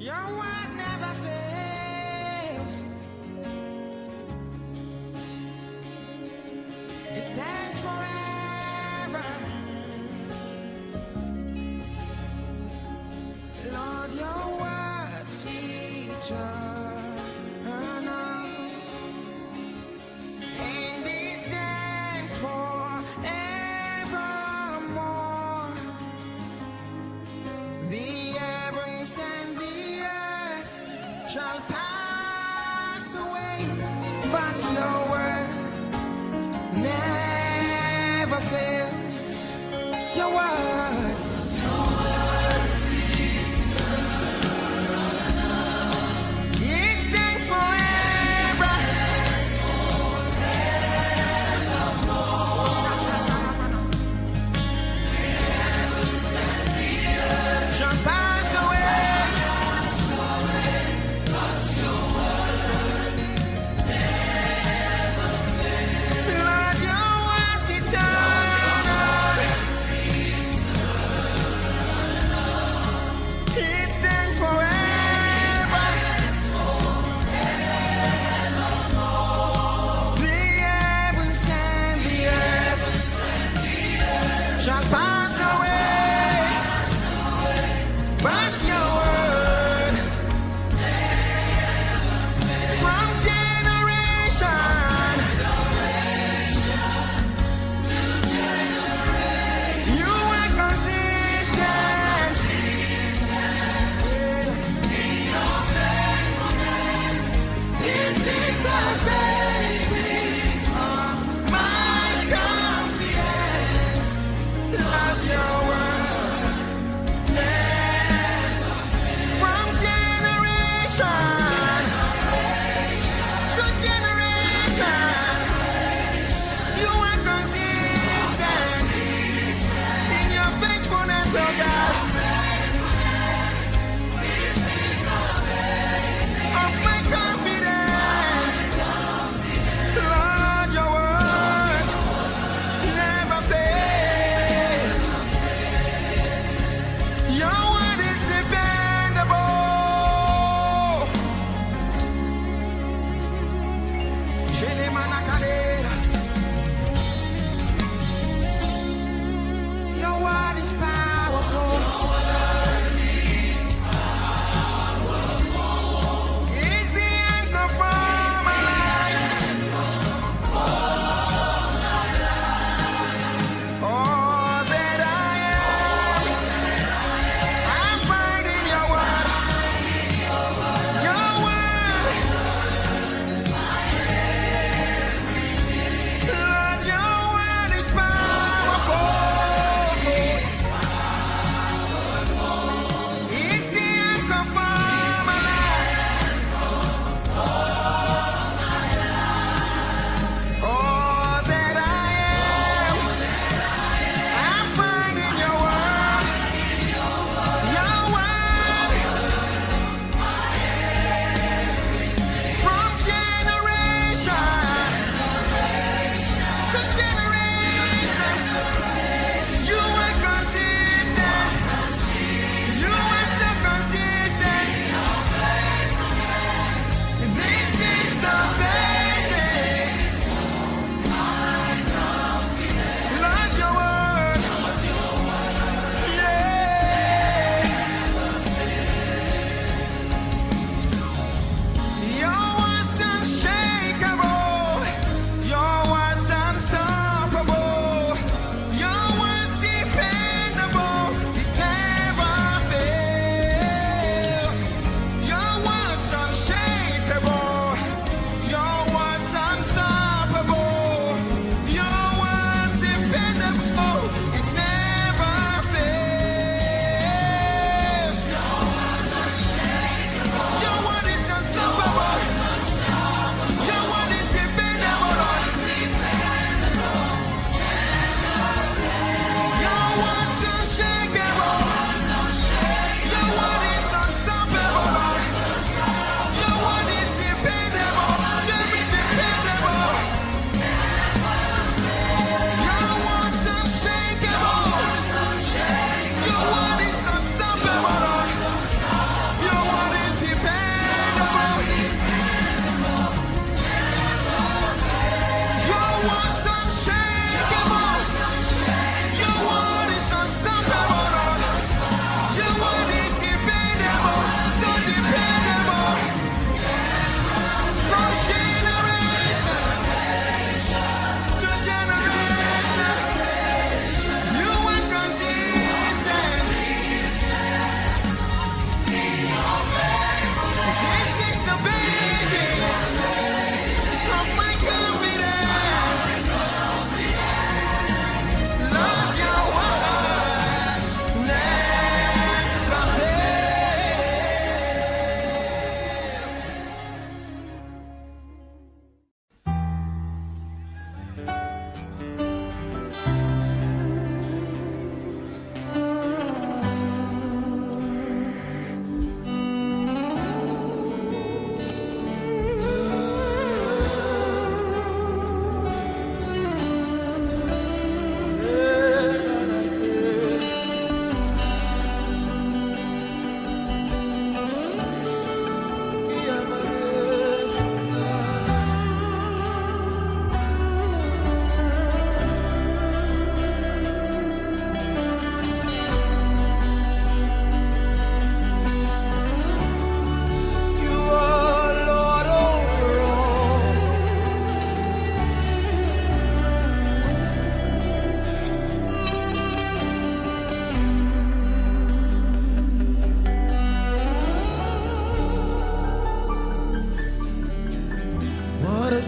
Your word never fails. It stands forever. Lord, your words eternal, and it stands forevermore. The heavens and the earth shall pass away, but your word never fails. Your word. It stands forever. Shall pass away. Lord, your word's eternal. It stands forever. The heavens and the earth shall pass away, but your word from generation you are consistent in your faithfulness. This is the basis of my confidence. Lord, your word never from generation to generation you are consistent in your faithfulness, oh God. This is the basis of my confidence. Lord, your word never fails. Your word is dependable. Shelemanakadera. Your word is powerful. It's the anchor for my life. All that I am, I find in your word. Your word.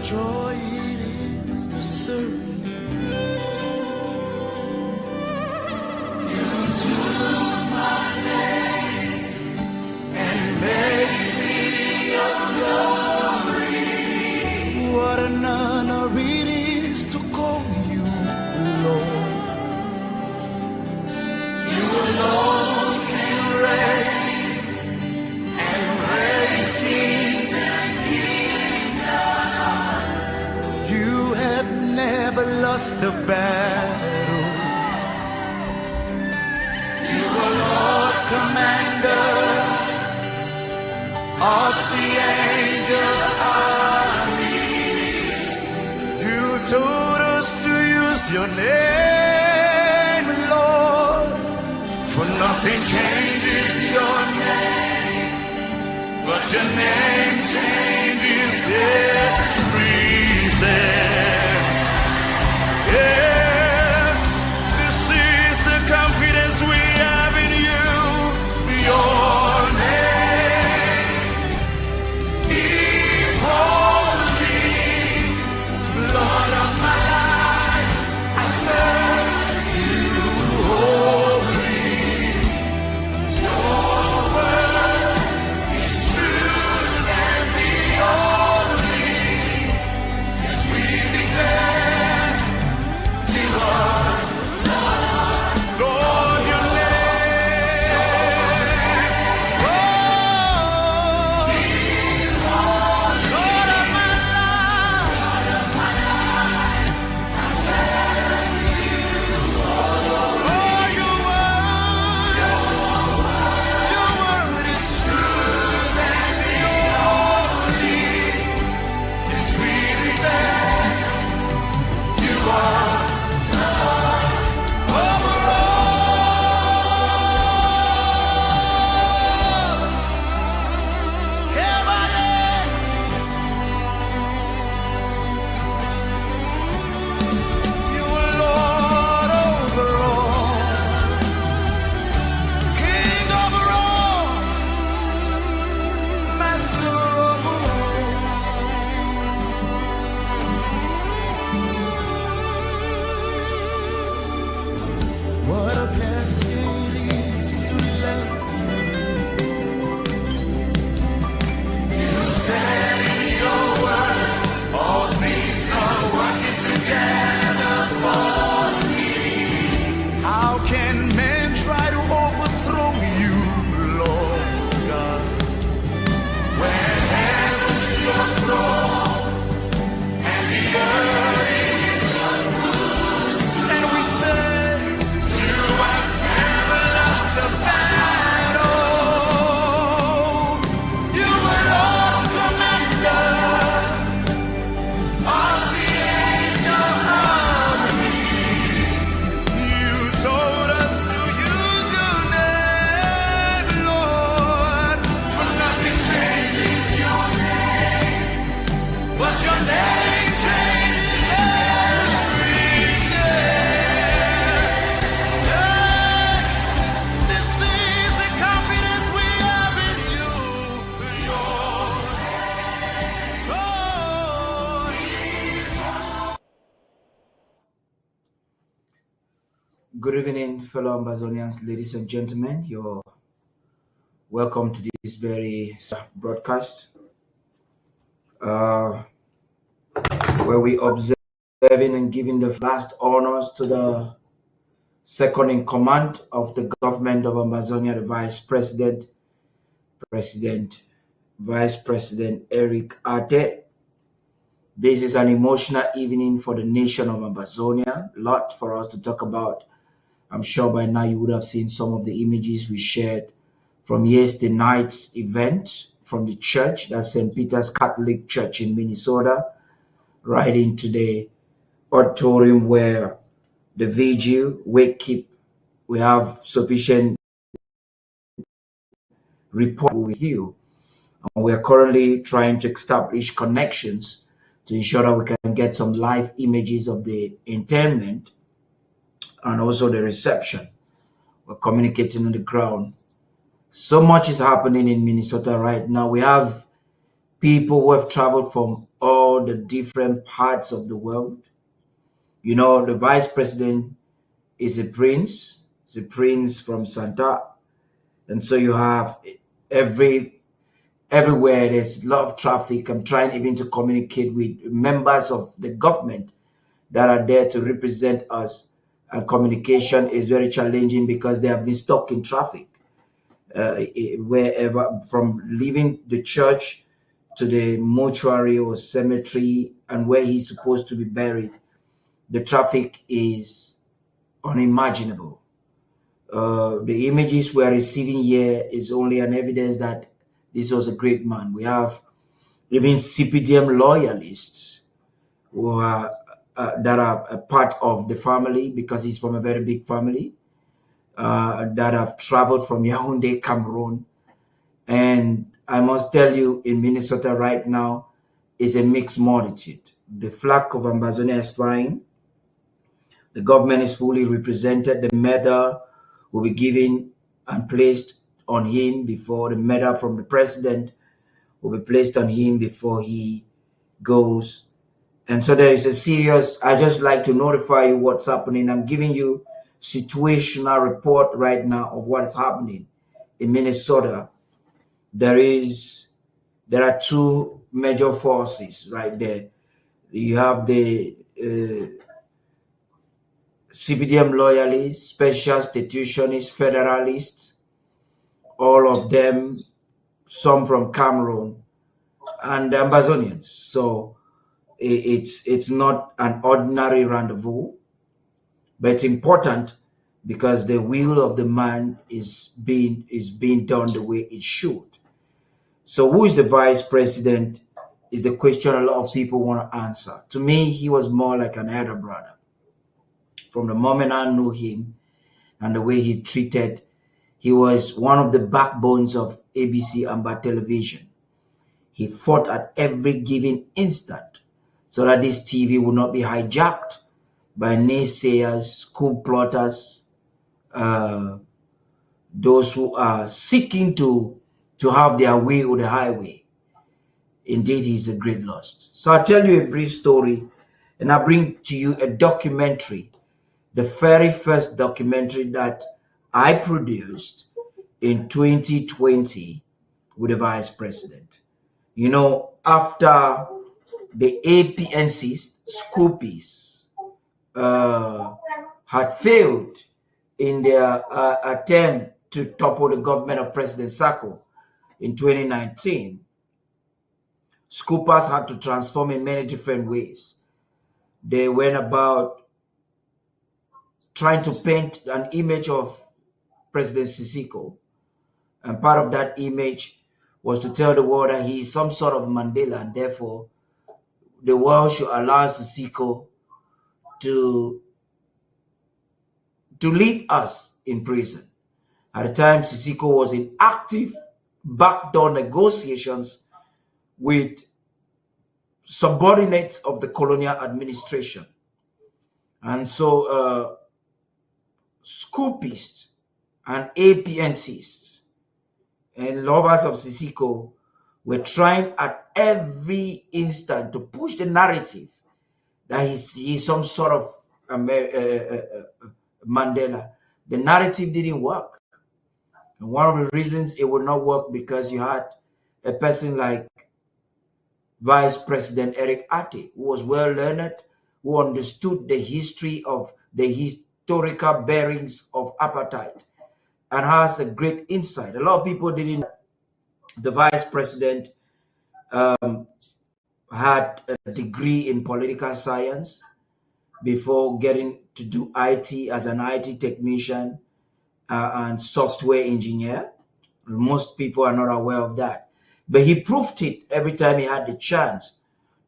joy it is to serve you. Took my name and made me your glory. What an honor it is to call you Lord. You alone can reign and raise kings and kingdoms. You have never lost a battle. You are Lord Commander of the angel army. You told us to use your name, Lord, for nothing changes your name, but your name changes everything. Yeah, this is the confidence we have in you. Your name is holy. Lord of my life, I serve you holy. Your word is true and the only. Yes, we declare you are Lord, your name. Oh, is Lord of my life. I serve you. Oh, your word is true and the only. Yes, we declare you are over all. You are Lord over all, King over all, Master over all. What a blessing it is to love you. You said in your word, all things are working together for me. How can men try to overthrow you, Lord God, when heaven's your throne and the earth is your footstool? And we say, you have never lost a battle. You are Lord Commander of the angel armies. You told us to use your name, Lord, for nothing changes your name, but your name changes everything. This is the confidence we have in you. Your name, oh, Good evening, fellow Ambazonians, ladies and gentlemen. You're welcome to this very broadcast, where we observing and giving the last honors to the second in command of the government of Ambazonia, the Vice President, Vice President Eric Ateh. This is an emotional evening for the nation of Ambazonia. A lot for us to talk about. I'm sure by now you would have seen some of the images we shared from yesterday night's event from the church, that's St. Peter's Catholic Church in Minnesota, right into the auditorium where the vigil, we have sufficient report with you. And we are currently trying to establish connections to ensure that we can get some live images of the interment and also the reception. We're communicating on the ground. So much is happening in Minnesota right now. We have people who have traveled from all all the different parts of the world. You know, the vice president is a prince. It's a prince from Santa. And so you have everywhere there's a lot of traffic. I'm trying even to communicate with members of the government that are there to represent us. And communication is very challenging because they have been stuck in traffic. Wherever, from leaving the church to the mortuary or cemetery and where he's supposed to be buried, the traffic is unimaginable. The images we are receiving here is only an evidence that this was a great man. We have even CPDM loyalists who are that are a part of the family because he's from a very big family that have traveled from Yaoundé, Cameroon. And I must tell you, in Minnesota right now is a mixed multitude. The flag of Ambazonia is flying. The government is fully represented. The medal will be given and placed on him before the medal from the president will be placed on him before he goes. And so there is a serious, I just like to notify you what's happening. I'm giving you situational report right now of what is happening in Minnesota. There are two major forces right there. You have the CPDM loyalists, special institutionists, federalists, all of them, some from Cameroun, and the Ambazonians. So it's not an ordinary rendezvous, but it's important because the will of the man is being done the way it should. So who is the vice president is the question a lot of people want to answer. To me, he was more like an elder brother. From the moment I knew him and the way he treated, he was one of the backbones of ABC Amba television. He fought at every given instant so that this TV would not be hijacked by naysayers, coup plotters, those who are seeking to have their way or the highway. Indeed, he's a great loss. So I'll tell you a brief story and I bring to you a documentary, the very first documentary that I produced in 2020 with the vice president. You know, after the APNCs, Scoopies, had failed in their attempt to topple the government of President Sako in 2019, Scoopers had to transform in many different ways. They went about trying to paint an image of President Sisiko, and part of that image was to tell the world that he is some sort of Mandela, and therefore the world should allow Sisiko to lead us in prison. At the time, Sisiko was in active backdoor negotiations with subordinates of the colonial administration. And so Scoopists and APNCs and lovers of Sisiko were trying at every instant to push the narrative that he's some sort of Mandela. The narrative didn't work. And one of the reasons it would not work because you had a person like Vice President Eric Ateh, who was well learned, who understood the history of the historical bearings of apartheid and has a great insight. A lot of people didn't know the vice president had a degree in political science before getting to do IT as an IT technician and software engineer. Most people are not aware of that. But he proved it every time he had the chance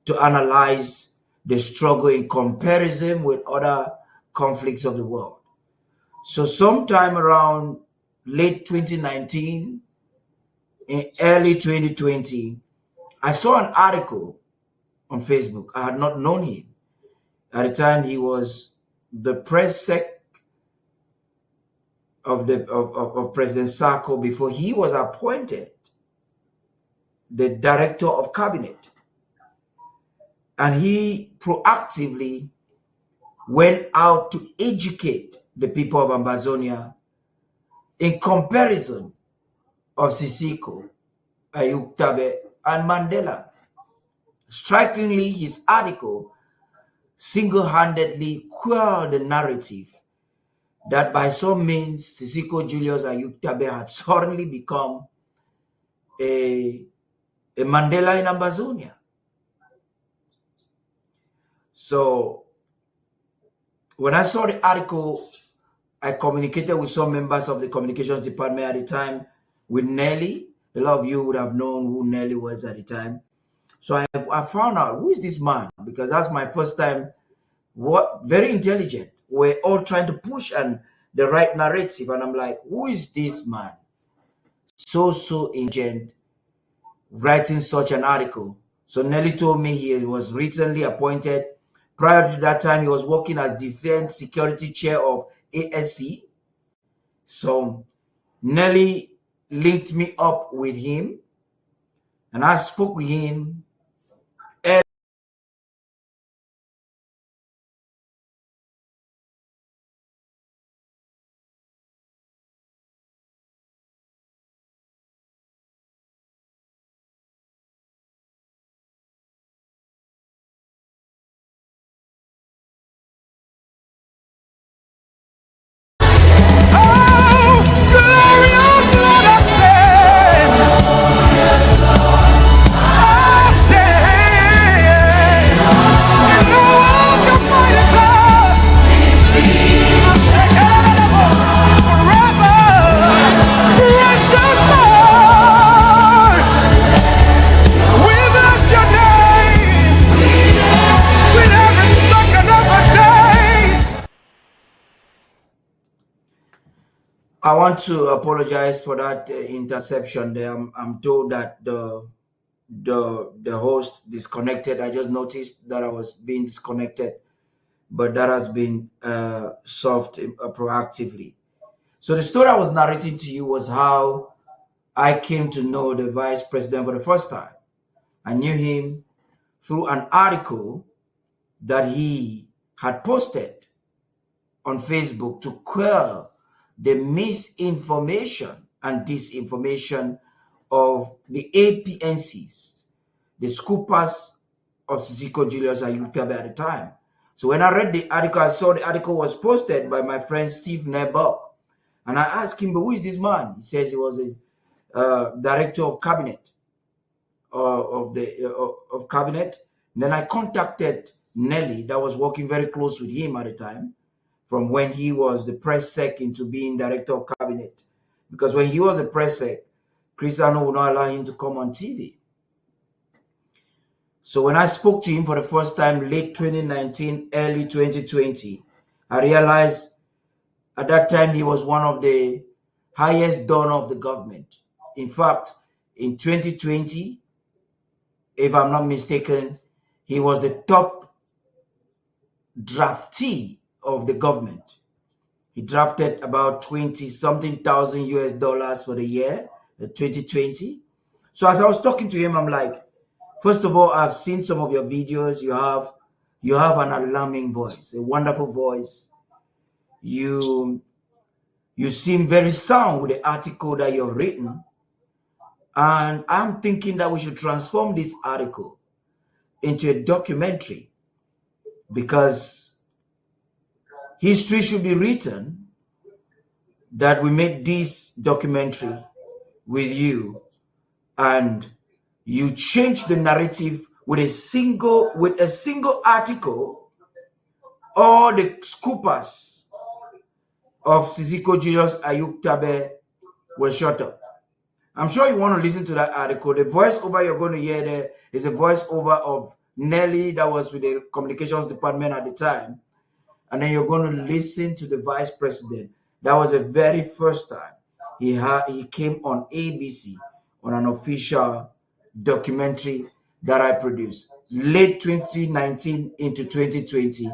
to analyze the struggle in comparison with other conflicts of the world. So sometime around late 2019, in early 2020, I saw an article on Facebook. I had not known him. At the time, he was the press sec of President Sako before he was appointed the director of cabinet. and he proactively went out to educate the people of Ambazonia in comparison of Sisiko, Ayub Tabe, and Mandela. Strikingly, his article single-handedly quelled the narrative that by some means Sisiko Julius Ayub Tabe had suddenly become a Mandela in Ambazonia. So when I saw the article, I communicated with some members of the communications department at the time, with Nelly. A lot of you would have known who Nelly was at the time. So I found out, who is this man? Because that's my first time. Very intelligent. We're all trying to push and the right narrative. And I'm like, who is this man? So intelligent, writing such an article. So Nelly told me he was recently appointed. Prior to that time, he was working as Defense Security Chair of ASC. So Nelly linked me up with him, and I spoke with him. Oh, glorious Lord, I stand in awe of your mighty power. Forever, precious Lord, we bless your name with every second of our days. I want to apologize for that interception there. I'm told that the host disconnected. I just noticed that I was being disconnected, but that has been solved proactively. So the story I was narrating to you was how I came to know the vice president for the first time. I knew him through an article that he had posted on Facebook to quell the misinformation and disinformation of the APNCs, the scoopers of Sisiko Julius Ayub Tabe at the time. So when I read the article, I saw the article was posted by my friend Steve Nebok. And I asked him, but who is this man? He says he was a director of cabinet, of cabinet. And then I contacted Nelly, that was working very close with him at the time, from when he was the press sec into being director of cabinet. Because when he was a press sec, Cristiano would not allow him to come on TV. So when I spoke to him for the first time, late 2019, early 2020, I realized at that time he was one of the highest donor of the government. In fact, in 2020, if I'm not mistaken, he was the top draftee of the government. He drafted about 20-something thousand US dollars for the year, 2020. So as I was talking to him, I'm like, first of all, I've seen some of your videos. You have an alarming voice, a wonderful voice. You seem very sound with the article that you've written. And I'm thinking that we should transform this article into a documentary, because history should be written that we made this documentary with you, and you change the narrative with a single article. All the scoopers of Sisiko Julius Ayub Tabe were shut up. I'm sure you want to listen to that article. The voiceover you're going to hear there is a voiceover of Nelly, that was with the communications department at the time. And then you're going to listen to the vice president. That was the very first time he came on ABC on an official documentary that I produced. Late 2019 into 2020,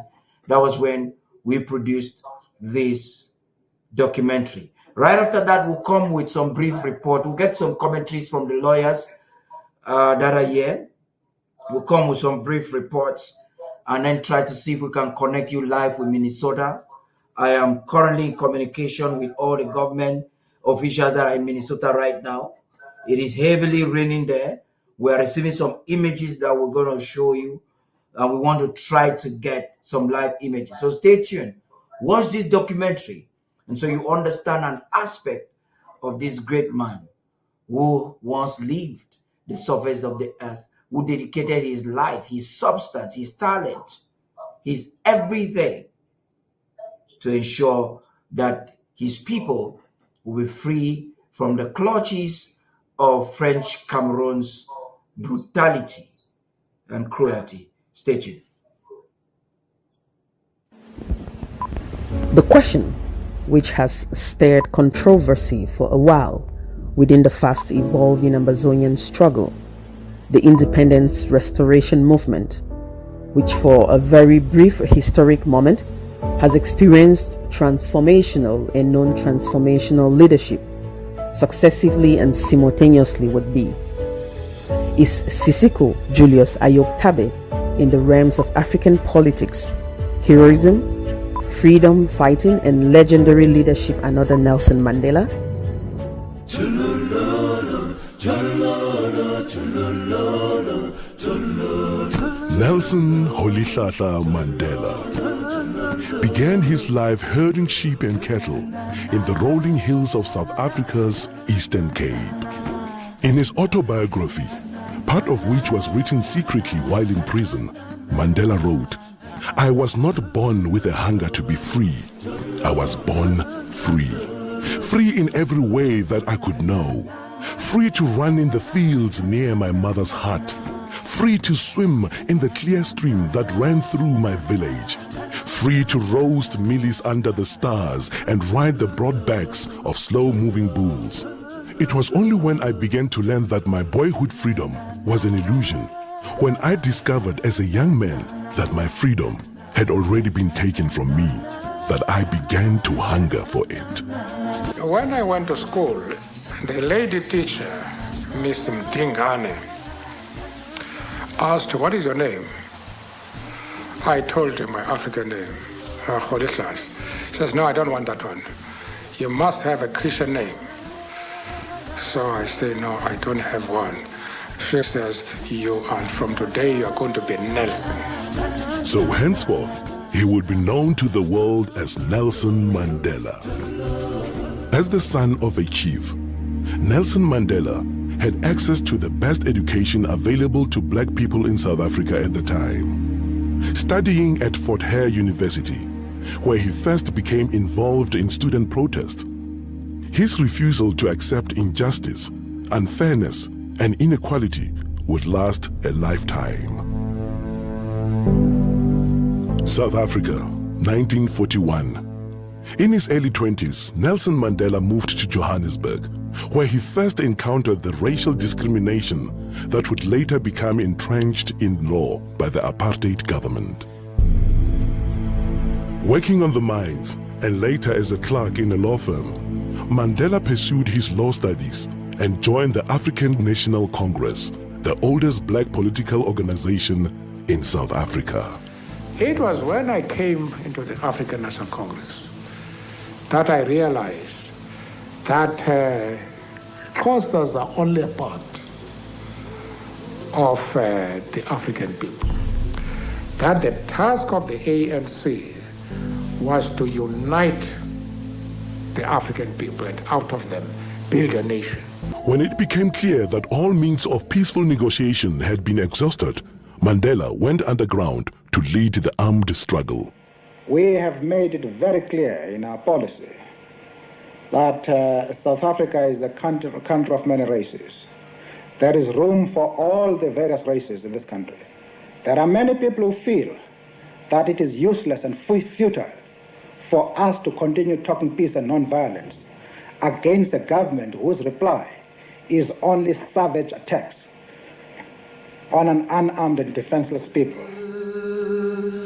that was when we produced this documentary. Right after that, we'll come with some brief report. We'll get some commentaries from the lawyers that are here. We'll come with some brief reports and then try to see if we can connect you live with Minnesota. I am currently in communication with all the government officials that are in Minnesota right now. It is heavily raining there. We are receiving some images that we're going to show you, and we want to try to get some live images. So stay tuned. Watch this documentary, and so you understand an aspect of this great man who once lived the surface of the earth, who dedicated his life, his substance, his talent, his everything to ensure that his people will be free from the clutches of French Cameroon's brutality and cruelty. Stay tuned. The question, which has stirred controversy for a while within the fast-evolving Ambazonian struggle, the independence restoration movement, which for a very brief historic moment has experienced transformational and non-transformational leadership successively and simultaneously would be. Is Sisiko Julius Ayokabe in the realms of African politics, heroism, freedom fighting and legendary leadership another Nelson Mandela? Nelson Rolihlahla Mandela began his life herding sheep and cattle in the rolling hills of South Africa's Eastern Cape. In his autobiography, part of which was written secretly while in prison, Mandela wrote, "I was not born with a hunger to be free. I was born free. Free in every way that I could know. Free to run in the fields near my mother's hut. Free to swim in the clear stream that ran through my village. Free to roast mealies under the stars and ride the broad backs of slow-moving bulls. It was only when I began to learn that my boyhood freedom was an illusion, when I discovered as a young man that my freedom had already been taken from me, that I began to hunger for it." When I went to school, the lady teacher, Miss Mdingane, asked, "What is your name?" I told her my African name, Rolihlahla. She says, "No, I don't want that one. You must have a Christian name." So I say, "No, I don't have one." She says, from today, you are going to be Nelson." So henceforth, he would be known to the world as Nelson Mandela. As the son of a chief, Nelson Mandela had access to the best education available to black people in South Africa at the time. Studying at Fort Hare University, where he first became involved in student protest, his refusal to accept injustice, unfairness, and inequality would last a lifetime. South Africa, 1941. In his early 20s, Nelson Mandela moved to Johannesburg, where he first encountered the racial discrimination that would later become entrenched in law by the apartheid government. Working on the mines and later as a clerk in a law firm, Mandela pursued his law studies and joined the African National Congress, the oldest black political organization in South Africa. It was when I came into the African National Congress that I realized that Xhosas are only a part of the African people. That the task of the ANC was to unite the African people and out of them build a nation. When it became clear that all means of peaceful negotiation had been exhausted, Mandela went underground to lead the armed struggle. We have made it very clear in our policy that South Africa is a country of many races. There is room for all the various races in this country. There are many people who feel that it is useless and futile for us to continue talking peace and non-violence against a government whose reply is only savage attacks on an unarmed and defenseless people.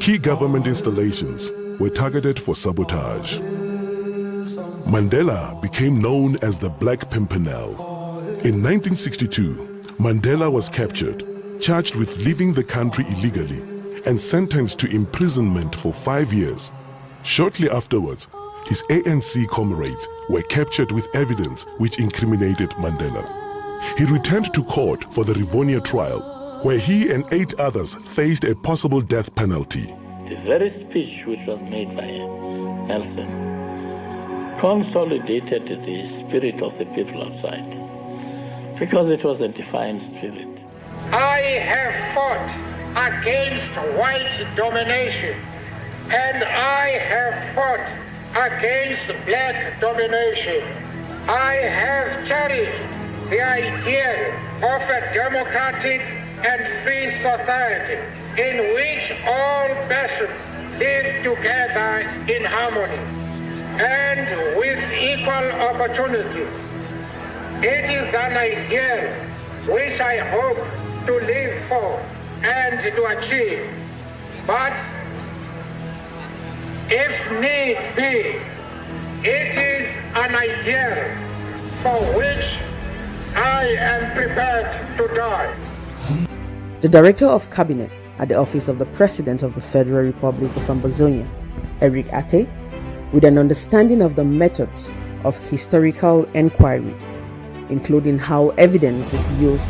Key government installations were targeted for sabotage. Mandela became known as the Black Pimpernel. In 1962, Mandela was captured, charged with leaving the country illegally and sentenced to imprisonment for 5 years. Shortly afterwards, his ANC comrades were captured with evidence which incriminated Mandela. He returned to court for the Rivonia trial, where he and 8 others faced a possible death penalty. The very speech which was made by Nelson consolidated the spirit of the people outside, because it was a defiant spirit. I have fought against white domination, and I have fought against black domination. I have cherished the idea of a democratic and free society in which all persons live together in harmony and with equal opportunity. It is an ideal which I hope to live for and to achieve. But if needs be, it is an ideal for which I am prepared to die. The Director of Cabinet at the Office of the President of the Federal Republic of Ambazonia, Eric Ateh, with an understanding of the methods of historical enquiry, including how evidence is used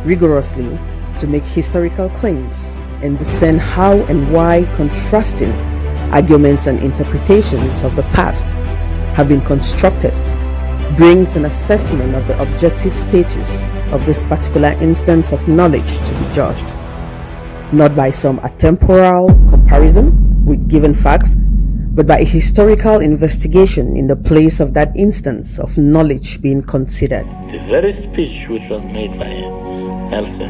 rigorously to make historical claims and discern how and why contrasting arguments and interpretations of the past have been constructed, brings an assessment of the objective status of this particular instance of knowledge to be judged, not by some atemporal comparison with given facts, but by a historical investigation in the place of that instance of knowledge being considered. The very speech which was made by Nelson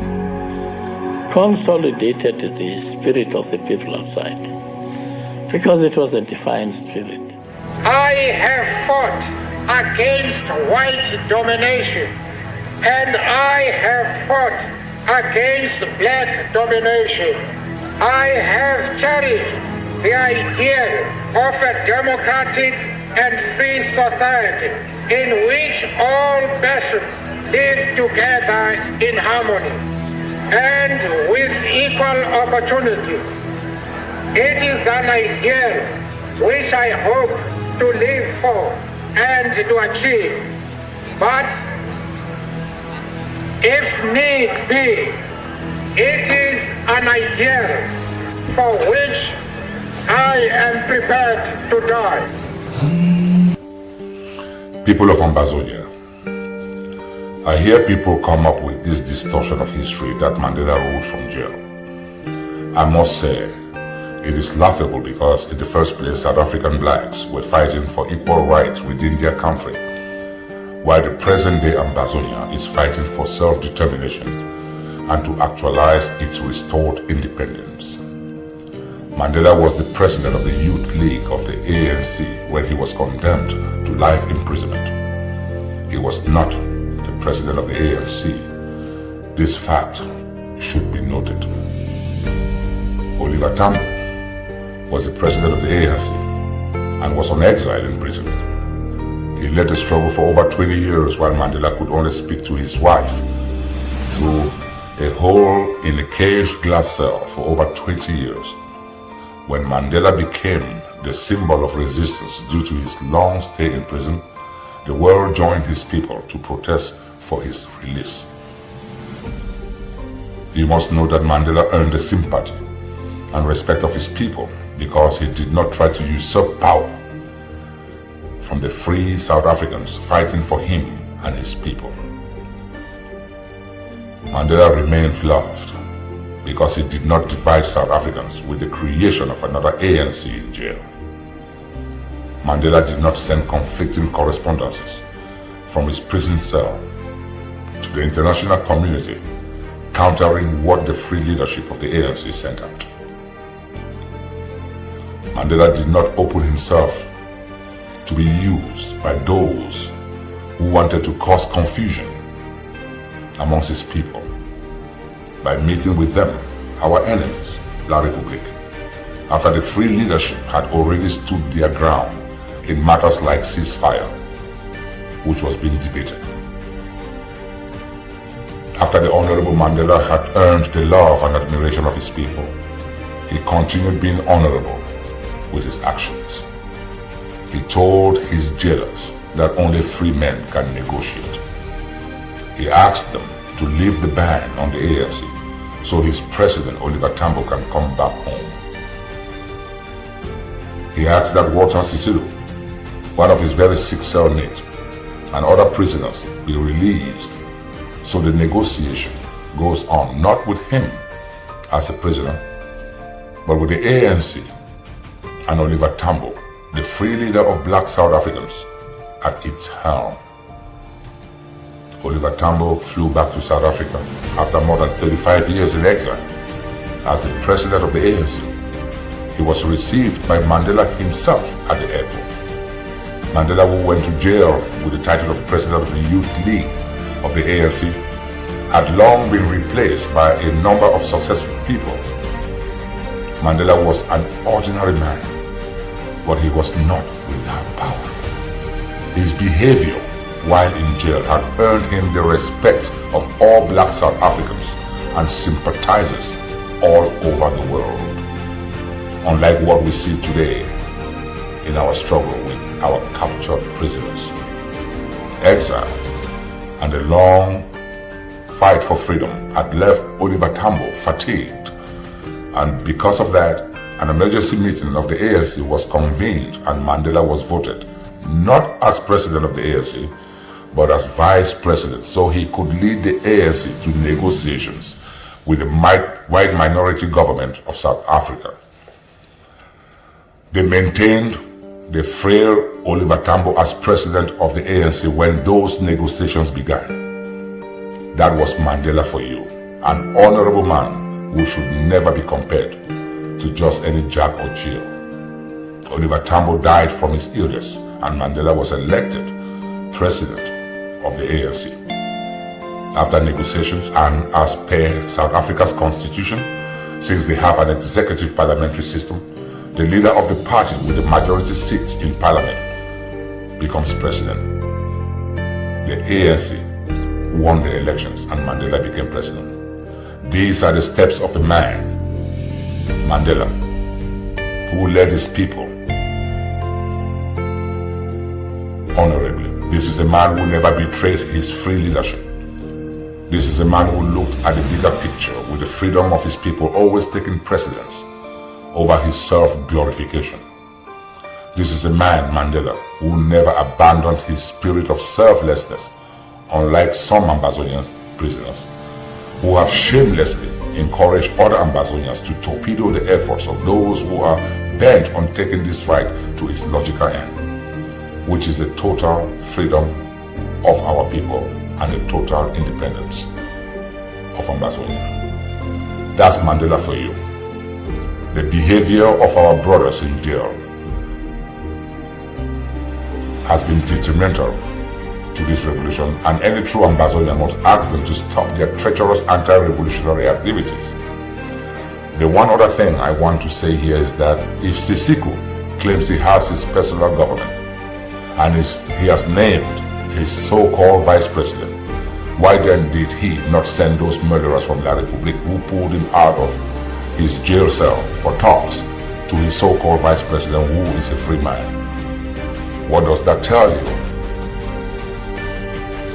consolidated the spirit of the people outside, because it was a defiant spirit. I have fought against white domination, and I have fought against black domination. I have cherished the idea of a democratic and free society in which all persons live together in harmony and with equal opportunity. It is an ideal which I hope to live for and to achieve. But if needs be, it is an ideal for which I am prepared to die. People of Ambazonia, I hear people come up with this distortion of history that Mandela wrote from jail. I must say, it is laughable because in the first place, South African blacks were fighting for equal rights within their country, while the present-day Ambazonia is fighting for self-determination and to actualize its restored independence. Mandela was the president of the Youth League of the ANC when he was condemned to life imprisonment. He was not the president of the ANC. This fact should be noted. Oliver Tambo was the president of the ANC and was on exile in prison. He led the struggle for over 20 years while Mandela could only speak to his wife through a hole in a caged glass cell for over 20 years. When Mandela became the symbol of resistance due to his long stay in prison, the world joined his people to protest for his release. You must know that Mandela earned the sympathy and respect of his people because he did not try to usurp power from the free South Africans fighting for him and his people. Mandela remained loved because he did not divide South Africans with the creation of another ANC in jail. Mandela did not send conflicting correspondences from his prison cell to the international community, countering what the free leadership of the ANC sent out. Mandela did not open himself to be used by those who wanted to cause confusion amongst his people by meeting with them, our enemies, La République, after the free leadership had already stood their ground in matters like ceasefire, which was being debated. After the Honorable Mandela had earned the love and admiration of his people, he continued being honorable with his actions. He told his jailers that only free men can negotiate. He asked them to leave the ban on the ANC so his president Oliver Tambo can come back home. He asked that Walter Sisulu, one of his very sick cellmates, and other prisoners be released so the negotiation goes on not with him as a prisoner, but with the ANC and Oliver Tambo, the free leader of black South Africans, at its helm. Oliver Tambo flew back to South Africa after more than 35 years in exile as the president of the ANC. He was received by Mandela himself at the airport. Mandela, who went to jail with the title of president of the Youth League of the ANC, had long been replaced by a number of successful people. Mandela was an ordinary man, but he was not without power. His behavior while in jail had earned him the respect of all black South Africans and sympathizers all over the world. Unlike what we see today in our struggle with our captured prisoners. Exile and the long fight for freedom had left Oliver Tambo fatigued, and because of that, an emergency meeting of the ANC was convened and Mandela was voted not as president of the ANC, but as vice president, so he could lead the ANC to negotiations with the white minority government of South Africa. They maintained the frail Oliver Tambo as president of the ANC when those negotiations began. That was Mandela for you, an honorable man who should never be compared to just any Jack or Jill. Oliver Tambo died from his illness and Mandela was elected president of the ANC. After negotiations and as per South Africa's constitution, since they have an executive parliamentary system, the leader of the party with the majority seats in parliament becomes president. The ANC won the elections and Mandela became president. These are the steps of a man, Mandela, who led his people honorably. This is a man who never betrayed his free leadership. This is a man who looked at the bigger picture with the freedom of his people always taking precedence over his self-glorification. This is a man, Mandela, who never abandoned his spirit of selflessness, unlike some Ambazonian prisoners, who have shamelessly encouraged other Ambazonians to torpedo the efforts of those who are bent on taking this fight to its logical end, which is the total freedom of our people and the total independence of Ambazonia. That's Mandela for you. The behavior of our brothers in jail has been detrimental to this revolution, and any true Ambazonian must ask them to stop their treacherous anti-revolutionary activities. The one other thing I want to say here is that if Sisiku claims he has his personal government and he has named his so-called vice president, why then did he not send those murderers from La Republique who pulled him out of his jail cell for talks to his so-called vice president who is a free man? What does that tell you?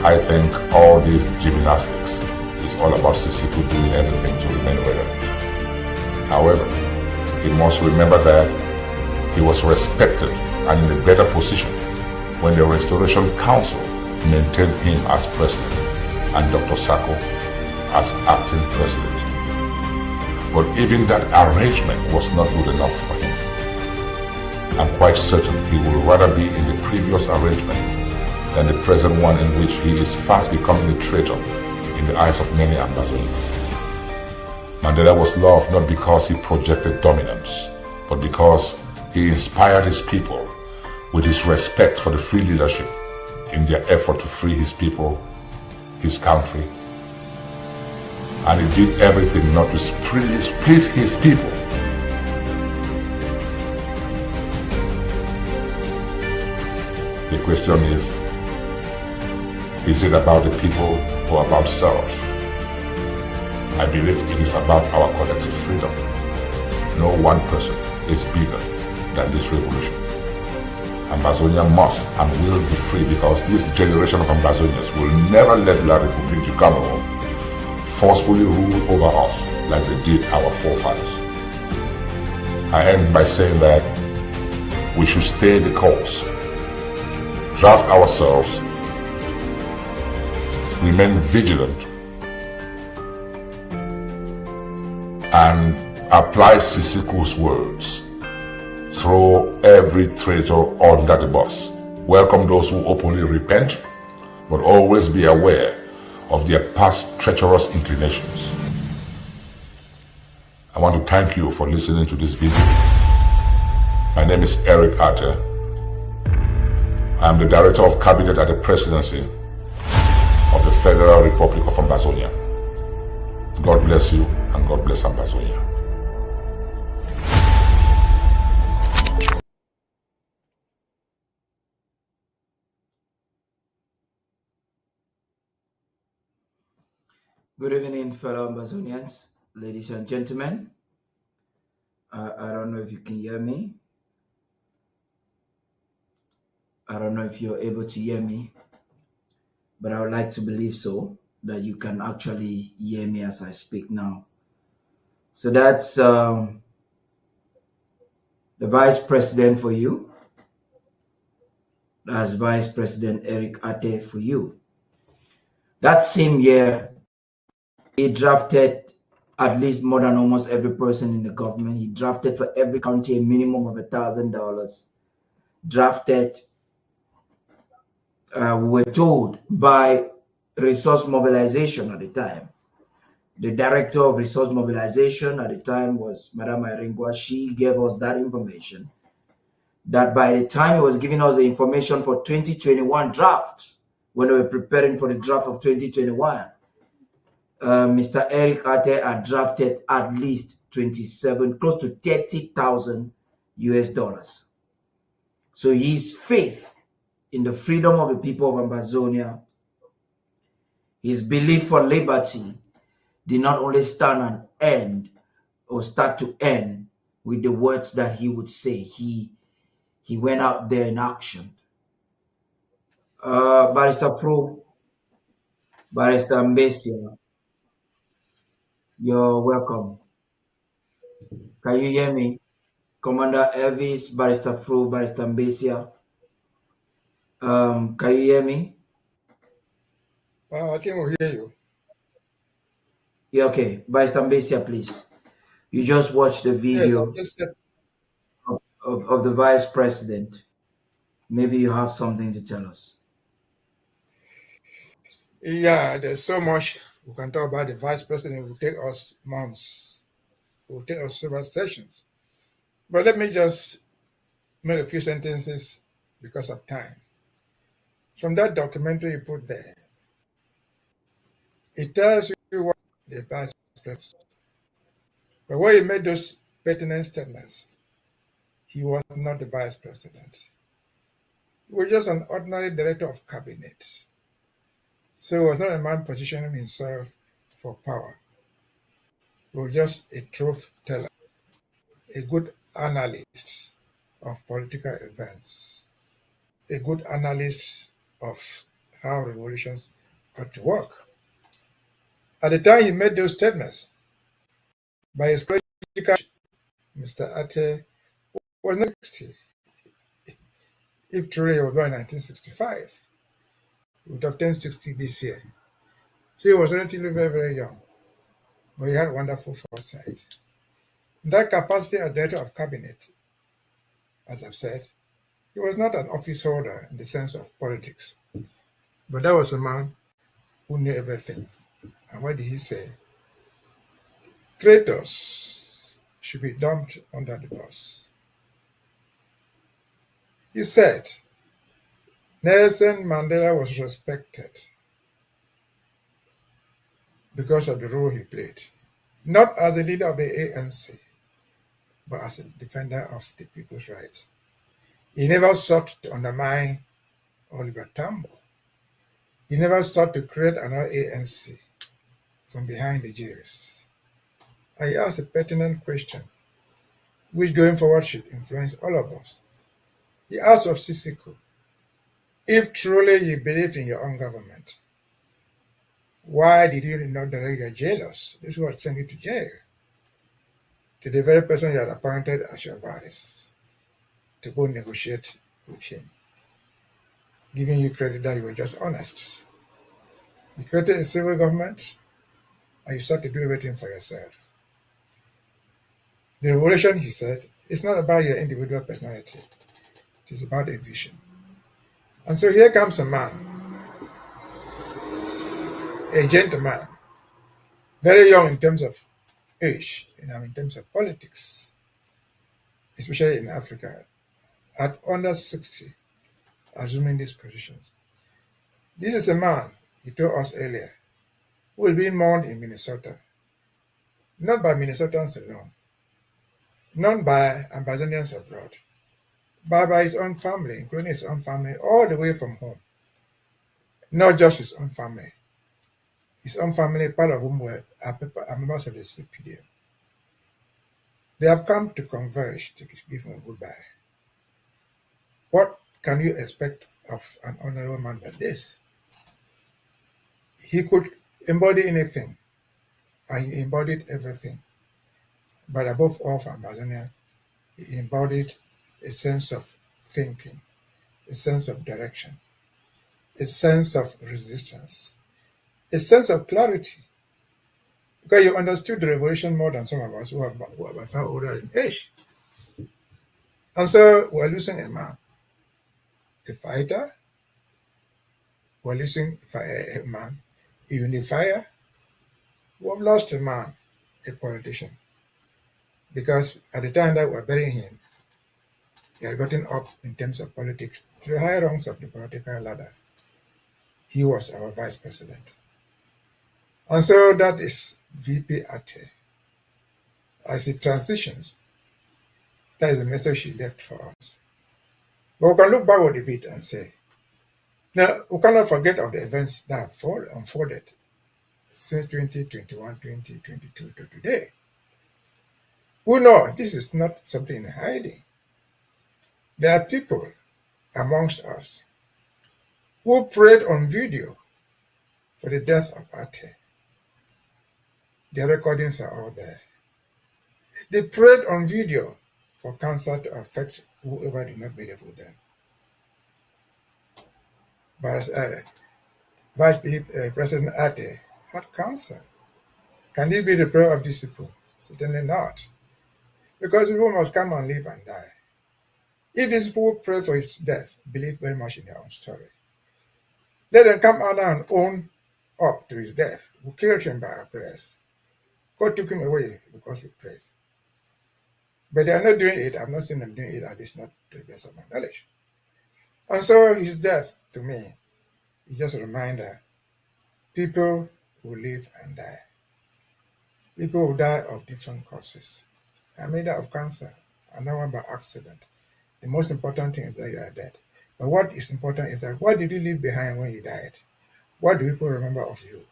I think all these gymnastics is all about Sisiku doing everything to remain relevant. However, he must remember that he was respected and in a better position when the Restoration Council maintained him as president and Dr. Sako as acting president. But even that arrangement was not good enough for him. I'm quite certain he would rather be in the previous arrangement than the present one, in which he is fast becoming a traitor in the eyes of many Ambazonians. Mandela was loved not because he projected dominance, but because he inspired his people with his respect for the free leadership in their effort to free his people, his country, and he did everything not to split his people. The question is it about the people or about self? I believe it is about our collective freedom. No one person is bigger than this revolution. Ambazonia must and will be free because this generation of Ambazonians will never let La République du Cameroun forcefully rule over us like they did our forefathers. I end by saying that we should stay the course, draft ourselves, remain vigilant, and apply Sisiku's words. Throw every traitor under the bus. Welcome those who openly repent, but always be aware of their past treacherous inclinations. I want to thank you for listening to this video. My name is Eric Ateh. I am the Director of Cabinet at the Presidency of the Federal Republic of Ambazonia. God bless you and God bless Ambazonia. Good evening, fellow Ambazonians, ladies and gentlemen. I don't know if you can hear me. I don't know if you're able to hear me, but I would like to believe so, that you can actually hear me as I speak now. So that's the Vice President for you. That's Vice President Eric Ateh for you. That same year, he drafted at least more than almost every person in the government. He drafted for every county a minimum of $1,000. Drafted, we were told, by Resource Mobilization at the time. The Director of Resource Mobilization at the time was Madame Iringwa. She gave us that information, that by the time he was giving us the information for 2021 draft, when we were preparing for the draft of 2021, Mr. Eric Ateh had drafted at least 27, close to $30,000. So his faith in the freedom of the people of Ambazonia, his belief for liberty, did not only stand and end or start to end with the words that he would say. He went out there in action. Barrister Fru, Barrister Mbeseha, you're welcome. Can you hear me? Commander Elvis, Barrister Fru, Barrister Mbeseha. Can you hear me? I think we'll hear you. Yeah, okay. Barrister Mbeseha, please. You just watched the video of the Vice President. Maybe you have something to tell us. Yeah, there's so much we can talk about the Vice President. It will take us months. It will take us several sessions. But let me just make a few sentences because of time. From that documentary you put there, it tells you what the Vice President. But when he made those pertinent statements, he was not the Vice President. He was just an ordinary Director of Cabinet. So he was not a man positioning himself for power. He was just a truth teller, a good analyst of political events, a good analyst of how revolutions ought to work. At the time he made those statements, by his chronological, Mr. Ateh was not 60. If truly he was born in 1965, he would have turned 60 this year. So he was relatively very, very young, but he had wonderful foresight. In that capacity as Director of Cabinet, as I've said, he was not an office holder in the sense of politics, but that was a man who knew everything. And what did he say? Traitors should be dumped under the bus. He said Nelson Mandela was respected because of the role he played, not as the leader of the ANC, but as a defender of the people's rights. He never sought to undermine Oliver Tambo. He never sought to create another ANC from behind the years. I asked a pertinent question, which going forward should influence all of us. He asked of Sisiko, if truly you believe in your own government, why did you not direct your jailers, those who had sent you to jail, to the very person you had appointed as your vice, to go negotiate with him, giving you credit that you were just honest? You created a civil government, and you sought to do everything for yourself. The revolution, he said, is not about your individual personality. It is about a vision. And so here comes a man, a gentleman, very young in terms of age, in terms of politics, especially in Africa, at under 60, assuming these positions. This is a man, he told us earlier, who is being mourned in Minnesota, not by Minnesotans alone, not by Ambazonians abroad, but by his own family, including his own family, all the way from home. Not just his own family, part of whom are members of the CPDM. They have come to converge to give him a goodbye. What can you expect of an honorable man like this? He could embody anything, and he embodied everything. But above all, for Ambazonia, he embodied a sense of thinking, a sense of direction, a sense of resistance, a sense of clarity. Because you understood the revolution more than some of us who are far older in age. And so we're losing a man, a fighter. We're losing a man, a unifier. We've lost a man, a politician. Because at the time that we're burying him, he had gotten up in terms of politics to the higher rungs of the political ladder. He was our vice president. And so that is VP Ateh. As he transitions, that is the message he left for us. But we can look backward a bit and say, now, we cannot forget of the events that have unfolded since 2021, 2022 to today. We know this is not something in hiding. There are people amongst us who prayed on video for the death of Ateh. Their recordings are all there. They prayed on video for cancer to affect whoever did not believe with them. But Vice President Ateh had cancer. Can it be the prayer of these people? Certainly not. Because people must come and live and die. If these people pray for his death, believe very much in their own story, let them come out and own up to his death. We killed him by our prayers. God took him away because he prayed. But they are not doing it. I've not seen them doing it, at least not to the best of my knowledge. And so his death, to me, is just a reminder. People will live and die. People will die of different causes. I made out of cancer, and not one by accident. The most important thing is that you are dead. But what is important is that what did you leave behind when you died? What do people remember of you?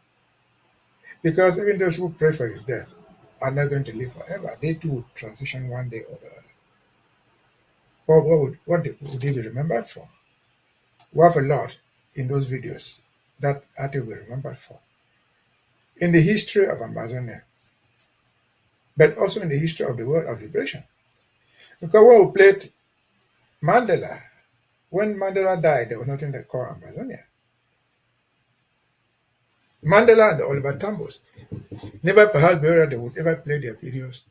Because even those who pray for his death are not going to live forever. They too will transition one day or the other. What would they be remembered for? We have a lot in those videos that Ateh will be remembered for. In the history of Ambazonia, but also in the history of the world of liberation. Because when we played Mandela, when Mandela died, there was nothing that called Ambazonia. Mandela and the Oliver Tambos never perhaps buried they would ever play their videos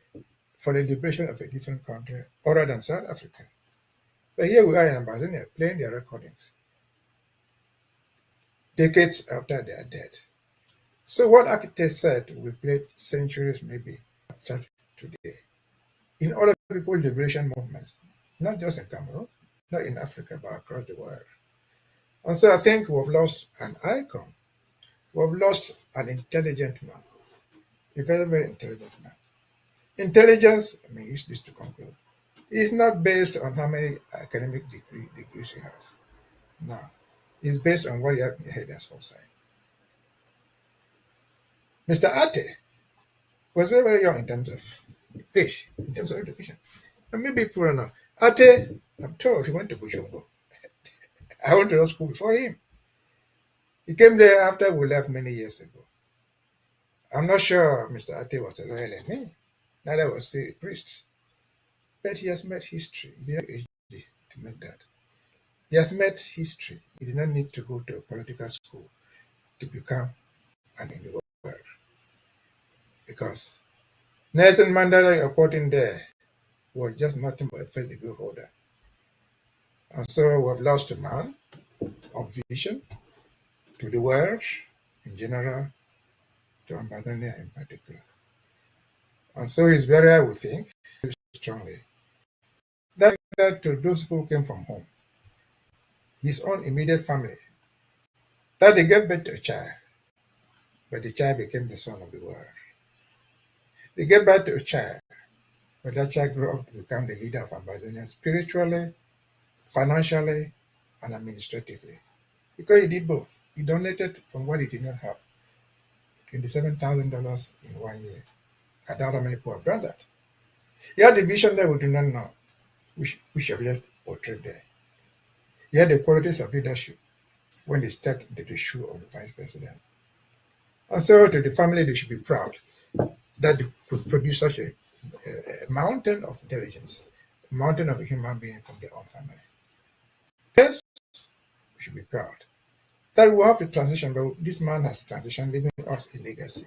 for the liberation of a different country other than South Africa. But here we are in Ambazonia playing their recordings decades after they are dead. So what Ateh said will be played centuries maybe after today. In other people's liberation movements, not just in Cameroon, not in Africa, but across the world. And so I think we've lost an icon. We've lost an intelligent man, a very, very intelligent man. Intelligence, I mean, use this to conclude, is not based on how many academic degrees you have. No, it's based on what you have in your head as foresight. Mr. Ateh was very, very young in terms of age, in terms of education. And maybe people don't know. Ateh, I'm told he went to Bujongo. I went to law school before him. He came there after we left many years ago. I'm not sure Mr. Ateh was a lawyer like me. Neither was he a priest. But he has met history. He didn't need PhD to make that. He has met history. He did not need to go to a political school to become an in the world. Because Nelson Mandela you're quoting there was just nothing but a first degree holder. And so we have lost a man of vision to the world in general, to Ambazonia in particular. And so his burial, we think, very strongly, that to those people who came from home, his own immediate family, that they gave birth to a child, but the child became the son of the world. They gave birth to a child, but that child grew up to become the leader of Ambazonia spiritually, financially, and administratively. Because he did both. He donated from what he did not have, $27,000 in 1 year. I doubt how many people have done that. He had the vision that we do not know, which have just portrayed there. He had the qualities of leadership when they stepped into the shoe of the vice president. And so to the family, they should be proud that they could produce such a mountain of intelligence, a mountain of a human being from their own family. Yes, we should be proud that we have to transition, but this man has transitioned, leaving us a legacy.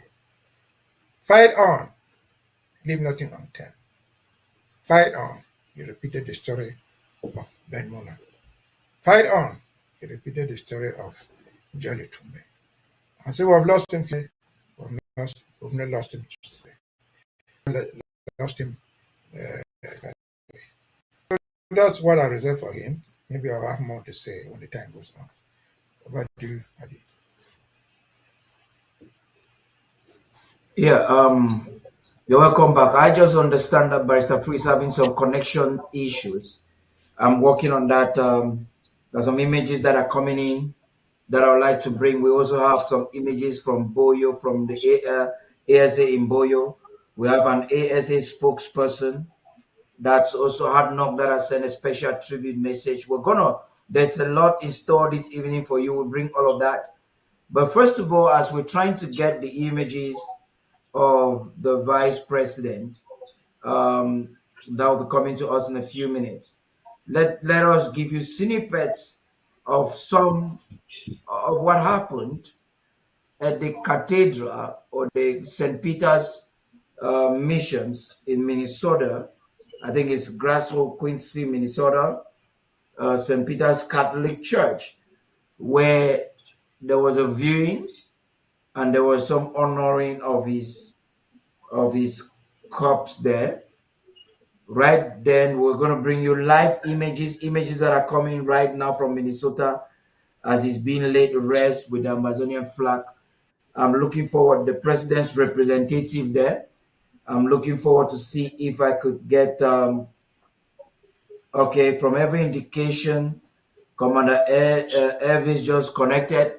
Fight on, leave nothing unturned. Fight on, he repeated the story of Ben Mona. Fight on, he repeated the story of Jolly Tumbe. And so we have lost him, we've not lost him, lost him. So that's what I reserve for him. Maybe I'll have more to say when the time goes on. About you, Paddy. Yeah, you're welcome back. I just understand that Barrister Fru is having some connection issues. I'm working on that. There's some images that are coming in that I would like to bring. We also have some images from Boyo, from the ASA in Boyo. We have an ASA spokesperson that's also Hard Knock that has sent a special tribute message. There's a lot in store this evening for you. We'll bring all of that. But first of all, as we're trying to get the images of the vice president, that will be coming to us in a few minutes. Let us give you snippets of some of what happened at the cathedral or the St. Peter's missions in Minnesota. I think it's Grassville, Queensfield, Minnesota, St. Peter's Catholic Church, where there was a viewing and there was some honoring of his corpse there. Right then, we're going to bring you live images that are coming right now from Minnesota as he's being laid to rest with the Ambazonian flag. I'm looking forward, the president's representative there. I'm looking forward to see if I could get, okay, from every indication, Commander Elvis just connected.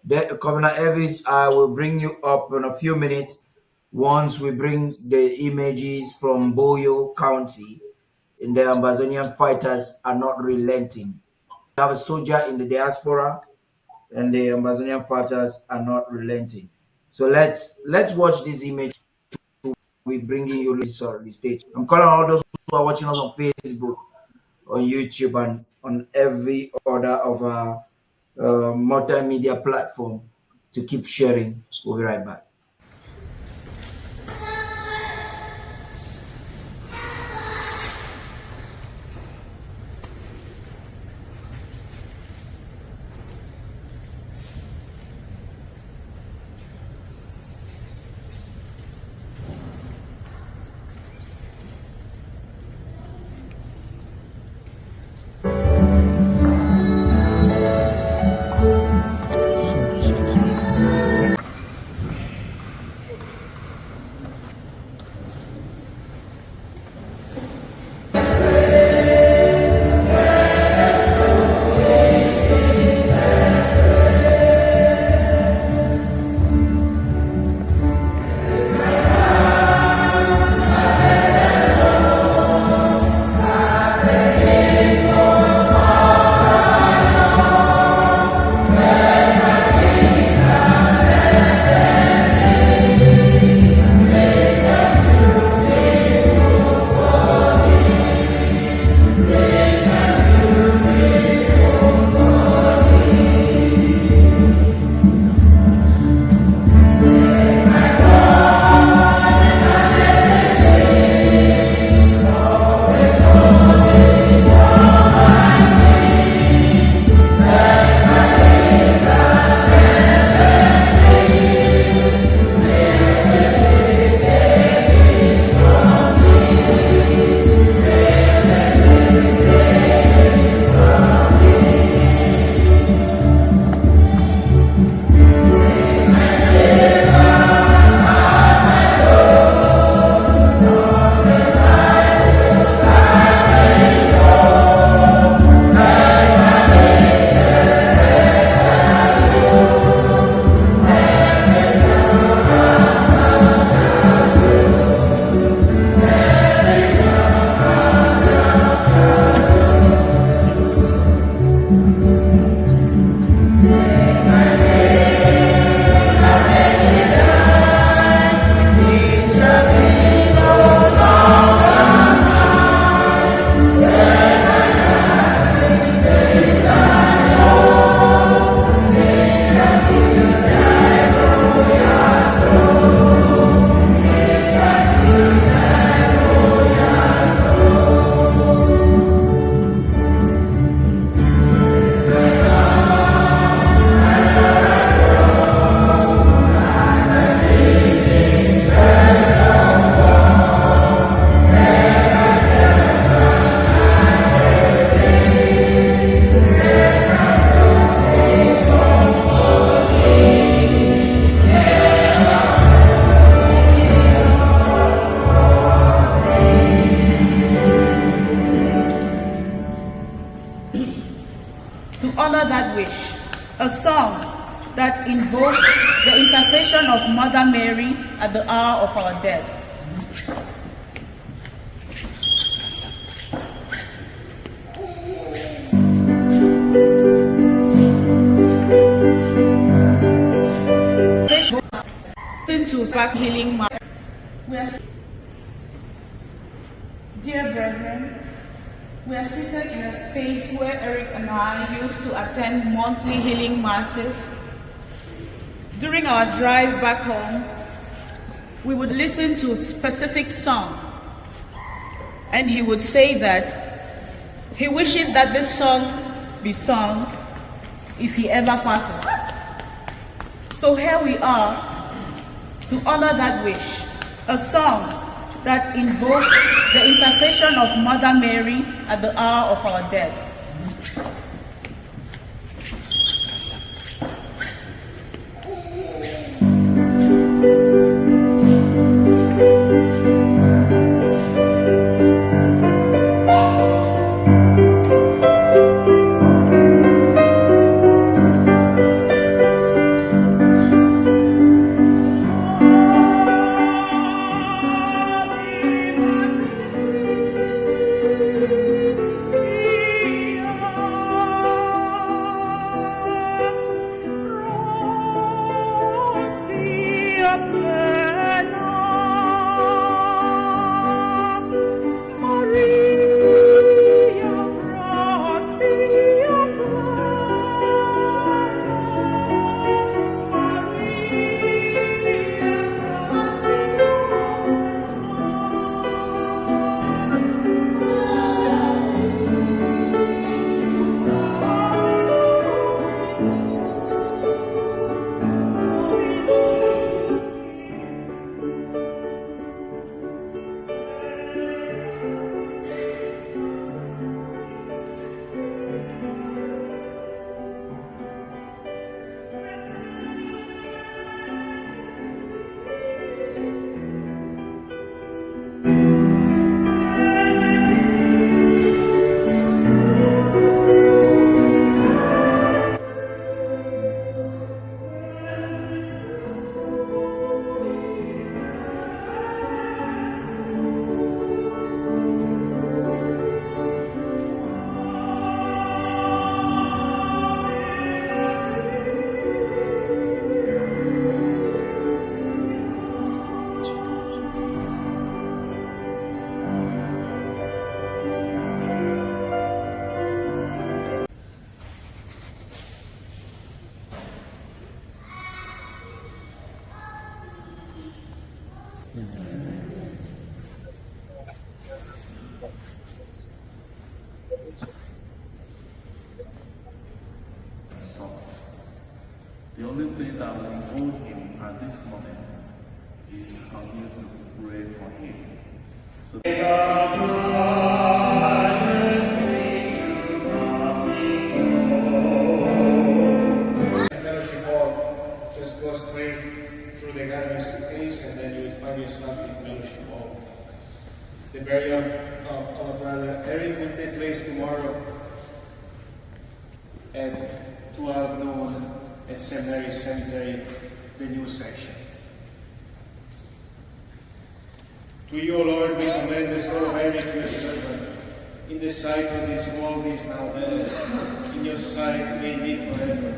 Commander Elvis, I will bring you up in a few minutes once we bring the images from Boyo County. And the Ambazonian fighters are not relenting. We have a soldier in the diaspora, and the Ambazonian fighters are not relenting. So let's watch this image. We're bringing you this on the stage. I'm calling all those who are watching us on Facebook, on YouTube, and on every other of our multimedia platform to keep sharing. We'll be right back. honor that wish, a song that invokes the intercession of Mother Mary at the hour of our death. To back healing. Dear brethren, we are seated in a space where Eric and I used to attend monthly healing masses. During our drive back home, we would listen to a specific song, and he would say that he wishes that this song be sung if he ever passes. So here we are to honor that wish, a song that invokes the intercession of Mother Mary at the hour of our death. The only thing that will hold him at this moment is to continue to pray for him. So fellowship hall, just go straight through the academy space and then you will find yourself in fellowship hall. The burial of our brother Eric will take place tomorrow at 12 noon at St. Mary's Cemetery, the new section. To you, O Lord, we commend the soul of Eric, your servant. In the sight of this world he is now dead. In your sight may he be forever.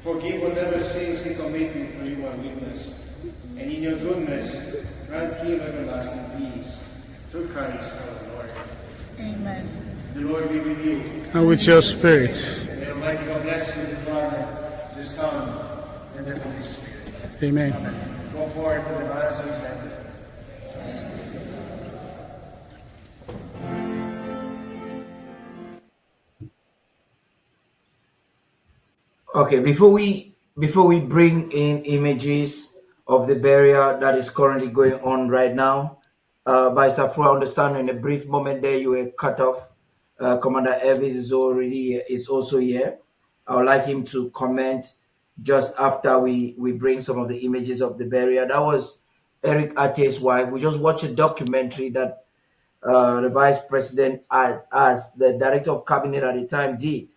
Forgive whatever sins he committed, for you are witness. And in your goodness, grant him everlasting peace. Through Christ our Lord. Amen. The Lord be with you. And with your spirit. And the Almighty God bless you, the Father, the Son, and the Holy Spirit. Amen. Go forward to the masses and Okay, before we bring in images of the burial that is currently going on right now, by Fru, I understand in a brief moment there you were cut off. Commander Elvis is also here. I would like him to comment just after we bring some of the images of the burial. That was Eric Ateh's wife. We just watched a documentary that the Vice President, as the Director of Cabinet at the time, did.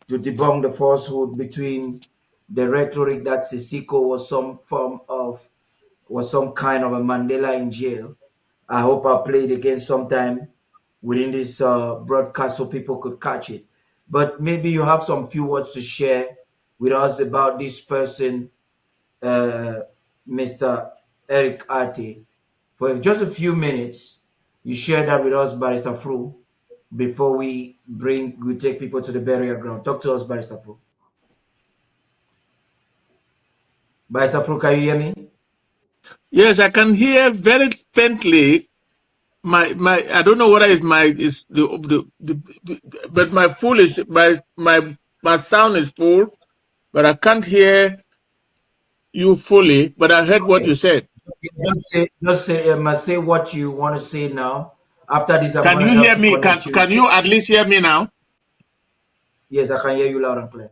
to debunk the falsehood between the rhetoric that Sisiko was some kind of a Mandela in jail. I hope I play it again sometime within this broadcast so people could catch it. But maybe you have some few words to share with us about this person, Mr. Eric Ateh. For just a few minutes, you share that with us, Barrister Fru, before we take people to the burial ground. Talk to us, Barrister Fru. Barrister Fru, can you hear me? Yes, I can hear very faintly. My I don't know whether it's but my full is my sound is full, but I can't hear you fully. But I heard what you said. Say what you want to say now. After this, I'm Can going to you help hear to me? connect you. Can you at least hear me now? Yes, I can hear you loud and clear.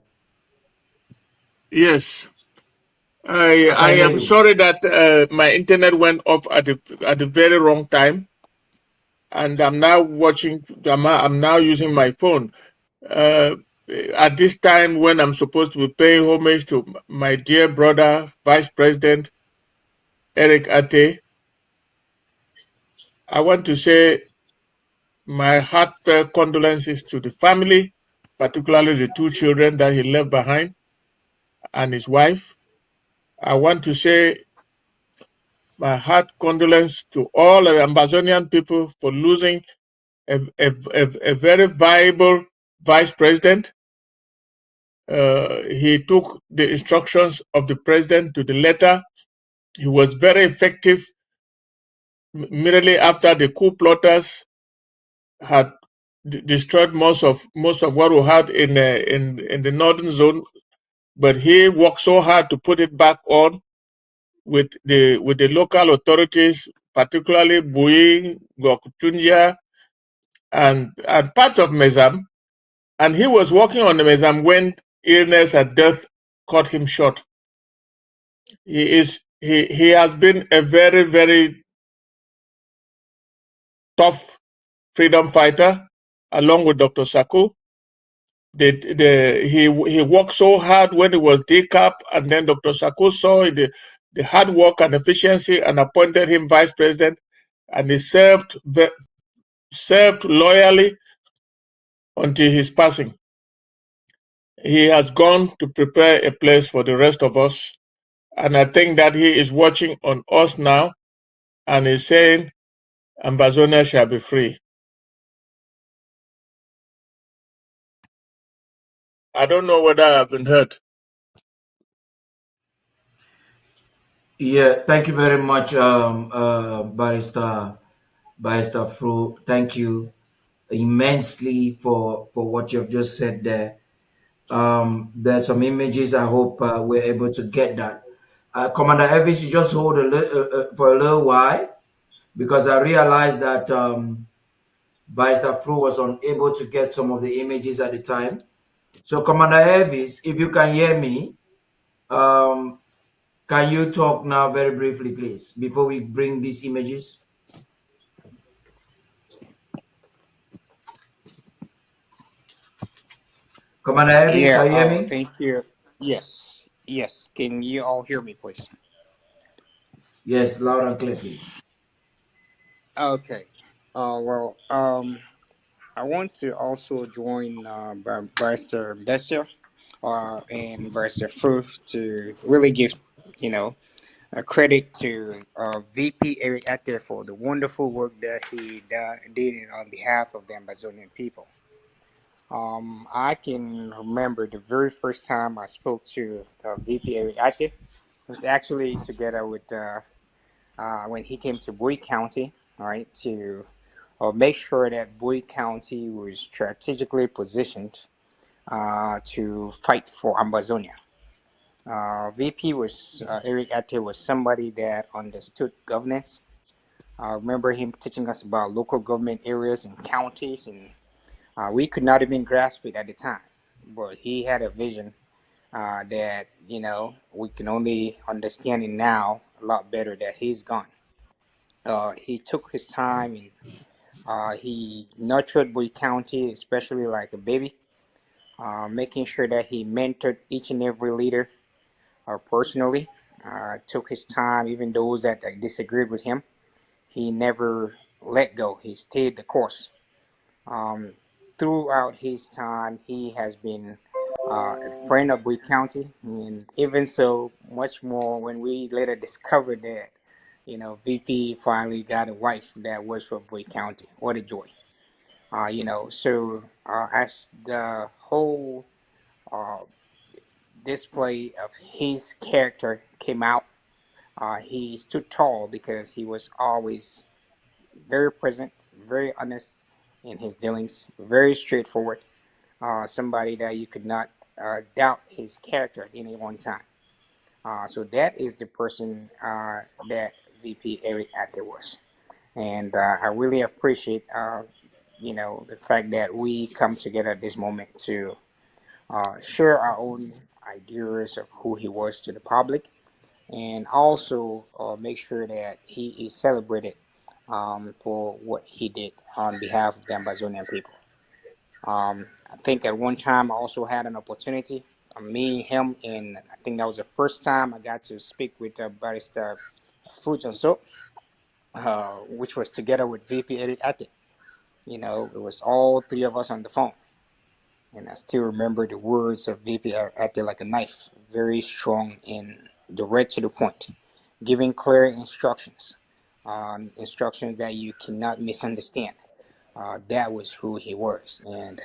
Yes. I am sorry that my internet went off at the very wrong time, and I'm now watching. I'm now using my phone. At this time when I'm supposed to be paying homage to my dear brother, Vice President Eric Ateh, I want to say my heartfelt condolences to the family, particularly the two children that he left behind and his wife. I want to say my heart condolence to all the Ambazonian people for losing a very viable vice president. He took the instructions of the president to the letter. He was very effective. Immediately after the coup plotters had destroyed most of what we had in the northern zone, but he worked so hard to put it back on with the local authorities, particularly Bui, Gokutunja, and parts of Mezam. And he was working on the Mezam when illness and death caught him short. He has been a very, very tough freedom fighter, along with Dr. Saku. He worked so hard when he was DCAP, and then Dr. Saku saw the hard work and efficiency and appointed him vice president, and he served loyally until his passing. He has gone to prepare a place for the rest of us, and I think that he is watching on us now, and is saying, Ambazonia shall be free. I don't know whether I've been heard. Yeah, thank you very much, Barrister Fru. Thank you immensely for what you've just said there. There's some images. I hope we're able to get that. Commander Elvis, you just hold for a little while, because I realized that Barrister Fru was unable to get some of the images at the time. So, Commander Elvis, if you can hear me, can you talk now very briefly, please, before we bring these images? Commander Elvis, can you hear me? Thank you. Yes, yes. Can you all hear me, please? Yes, loud and clear, please. Okay. I want to also join Barrister Mbeseha and Barrister Fru to really give, a credit to VP Eric Ateh for the wonderful work that he did on behalf of the Ambazonian people. I can remember the very first time I spoke to VP Eric Ateh. It was actually together with when he came to Bowie County, all right, to make sure that Bowie County was strategically positioned to fight for Ambazonia. VP was Eric Ateh was somebody that understood governance. I remember him teaching us about local government areas and counties, and we could not even grasp it at the time. But he had a vision that we can only understand it now a lot better that he's gone. He took his time and he nurtured Bowie County, especially like a baby. making sure that he mentored each and every leader personally. Took his time, even those that disagreed with him. He never let go. He stayed the course. Um, Throughout his time, he has been a friend of Bowie County, and even so much more when we later discovered that, VP finally got a wife that was from Bowie County. What a joy. As the whole uh, display of his character came out, he stood tall because he was always very present, very honest in his dealings, very straightforward. Somebody that you could not doubt his character at any one time. So that is the person that VP Eric Ateh was, and I really appreciate the fact that we come together at this moment to share our own ideas of who he was to the public, and also make sure that he is celebrated for what he did on behalf of the Ambazonian people. I think at one time I also had an opportunity, me, him, and I think that was the first time I got to speak with Barrister Fru John Nsoh, which was together with VP Eric Ateh. It was all three of us on the phone. And I still remember the words of VP Ateh like a knife, very strong and direct to the point, giving clear instructions, instructions that you cannot misunderstand. That was who he was. And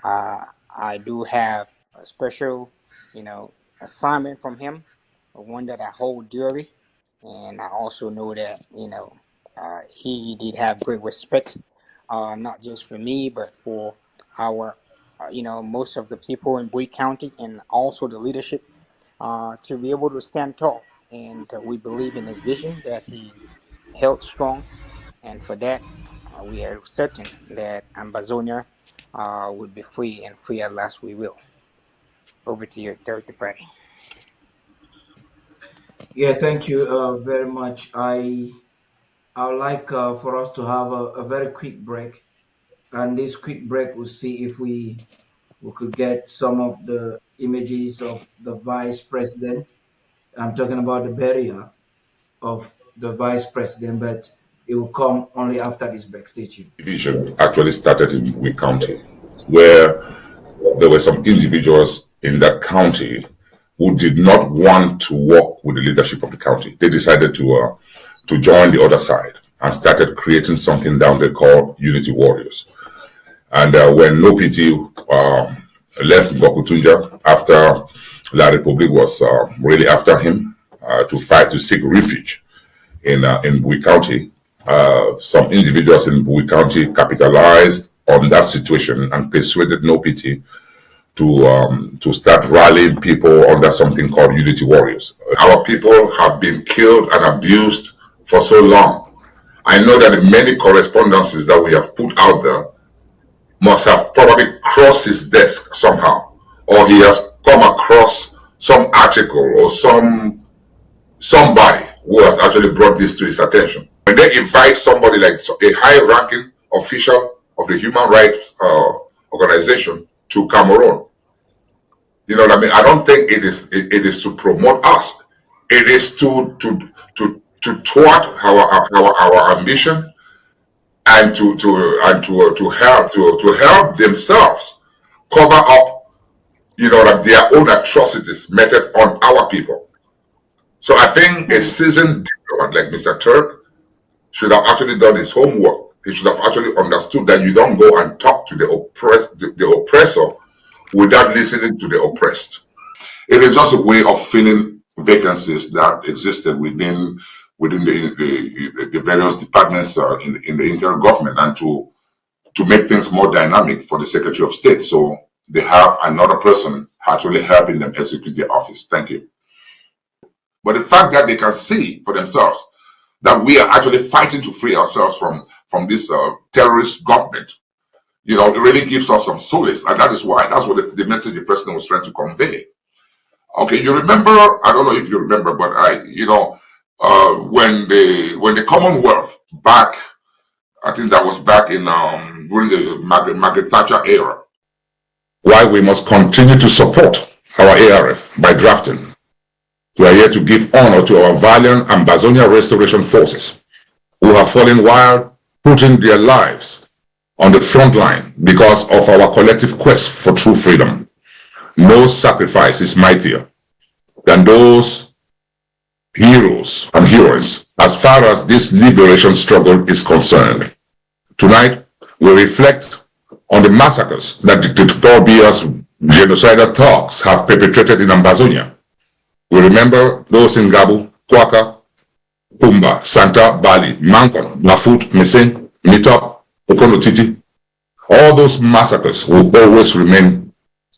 I do have a special, assignment from him, one that I hold dearly. And I also know that, he did have great respect, not just for me, but for our, most of the people in Bowie County and also the leadership to be able to stand tall. And we believe in his vision that he held strong. And for that, we are certain that Ambazonia would be free, and free at last we will. Over to you, Director Paddy. Yeah, thank you very much. I would like for us to have a very quick break, and this quick break we'll see if we could get some of the images of the vice president. I'm talking about the burial of the vice president, but it will come only after this break. Stay tuned. Division actually started in Bowie County, where there were some individuals in that county who did not want to work with the leadership of the county. They decided to join the other side and started creating something down there called Unity Warriors. And when No PT left Ngokutunja after La Republic was really after him to fight to seek refuge in Bowie County, some individuals in Bowie County capitalized on that situation and persuaded No PT to start rallying people under something called Unity Warriors. Our people have been killed and abused for so long. I know that the many correspondences that we have put out there must have probably crossed his desk somehow, or he has come across some article or somebody who has actually brought this to his attention. When they invite somebody like a high-ranking official of the human rights organization to Cameroun, you know what I mean? I don't think it is to promote us. It is to thwart our ambition and to help themselves cover up, their own atrocities meted on our people. So I think a seasoned diplomat like Mr. Tarh should have actually done his homework. He should have actually understood that you don't go and talk to the oppressor without listening to the oppressed. It is just a way of filling vacancies that existed within the various departments in the interior government, and to make things more dynamic for the Secretary of State, so they have another person actually helping them execute their office. Thank you. But the fact that they can see for themselves that we are actually fighting to free ourselves from this terrorist government, it really gives us some solace, and that's what the message the president was trying to convey. Okay, you remember? I don't know if you remember, but when the Commonwealth back, I think that was back in during the Margaret Thatcher era, why we must continue to support our ARF by drafting. We are here to give honor to our valiant Ambazonia restoration forces who have fallen while putting their lives on the front line because of our collective quest for true freedom. No sacrifice is mightier than those heroes and heroines as far as this liberation struggle is concerned. Tonight, we reflect on the massacres that dictator Biya's genocidal thugs have perpetrated in Ambazonia. We remember those in Gabu, Kwaka, Pumba, Santa, Bali, Mankon, Lafut, Mesen, Mitop, Okonotiti. All those massacres will always remain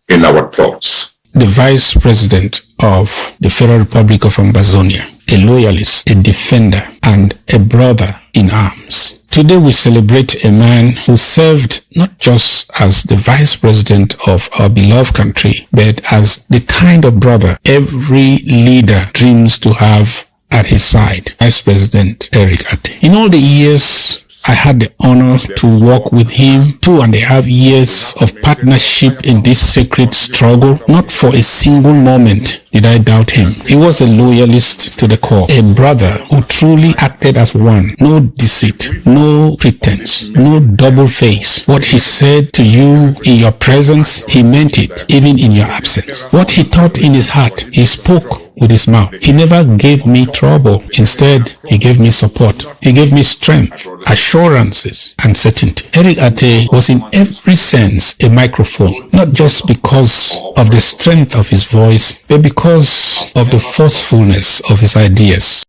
in our thoughts. The Vice President of the Federal Republic of Ambazonia, a loyalist, a defender, and a brother in arms. Today we celebrate a man who served not just as the Vice President of our beloved country, but as the kind of brother every leader dreams to have at his side, Vice President Eric Ateh. In all the years I had the honor to work with him, 2.5 years of partnership in this sacred struggle. Not for a single moment did I doubt him. He was a loyalist to the core, a brother who truly acted as one. No deceit, no pretense, no double face. What he said to you in your presence, he meant it, even in your absence. What he thought in his heart, he spoke with his mouth. He never gave me trouble. Instead, he gave me support. He gave me strength, assurances, and certainty. Eric Ateh was in every sense a microphone, not just because of the strength of his voice, but because of the forcefulness of his ideas.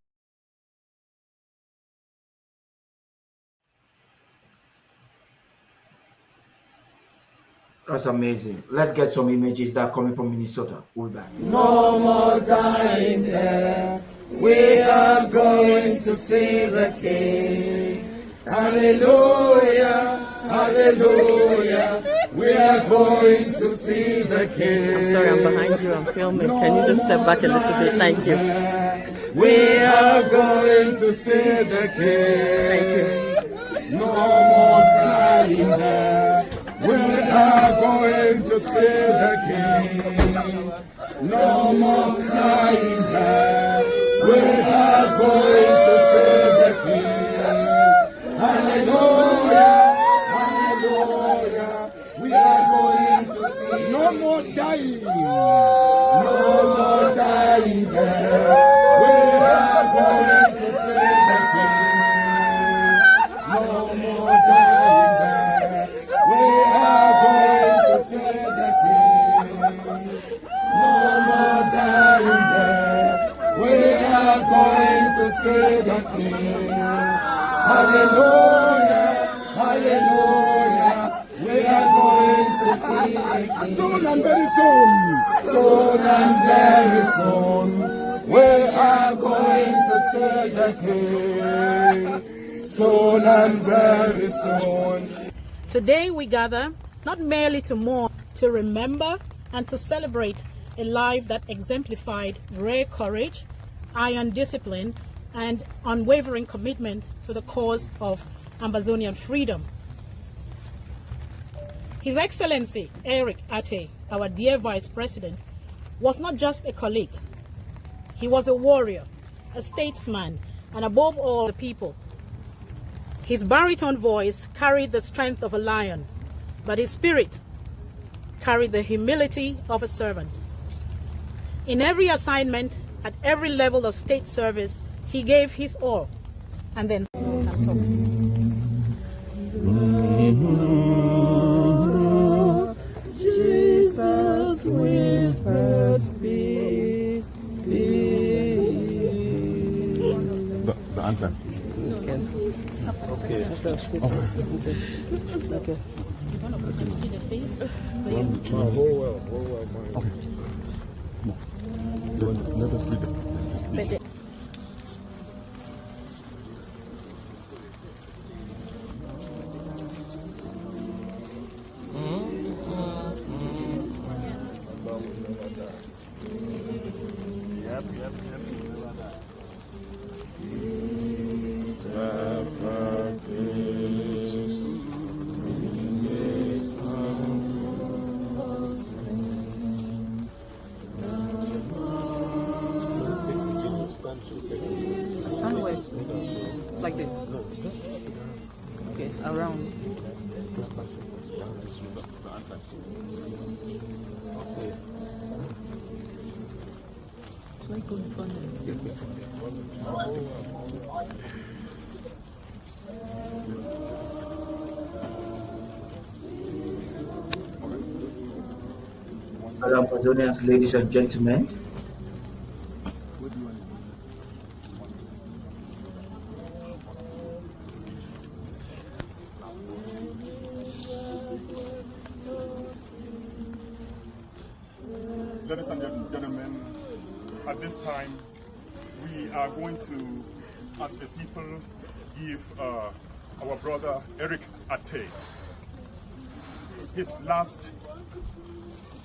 That's amazing. Let's get some images that are coming from Minnesota. We'll be back. No more dying there. We are going to see the King. Hallelujah, hallelujah. We are going to see the King. I'm sorry, I'm behind you. I'm filming. Can you just step back a little bit? Thank you. We are going to see the King. Thank you. No more crying there. We are going to see the King. No more crying there. We are going to see the King. Hallelujah, hallelujah. We are going to see. No more dying. No more dying there. We are going to see the King. No more dying there. We are going to see the King. No more dying there. We are going to see the King. Hallelujah, hallelujah. We are going to see the King. Soon and very soon. Soon and very soon. We are going to see the King. Soon and very soon. Today we gather not merely to mourn, to remember and to celebrate a life that exemplified rare courage, iron discipline, and unwavering commitment to the cause of Ambazonian freedom. His Excellency Eric Ateh, our dear Vice President, was not just a colleague. He was a warrior, a statesman, and above all, a people. His baritone voice carried the strength of a lion, but his spirit carried the humility of a servant. In every assignment, at every level of state service, he gave his all, and then Jesus whispers peace, peace. The anthem. Okay. It's okay. You can see the face. Okay. Let us read it. Hello, Ambazonians, ladies and gentlemen. Ladies and gentlemen, at this time, we are going to, as a people, give our brother Eric Ateh his last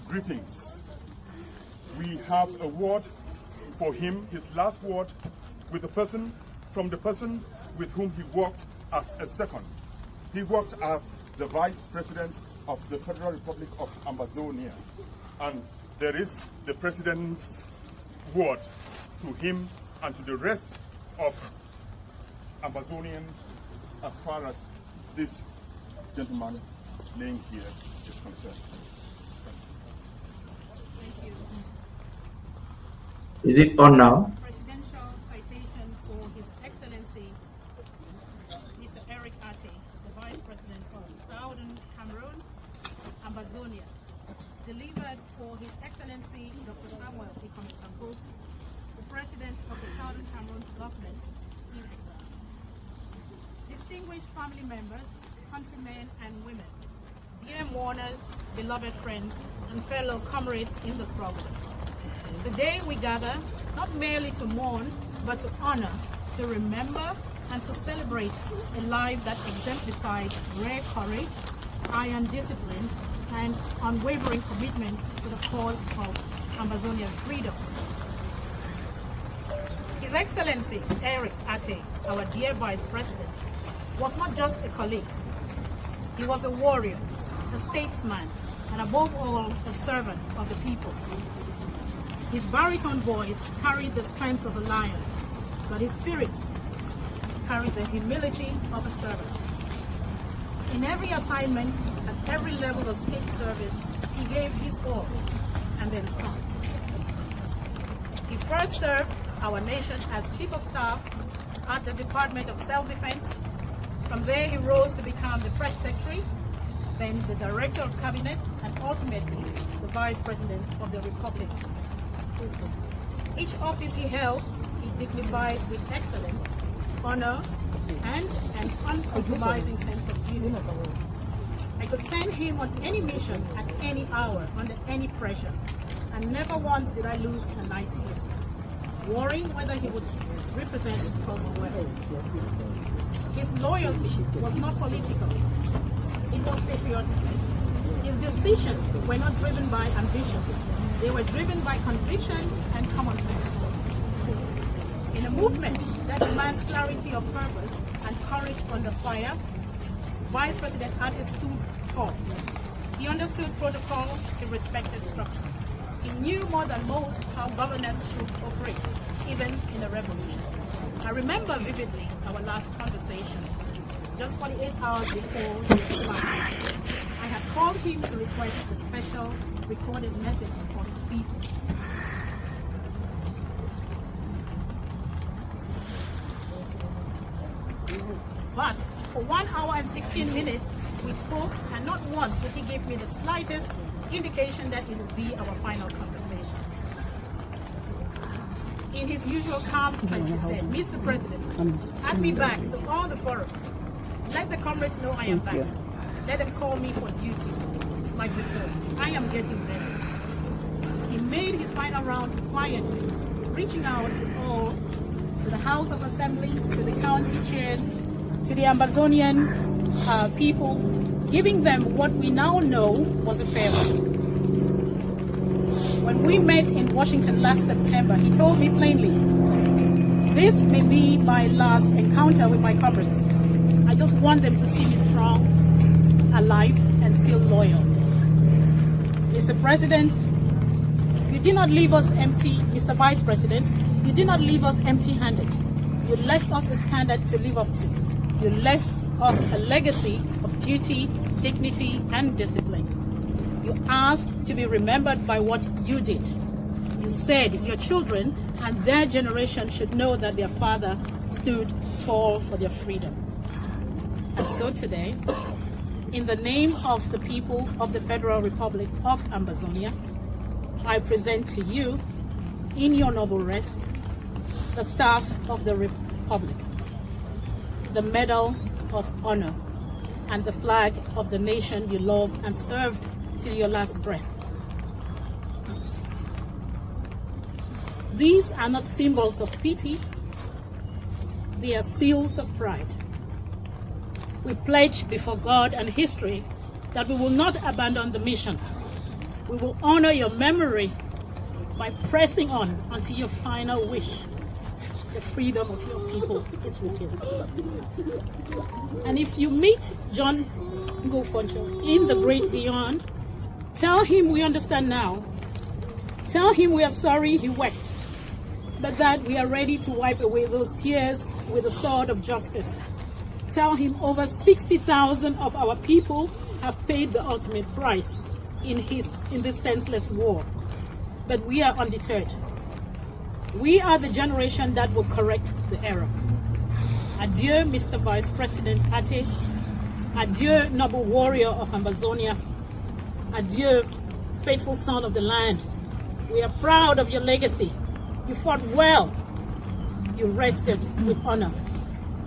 greetings. We have a word for him, his last word, with the person with whom he worked as a second. He worked as the Vice President of the Federal Republic of Ambazonia. And there is the President's word to him and to the rest of Ambazonians as far as this gentleman laying here is concerned. Is it on now? Presidential citation for His Excellency Mr. Eric Ateh, the Vice President of Southern Cameroun, Ambazonia, delivered for His Excellency Dr. Samuel Ikomesampo, the President of the Southern Cameroun government in exile. Distinguished family members, countrymen and women, dear mourners, beloved friends, and fellow comrades in the struggle. Today we gather not merely to mourn, but to honor, to remember, and to celebrate a life that exemplified rare courage, iron discipline, and unwavering commitment to the cause of Ambazonian freedom. His Excellency Eric Ateh, our dear Vice President, was not just a colleague. He was a warrior, a statesman, and above all, a servant of the people. His baritone voice carried the strength of a lion, but his spirit carried the humility of a servant. In every assignment, at every level of state service, he gave his all, and then some. He first served our nation as Chief of Staff at the Department of Self-Defense. From there, he rose to become the Press Secretary, then the Director of Cabinet, and ultimately the Vice President of the Republic. Each office he held, he dignified with excellence, honor, and an uncompromising sense of duty. I could send him on any mission at any hour, under any pressure, and never once did I lose a night's sleep, worrying whether he would represent us well. His loyalty was not political, it was patriotic. His decisions were not driven by ambition, they were driven by conviction and common sense. In a movement that demands clarity of purpose and courage under fire, Vice President Ateh stood tall. He understood protocol, he respected structure. He knew more than most how governance should operate, even in a revolution. I remember vividly our last conversation, just 48 hours before he expired. I had called him to request a special recorded message for his people. But for 1 hour and 16 minutes, we spoke, and not once did he give me the slightest indication that it would be our final conversation. In his usual calm strength, he said, "Mr. President, add me back to all the forums. Let the comrades know I am back. Let them call me for duty, like before. I am getting better." He made his final rounds quietly, reaching out to all, to the House of Assembly, to the county chairs, to the Ambazonian people, giving them what we now know was a favor. When we met in Washington last September, he told me plainly, "This may be my last encounter with my comrades. I just want them to see me strong, alive, and still loyal." Mr. President, you did not leave us empty. Mr. Vice President, you did not leave us empty-handed. You left us a standard to live up to. You left us a legacy of duty, dignity, and discipline. You asked to be remembered by what you did. You said your children and their generation should know that their father stood tall for their freedom. And so today, in the name of the people of the Federal Republic of Ambazonia, I present to you, in your noble rest, the staff of the Republic, the Medal of Honor, and the flag of the nation you loved and served till your last breath. These are not symbols of pity, they are seals of pride. We pledge before God and history that we will not abandon the mission. We will honor your memory by pressing on until your final wish, the freedom of your people, is fulfilled. And if you meet John Nsoh in the great beyond, tell him we understand now. Tell him we are sorry he wept, but that we are ready to wipe away those tears with the sword of justice. Tell him over 60,000 of our people have paid the ultimate price in this senseless war. But we are undeterred. We are the generation that will correct the error. Adieu, Mr. Vice President Ateh. Adieu, noble warrior of Ambazonia. Adieu, faithful son of the land. We are proud of your legacy. You fought well. You rested with honor.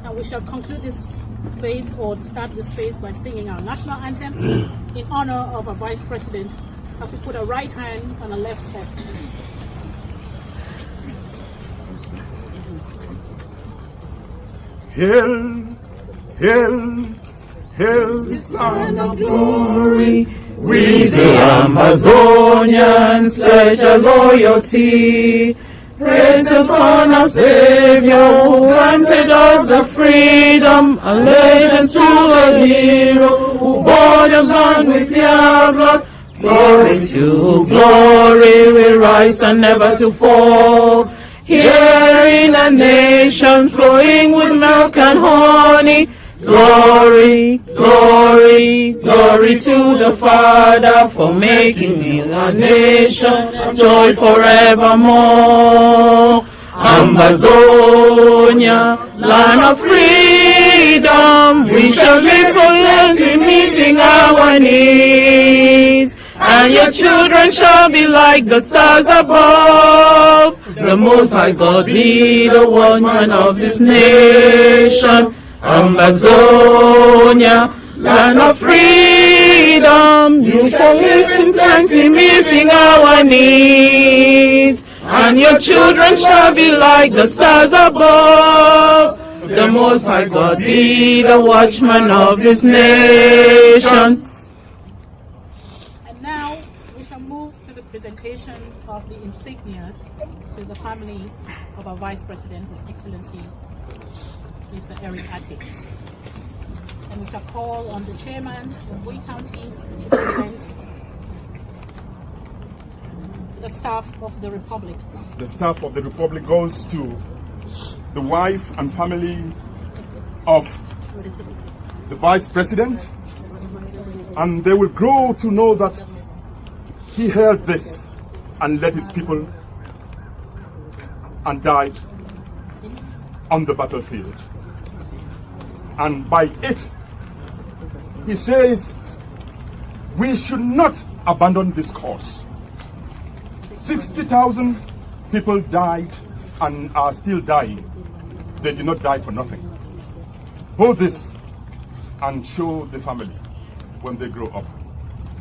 And we shall conclude this phase, or start this phase, by singing our national anthem in honor of our Vice President, as we put a right hand on a left chest. Hail, hail, hail this land of glory. We the Ambazonians pledge our loyalty. Praise the Son, our Savior, who granted us the freedom. Allegiance to the hero who bore the land with their blood. Glory to glory, we rise and never to fall. Here in a nation flowing with milk and honey. Glory, glory, glory to the Father for making a nation a joy forevermore. Ambazonia, land of freedom, we shall live for plenty, meeting our needs. And your children shall be like the stars above. The Most High God be the watchman of this nation. Ambazonia, land of freedom, you shall live in plenty, meeting our needs. And your children shall be like the stars above. The Most High God be the watchman of this nation. And now we shall move to the presentation of the insignias to the family of our Vice President, His Excellency Mr. Eric Ateh. And we shall call on the chairman of Boy County to present the staff of the Republic. The staff of the Republic goes to the wife and family of the Vice President, and they will grow to know that he held this and led his people and died on the battlefield. And by it, he says, we should not abandon this cause. 60,000 people died and are still dying. They did not die for nothing. Hold this and show the family when they grow up.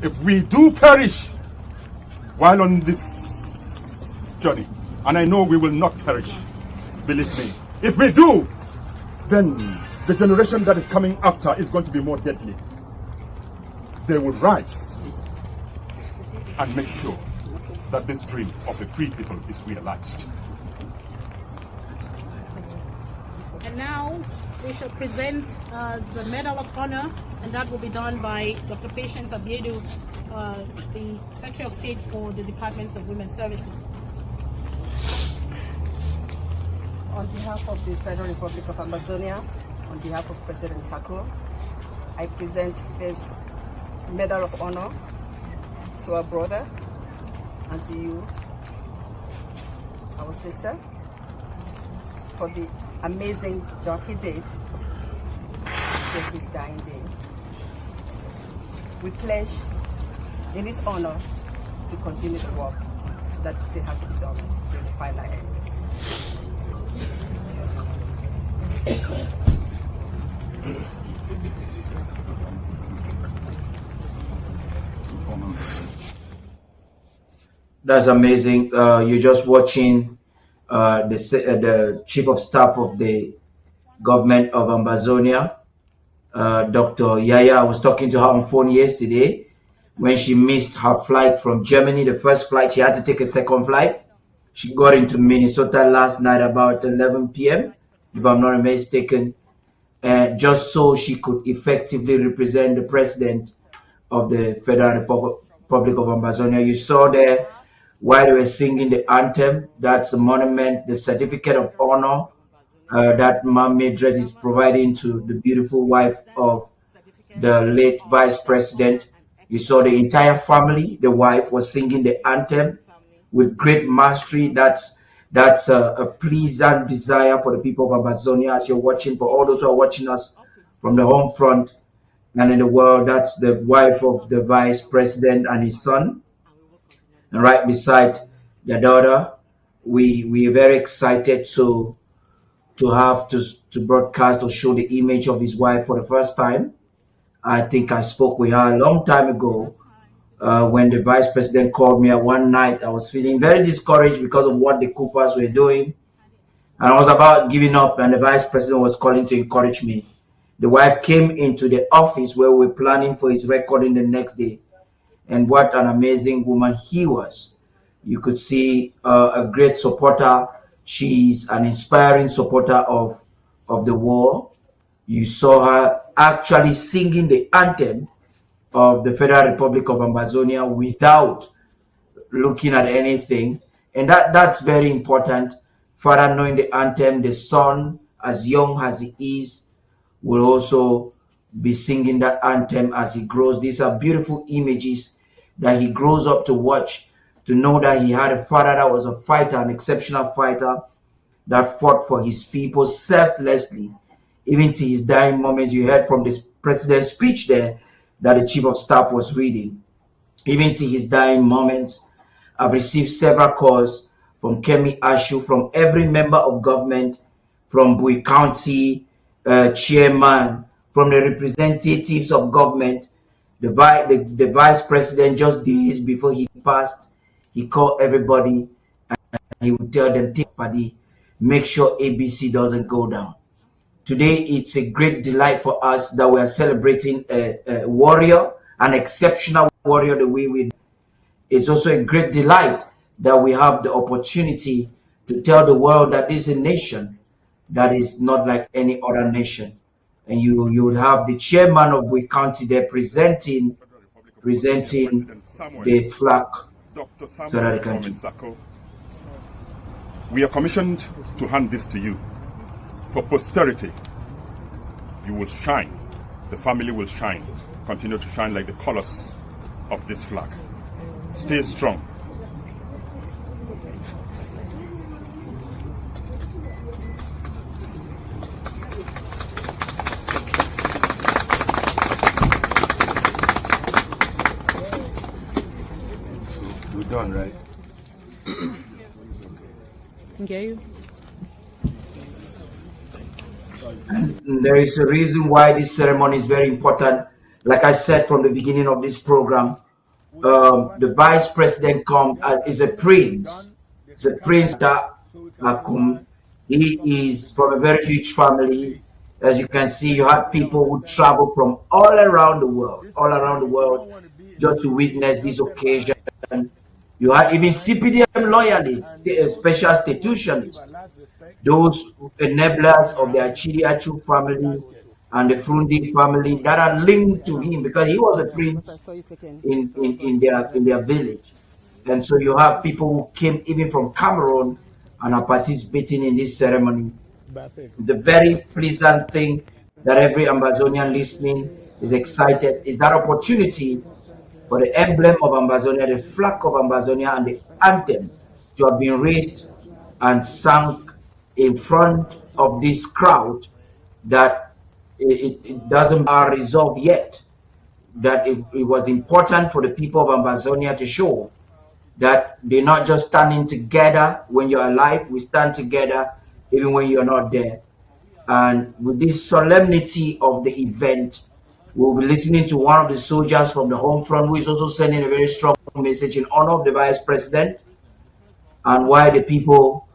If we do perish while on this journey, and I know we will not perish, believe me. If we do, then the generation that is coming after is going to be more deadly. They will rise and make sure that this dream of the free people is realized. And now we shall present the Medal of Honor, and that will be done by Dr. Patience Abiedu, the Secretary of State for the Departments of Women's Services. On behalf of the Federal Republic of Ambazonia, on behalf of President Nsoh, I present this Medal of Honor to our brother and to you, our sister, for the amazing job he did till his dying day. We pledge in his honor to continue the work that still has to be done during the final end. That's amazing. You're just watching the Chief of Staff of the government of Ambazonia, Dr. Yaya. I was talking to her on phone yesterday when she missed her flight from Germany. The first flight, she had to take a second flight. She got into Minnesota last night about 11 p.m., if I'm not mistaken, just so she could effectively represent the president of the Federal Republic of Ambazonia. You saw there while they were singing the anthem, that's the monument, the certificate of honor that Manauvres is providing to the beautiful wife of the late vice president. You saw the entire family, the wife was singing the anthem with great mastery. That's a pleasant desire for the people of Ambazonia as you're watching. For all those who are watching us from the home front and in the world, that's the wife of the vice president and his son. And right beside their daughter, we are very excited to have to broadcast or show the image of his wife for the first time. I think I spoke with her a long time ago when the vice president called me one night. I was feeling very discouraged because of what the Coopers were doing. And I was about giving up, and the vice president was calling to encourage me. The wife came into the office where we were planning for his recording the next day. And what an amazing woman he was. You could see a great supporter. She's an inspiring supporter of the war. You saw her actually singing the anthem of the Federal Republic of Ambazonia without looking at anything. And that's very important. Father knowing the anthem, the son, as young as he is, will also be singing that anthem as he grows. These are beautiful images that he grows up to watch, to know that he had a father that was a fighter, an exceptional fighter, that fought for his people selflessly, even to his dying moments. You heard from this president's speech there that the chief of staff was reading. Even to his dying moments, I've received several calls from Kemi Ashu, from every member of government, from Bui County chairman, from the representatives of government. The vice president, just days before he passed, he called everybody and he would tell them, take Paddy, make sure ABC doesn't go down. Today, it's a great delight for us that we are celebrating a warrior, an exceptional warrior the way we do. It's also a great delight that we have the opportunity to tell the world that this is a nation that is not like any other nation. And you would have the chairman of Bui County there presenting the flag. Dr. Samuel Nsoh, we are commissioned to hand this to you for posterity. You will shine, the family will shine, continue to shine like the colors of this flag. Stay strong. We're done, right? Okay. And there is a reason why this ceremony is very important. Like I said from the beginning of this program, the vice president is a prince. It's a prince that he is from a very huge family. As you can see, you have people who travel from all around the world, just to witness this occasion. You had even CPDM loyalists, special institutionists, those enablers of the Achidi family and the Frundi family that are linked to him because he was a prince in their village. And so you have people who came even from Cameroun and are participating in this ceremony. The very pleasant thing that every Ambazonian listening is excited, is that opportunity for the emblem of Ambazonia, the flag of Ambazonia, and the anthem to have been raised and sung in front of this crowd, that it doesn't resolve yet, that it was important for the people of Ambazonia to show that they're not just standing together when you're alive, we stand together even when you're not there. And with this solemnity of the event, we'll be listening to one of the soldiers from the home front who is also sending a very strong message in honor of the vice president and why the people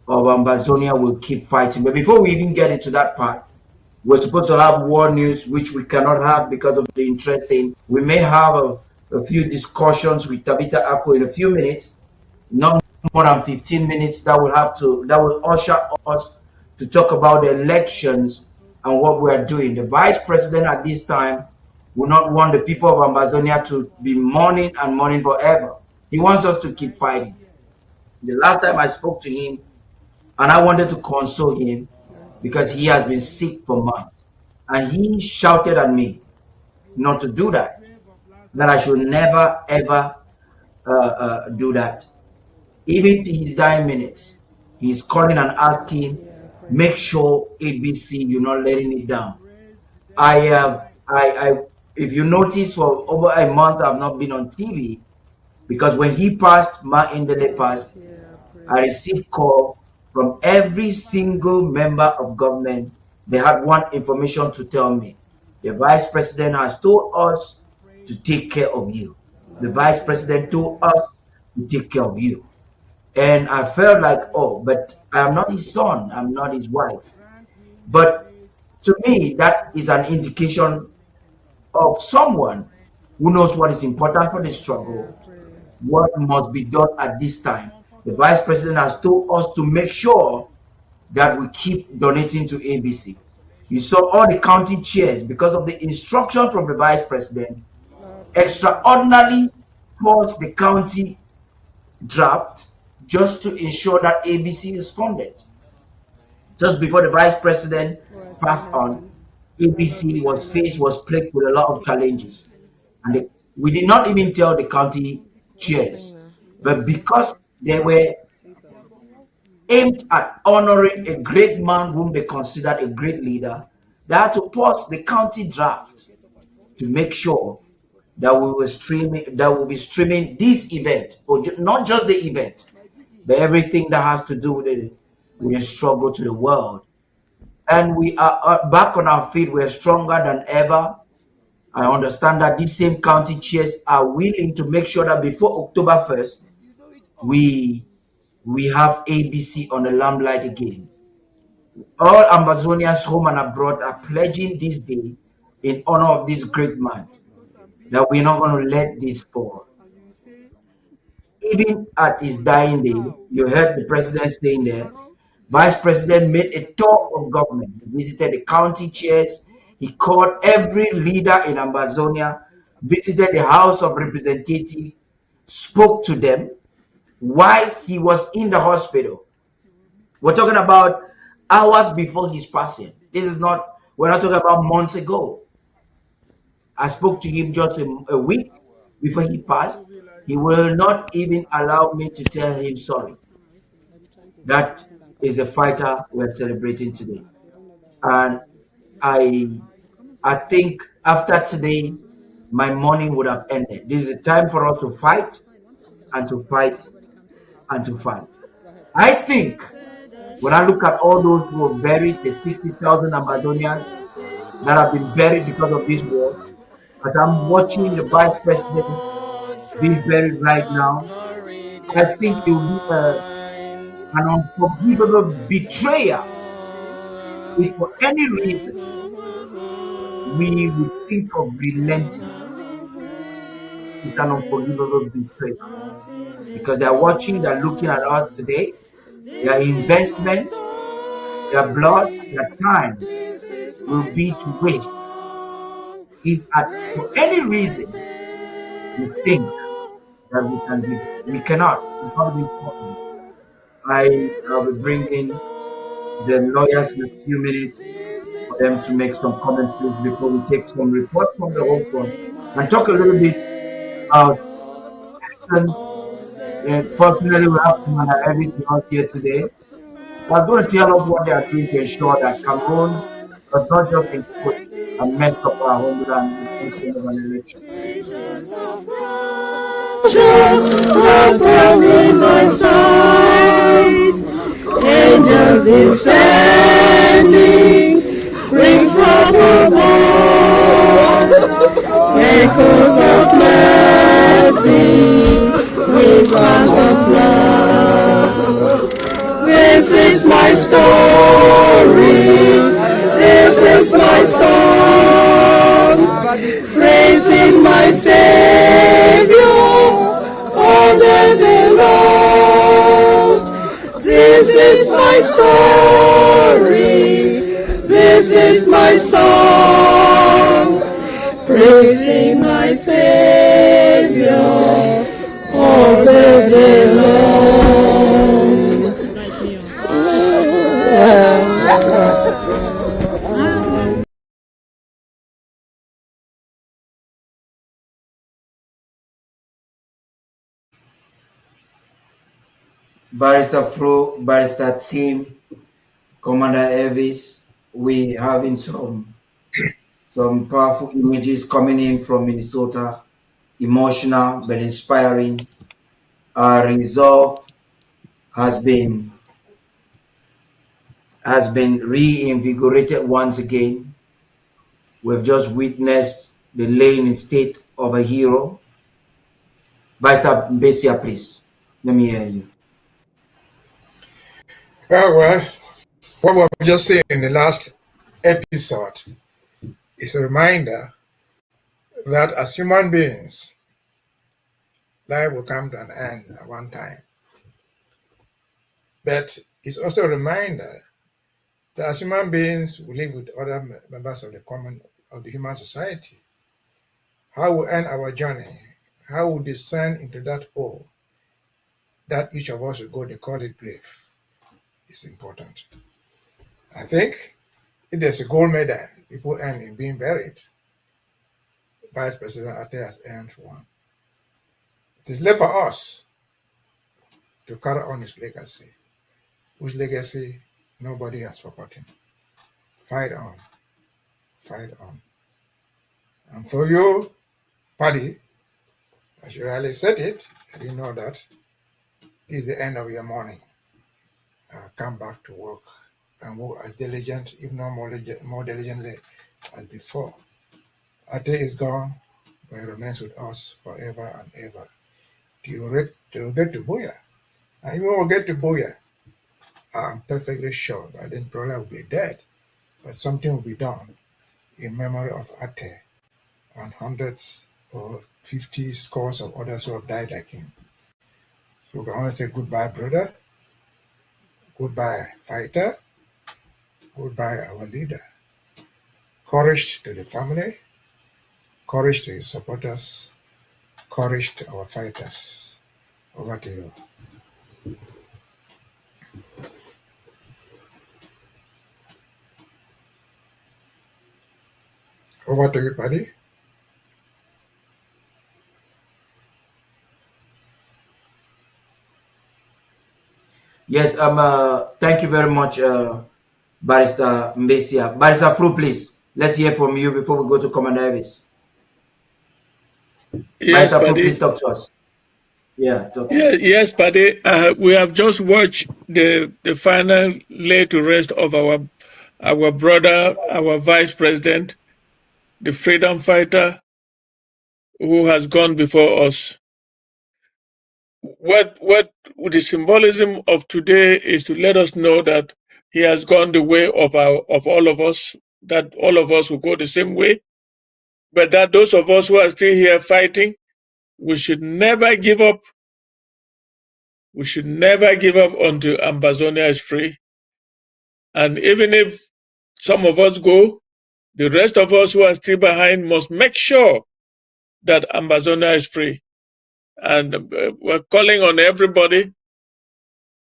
of Ambazonia will keep fighting. But before we even get into that part, we're supposed to have war news, which we cannot have because of the interest thing. We may have a few discussions with Tabitha Ako in a few minutes, not more than 15 minutes. That will usher us to talk about the elections and what we are doing. The vice president at this time will not want the people of Ambazonia to be mourning and mourning forever. He wants us to keep fighting. The last time I spoke to him, and I wanted to console him because he has been sick for months, and he shouted at me not to do that, that I should never ever do that. Even to his dying minutes, he's calling and asking, make sure ABC, you're not letting it down. If you notice, for over a month I've not been on TV because when he passed, Ma Indele passed, I received call from every single member of government. They had one information to tell me. The vice president has told us to take care of you. The vice president told us to take care of you. And I felt like, oh, but I'm not his son, I'm not his wife. But to me, that is an indication of someone who knows what is important for the struggle, what must be done at this time. The vice president has told us to make sure that we keep donating to ABC. You saw all the county chairs, because of the instruction from the vice president, extraordinarily paused the county draft just to ensure that ABC is funded. Just before the vice president passed on, ABC was plagued with a lot of challenges. And we did not even tell the county chairs, but because they were aimed at honoring a great man whom they considered a great leader, they had to pause the county draft to make sure that we will be streaming this event, or not just the event, but everything that has to do with the struggle to the world. And we are back on our feet. We're stronger than ever. I understand that these same county chairs are willing to make sure that before October 1st, we have ABC on the limelight again. All Ambazonians home and abroad are pledging this day in honor of this great man, that we're not going to let this fall. Even at his dying day, you heard the president saying there, vice president made a tour of government. He visited the county chairs. He called every leader in Ambazonia, visited the House of Representatives, spoke to them while he was in the hospital. We're talking about hours before his passing. We're not talking about months ago. I spoke to him just a week before he passed. He will not even allow me to tell him sorry. That is the fighter we're celebrating today. And I think after today, my morning would have ended. This is a time for us to fight and to fight and to fight. I think when I look at all those who were buried, the 60,000 Ambazonians that have been buried because of this war, as I'm watching the vice president being buried right now, I think it will be an unforgivable betrayal if for any reason we would think of relenting. It's an unforgivable betrayal because they're watching, they're looking at us today. Their investment, their blood, their time will be to waste if for any reason we think that we can give it. We cannot. It's not even possible. I'll be bringing the lawyers in a few minutes for for them to make some commentaries before we take some reports from the whole front and talk a little bit about actions. Fortunately, we have Commander Elvis with us here today. They're going to tell us what they are doing to ensure that Cameroon does not just encroach and mess up our homeland with any kind of an election. in my sight, angels descending, bring from above, echoes of mercy, whispers of love. This is my story, this is my song, praising my Savior all the day long. This is my story, this is my song, praising my Savior all the day long. Barrister Fru, Barrister Tim, Commander Elvis, we having some powerful images coming in from Minnesota, emotional but inspiring. Our resolve has been reinvigorated once again. We've just witnessed the laying in state of a hero. Barrister Mbeseha, please, let me hear you. Well, what we've just seen in the last episode is a reminder that as human beings, life will come to an end at one time. But it's also a reminder that as human beings, we live with other members of the human society. How we end our journey, how we descend into that hole that each of us will go, they call it grave, is important. I think if there's a gold medal people earn in being buried, Vice President Ateh has earned one. It is left for us to carry on his legacy, whose legacy nobody has forgotten. Fight on, fight on. And for you, Paddy, as you rightly said it, I didn't know that, this is the end of your morning. Come back to work and work as diligent, if not more diligently as before. Ateh is gone, but he remains with us forever and ever. Till we get to Buya. And even when we get to Buya, I'm perfectly sure by then probably will be dead, but something will be done in memory of Ateh and hundreds or 50 scores of others who have died like him. So we can only say goodbye, brother, goodbye, fighter, goodbye, our leader. Courage to the family, courage to his supporters, courage to our fighters. Over to you. Over to you, Paddy. Yes, thank you very much, Barrister Mbeseha. Barrister Fru, please, let's hear from you before we go to Commander Elvis. Yes, Barrister Fru, Paddy. please talk to us. Yeah, yes, Paddy. We have just watched the final lay to rest of our brother, our vice president, the freedom fighter who has gone before us. What the symbolism of today is to let us know that he has gone the way of all of us, that all of us will go the same way, but that those of us who are still here fighting, we should never give up. We should never give up until Ambazonia is free. And even if some of us go, the rest of us who are still behind must make sure that Ambazonia is free. And we're calling on everybody,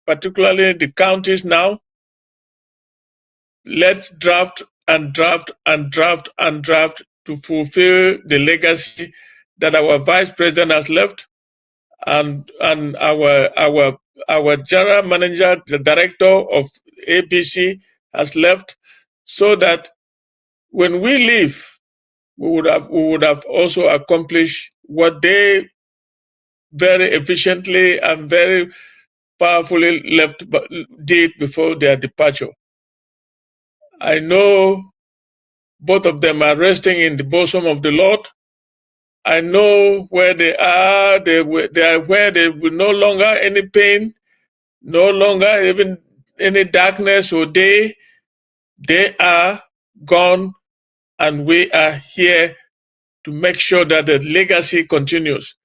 particularly the counties now. Let's draft and draft and draft and draft to fulfill the legacy that our vice president has left, and our general manager, the director of ABC, has left, so that when we leave, we would have also accomplished what they very efficiently and very powerfully did before their departure. I know both of them are resting in the bosom of the Lord. I know where they are. They are where they will no longer any pain, no longer even any darkness or day. They are gone, and we are here to make sure that the legacy continues.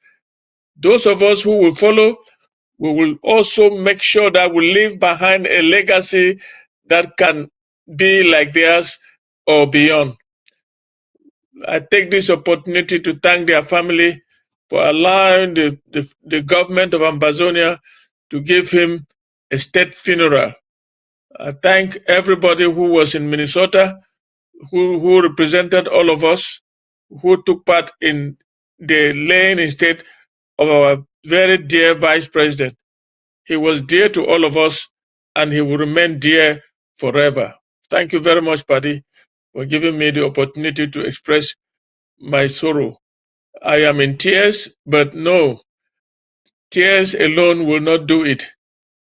Those of us who will follow, we will also make sure that we leave behind a legacy that can be like theirs or beyond. I take this opportunity to thank their family for allowing the government of Ambazonia to give him a state funeral. I thank everybody who was in Minnesota, who represented all of us, who took part in the laying in state of our very dear vice president. He was dear to all of us, and he will remain dear forever. Thank you very much, Paddy, for giving me the opportunity to express my sorrow. I am in tears, but no, tears alone will not do it.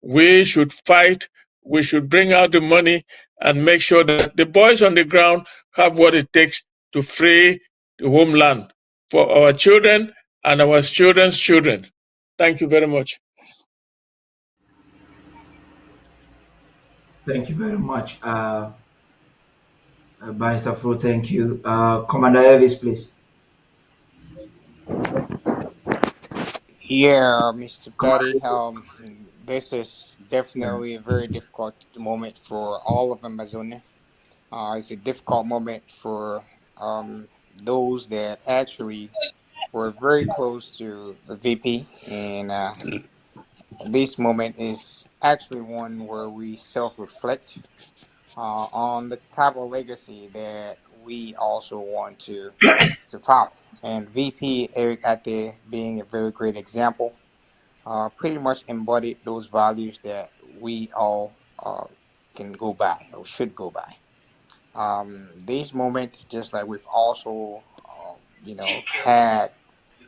We should fight. We should bring out the money and make sure that the boys on the ground have what it takes to free the homeland for our children and our children's children. Thank you very much. Thank you very much, Barrister Fru. Thank you. Commander Elvis, please. Yeah, Mr. Paddy, this is definitely a very difficult moment for all of Ambazonia. It's a difficult moment for those that actually were very close to the VP, and this moment is actually one where we self-reflect on the type of legacy that we also want to follow. And VP Eric Ateh being a very great example, pretty much embodied those values that we all can go by or should go by. These moments, just like we've also, had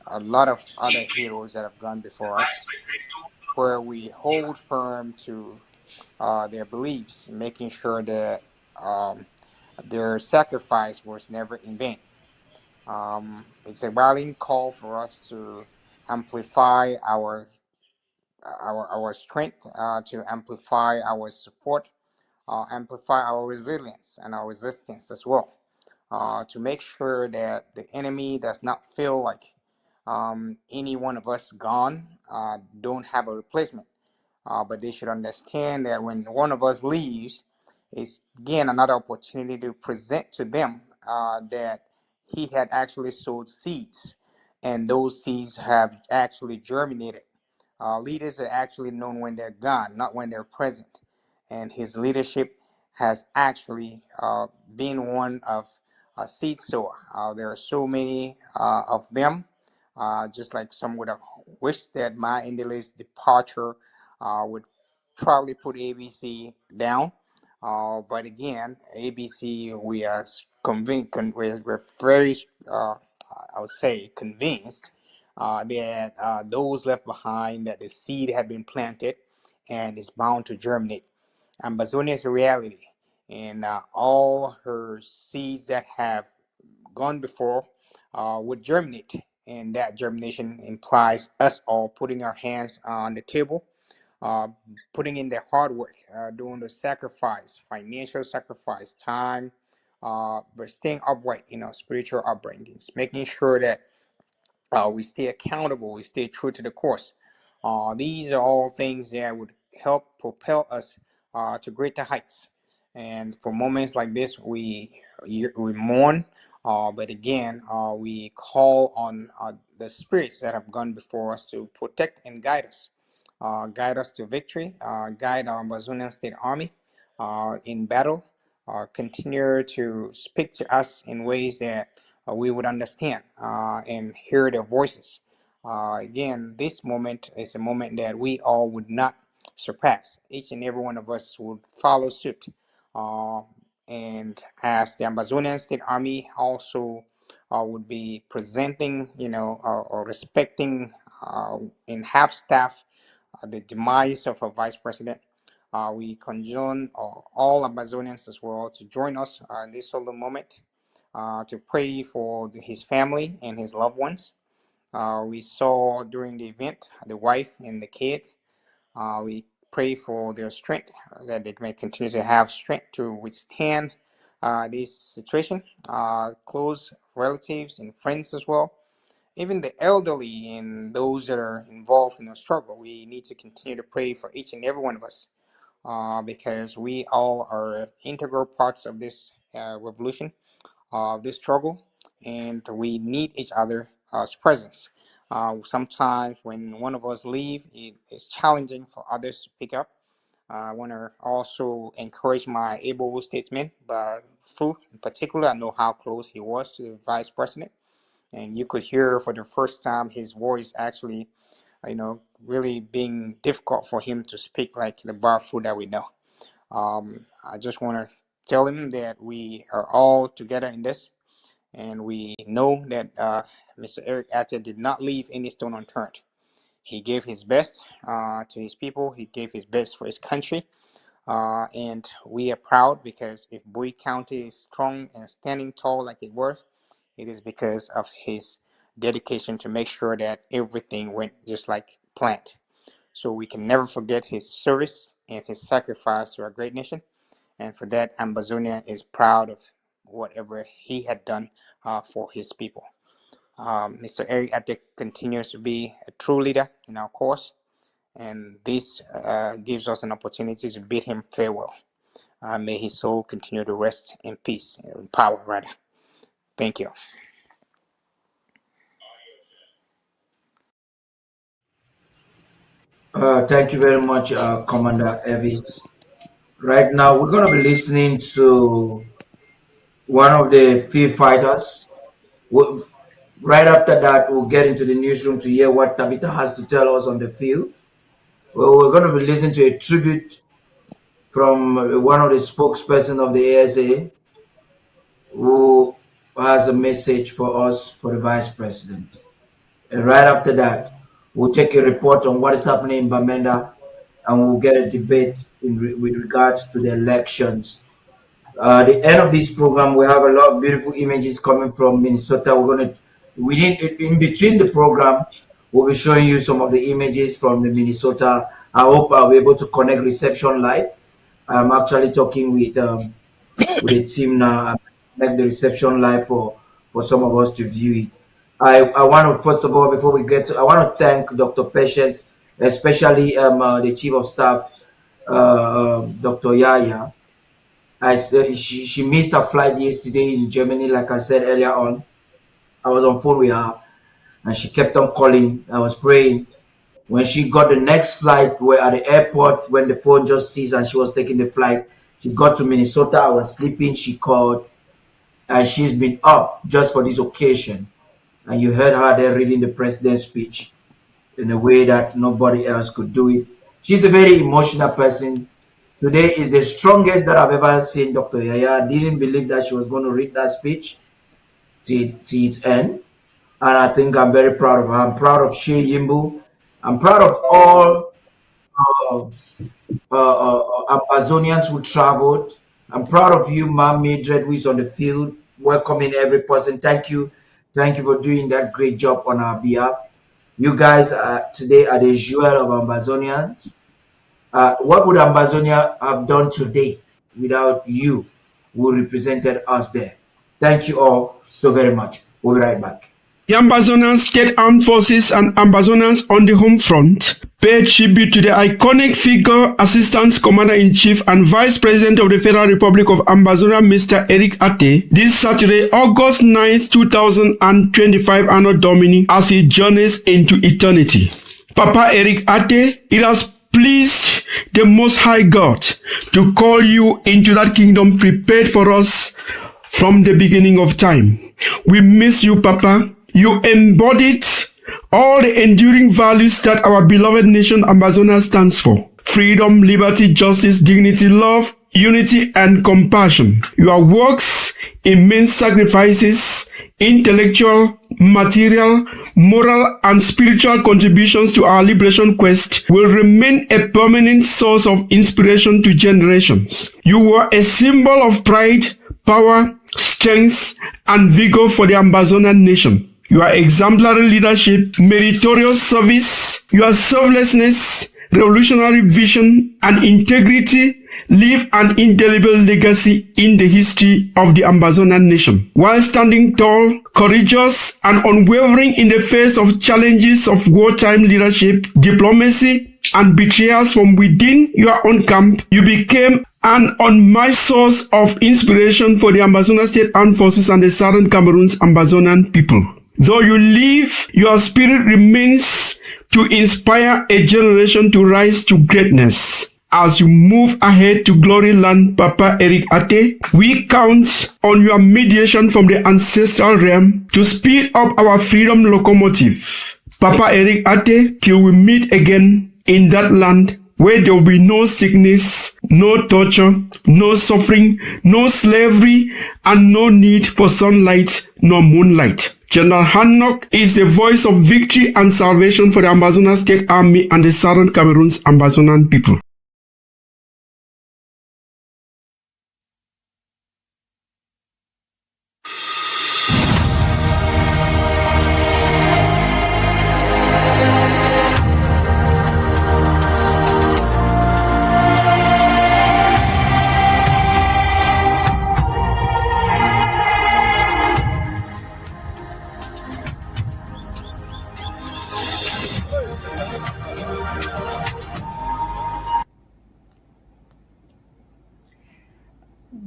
a lot of other heroes that have gone before us, where we hold firm to their beliefs, making sure that their sacrifice was never in vain. It's a rallying call for us to amplify our strength, to amplify our support, amplify our resilience and our resistance as well, to make sure that the enemy does not feel like any one of us gone, don't have a replacement. But they should understand that when one of us leaves, it's again another opportunity to present to them that he had actually sowed seeds, and those seeds have actually germinated. Leaders are actually known when they're gone, not when they're present. And his leadership has actually been one of a seed sower. There are so many of them, just like some would have wished that my Indele's departure would probably put ABC down. But again, ABC, we are convinced, we're very, I would say, convinced that those left behind, that the seed had been planted and is bound to germinate. Ambazonia is a reality, and all her seeds that have gone before would germinate, and that germination implies us all putting our hands on the table, putting in the hard work, doing the sacrifice, financial sacrifice, time, but staying upright in our spiritual upbringings, making sure that we stay accountable, we stay true to the course. These are all things that would help propel us to greater heights. And for moments like this, we mourn, but again, we call on the spirits that have gone before us to protect and guide us to victory, guide our Ambazonian State Army in battle, continue to speak to us in ways that we would understand and hear their voices. Again, this moment is a moment that we all would not surpass. Each and every one of us would follow suit. And as the Ambazonian State Army also would be presenting, or respecting in half-staff the demise of our vice president. We conjure all Ambazonians as well to join us in this solemn moment to pray for his family and his loved ones. We saw during the event the wife and the kids. We pray for their strength, that they may continue to have strength to withstand this situation. Close relatives and friends as well. Even the elderly and those that are involved in the struggle, we need to continue to pray for each and every one of us because we all are integral parts of this revolution, of this struggle, and we need each other's presence. Sometimes when one of us leave, it is challenging for others to pick up. I want to also encourage my able statesman, but Fru in particular, I know how close he was to the vice president. And you could hear for the first time his voice actually, really being difficult for him to speak like the bar food that we know. I just want to tell him that we are all together in this, and we know that Mr. Eric Ateh did not leave any stone unturned. He gave his best to his people. He gave his best for his country. And we are proud because if Bowie County is strong and standing tall like it was, it is because of his dedication to make sure that everything went just like planned. So we can never forget his service and his sacrifice to our great nation. And for that, Ambazonia is proud of whatever he had done for his people. Mr. Eric Ateh continues to be a true leader in our cause. And this gives us an opportunity to bid him farewell. May his soul continue to rest in peace, in power rather. Thank you. Thank you very much, Commander Elvis. Right now, we're going to be listening to one of the field fighters. Right after that, we'll get into the newsroom to hear what Tabitha has to tell us on the field. Well, we're going to be listening to a tribute from one of the spokesperson of the ASA, who has a message for us, for the Vice President. And right after that, we'll take a report on what is happening in Bamenda, and we'll get a debate with regards to the elections. At the end of this program, we have a lot of beautiful images coming from Minnesota. In between the program, we'll be showing you some of the images from the Minnesota. I hope I'll be able to connect reception live. I'm actually talking with the team now. I'm connect the reception live for some of us to view it. I want to, first of all, before we get to, I want to thank Dr. Patience, especially the Chief of Staff, Dr. Yaya. She missed her flight yesterday in Germany, like I said earlier on. I was on phone with her, and she kept on calling. I was praying. When she got the next flight, we're at the airport, when the phone just ceased and she was taking the flight, she got to Minnesota. I was sleeping. She called, and she's been up just for this occasion. And you heard her there reading the president's speech in a way that nobody else could do it. She's a very emotional person. Today is the strongest that I've ever seen Dr. Yaya. I didn't believe that she was going to read that speech to its end. And I think I'm very proud of her. I'm proud of Shea Yimbu. I'm proud of all Ambazonians who traveled. I'm proud of you, Ma'am Mildred, who is on the field, welcoming every person. Thank you. Thank you for doing that great job on our behalf. You guys today are the jewel of Ambazonians. What would Ambazonia have done today without you who represented us there? Thank you all so very much. We'll be right back. The Ambazonian State Armed Forces and Ambazonians on the home front pay tribute to the iconic figure, Assistant Commander-in-Chief and Vice President of the Federal Republic of Ambazonia, Mr. Eric Ateh, this Saturday, August 9th, 2025, Anno Domini, as he journeys into eternity. Papa Eric Ateh, it has pleased the Most High God to call you into that kingdom prepared for us from the beginning of time. We miss you, Papa. You embodied all the enduring values that our beloved nation Ambazonia stands for. Freedom, liberty, justice, dignity, love, unity, and compassion. Your works, immense sacrifices, intellectual, material, moral, and spiritual contributions to our liberation quest will remain a permanent source of inspiration to generations. You were a symbol of pride, power, strength, and vigor for the Ambazonian nation. Your exemplary leadership, meritorious service, your selflessness, revolutionary vision, and integrity leave an indelible legacy in the history of the Ambazonian nation. While standing tall, courageous, and unwavering in the face of challenges of wartime leadership, diplomacy, and betrayals from within your own camp, you became an unmatched source of inspiration for the Ambazonia State Armed Forces and the Southern Cameroon's Ambazonian people. Though you live, your spirit remains to inspire a generation to rise to greatness. As you move ahead to glory land, Papa Eric Ateh, we count on your mediation from the ancestral realm to speed up our freedom locomotive. Papa Eric Ateh, till we meet again in that land where there will be no sickness, no torture, no suffering, no slavery, and no need for sunlight nor moonlight. General Hannock is the voice of victory and salvation for the Ambazonia State Army and the Southern Cameroon's Ambazonian people.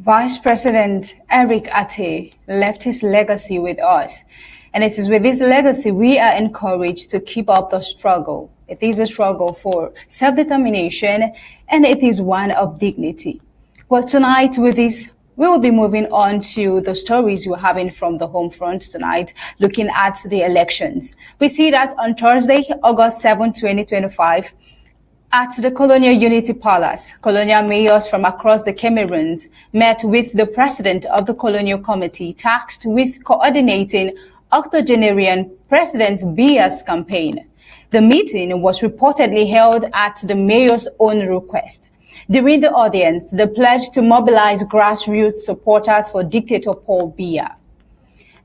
Vice President Eric Ateh left his legacy with us, and it is with this legacy we are encouraged to keep up the struggle. It is a struggle for self-determination, and it is one of dignity. Well, tonight with this, we will be moving on to the stories we're having from the home front tonight, looking at the elections. We see that on Thursday, August 7, 2025, at the Colonial Unity Palace, colonial mayors from across the Cameroon met with the president of the Colonial Committee tasked with coordinating octogenarian President Biya's campaign. The meeting was reportedly held at the mayor's own request. During the audience, they pledged to mobilize grassroots supporters for dictator Paul Biya.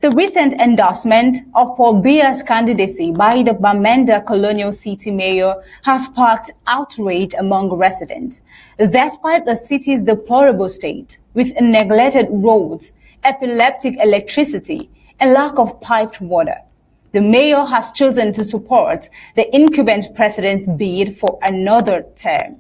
The recent endorsement of Paul Biya's candidacy by the Bamenda Colonial City Mayor has sparked outrage among residents. Despite the city's deplorable state, with neglected roads, epileptic electricity, and lack of piped water, the mayor has chosen to support the incumbent president's bid for another term.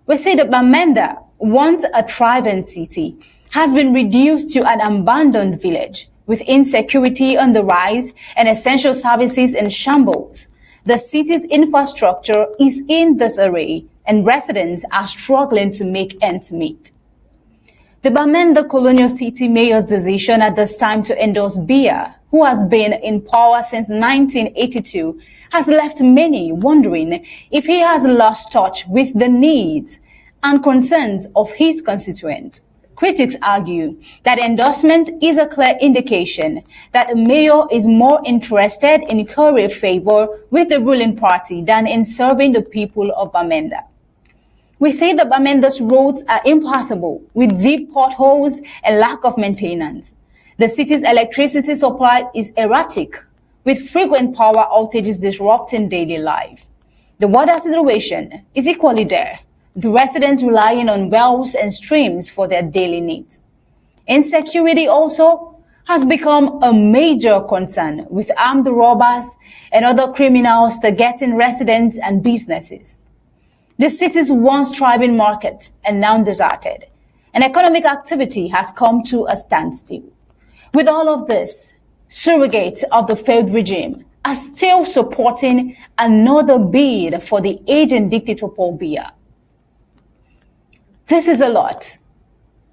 We say that Bamenda, once a thriving city, has been reduced to an abandoned village, with insecurity on the rise and essential services in shambles. The city's infrastructure is in disarray, and residents are struggling to make ends meet. The Bamenda Colonial City Mayor's decision at this time to endorse Biya, who has been in power since 1982, has left many wondering if he has lost touch with the needs and concerns of his constituents. Critics argue that endorsement is a clear indication that the mayor is more interested in curry favor with the ruling party than in serving the people of Bamenda. We say that Bamenda's roads are impassable with deep potholes and lack of maintenance. The city's electricity supply is erratic, with frequent power outages disrupting daily life. The water situation is equally there, the residents relying on wells and streams for their daily needs. Insecurity also has become a major concern, with armed robbers and other criminals targeting residents and businesses. The city's once thriving market are now deserted, and economic activity has come to a standstill. With all of this, surrogates of the failed regime are still supporting another bid for the aging dictator Paul Biya. This is a lot.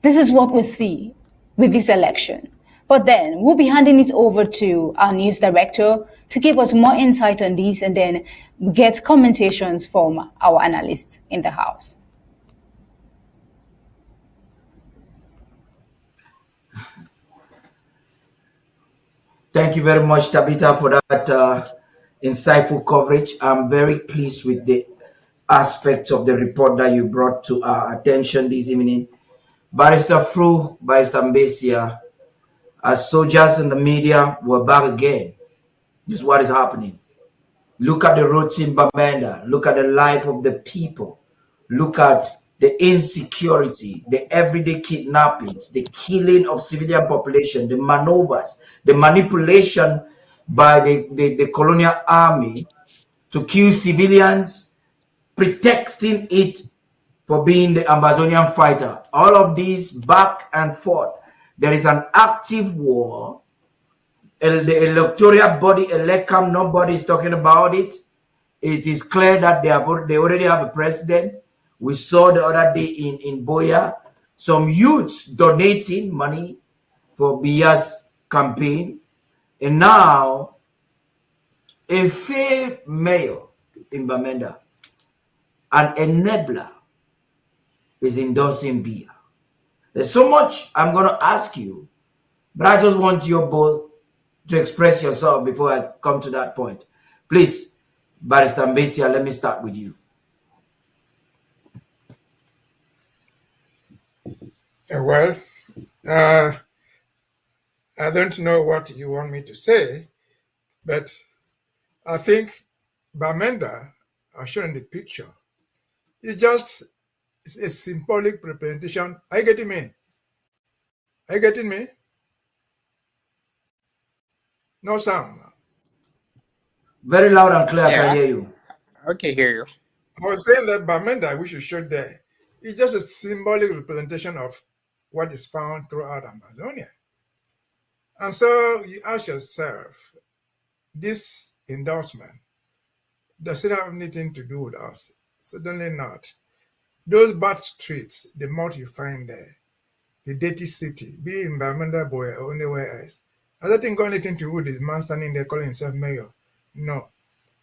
This is what we see with this election. But then we'll be handing it over to our news director to give us more insight on this, and then get commentations from our analysts in the house. Thank you very much, Tabitha, for that insightful coverage. I'm very pleased with the aspects of the report that you brought to our attention this evening. Barrister Fru, Barrister Mbeseha, as soldiers in the media, we're back again. This is what is happening. Look at the roads in Bamenda. Look at the life of the people. Look at the insecurity, the everyday kidnappings, the killing of civilian population, the manoeuvres, the manipulation by the colonial army to kill civilians, pretexting it for being the Ambazonian fighter. All of these back and forth. There is an active war. The electoral body, Elecam, nobody is talking about it. It is clear that they already have a president. We saw the other day in Boya some youths donating money for Biya's campaign. And now a failed mayor in Bamenda, an enabler, is endorsing Biya. There's so much I'm going to ask you, but I just want you both to express yourself before I come to that point. Please, Barrister Mbeseha, let me start with you. Well, I don't know what you want me to say, but I think Bamenda, as shown in the picture, is just a symbolic representation. Are you getting me? Are you getting me? No sound. Very loud and clear, I can hear you. I can hear you. I was saying that Bamenda, which you showed there, is just a symbolic representation of what is found throughout Ambazonia. And so you ask yourself, this endorsement, does it have anything to do with us? Certainly not. Those bad streets, the mud you find there, the dirty city, be it in Bamenda, Boya, or anywhere else, has that thing got anything to do with this man standing there calling himself mayor? No.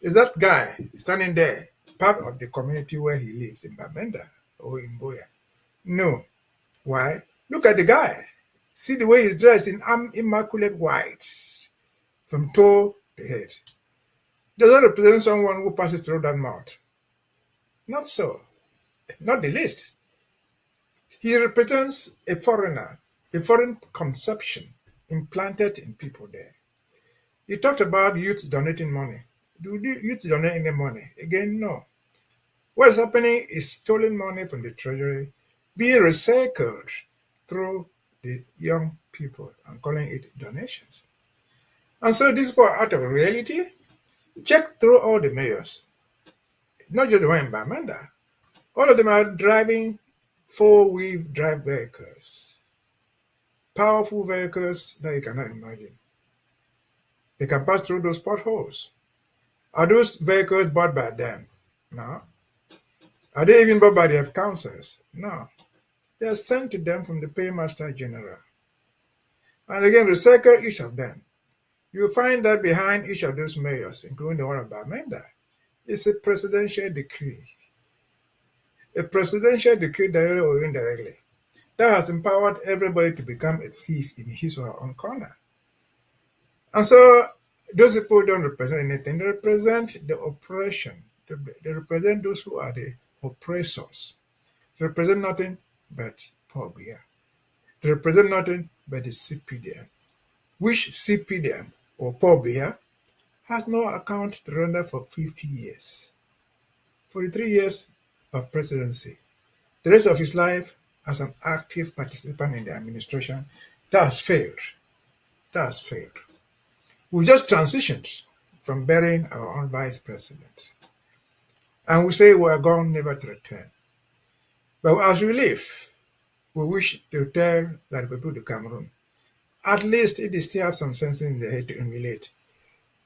Is that guy standing there part of the community where he lives in Bamenda or in Boya? No. Why? Look at the guy. See the way he's dressed in immaculate white from toe to head. Does that represent someone who passes through that mud? Not so. Not the least. He represents a foreigner, a foreign conception implanted in people there. He talked about youth donating money. Do youth donate any money? Again, no. What is happening is stolen money from the treasury being recycled through the young people and calling it donations. And so this was out of reality. Check through all the mayors, not just the one in Bamenda. All of them are driving four-wheel drive vehicles, powerful vehicles that you cannot imagine. They can pass through those potholes. Are those vehicles bought by them? No. Are they even bought by their councils? No. They are sent to them from the Paymaster General. And again, recycle each of them. You find that behind each of those mayors, including the one of Bamenda, is a presidential decree. A presidential decree, directly or indirectly, that has empowered everybody to become a thief in his or her own corner. And so those people don't represent anything. They represent the oppression. They represent those who are the oppressors. They represent nothing but Pobia. They represent nothing but the CPDM, which CPDM or Pobia has no account to render for 50 years. 43 years of presidency. The rest of his life as an active participant in the administration, that has failed. That has failed. We just transitioned from burying our own vice president. And we say we are gone never to return. But as we leave, we wish to tell that people to Cameroon, at least if they still have some sense in their head to emulate,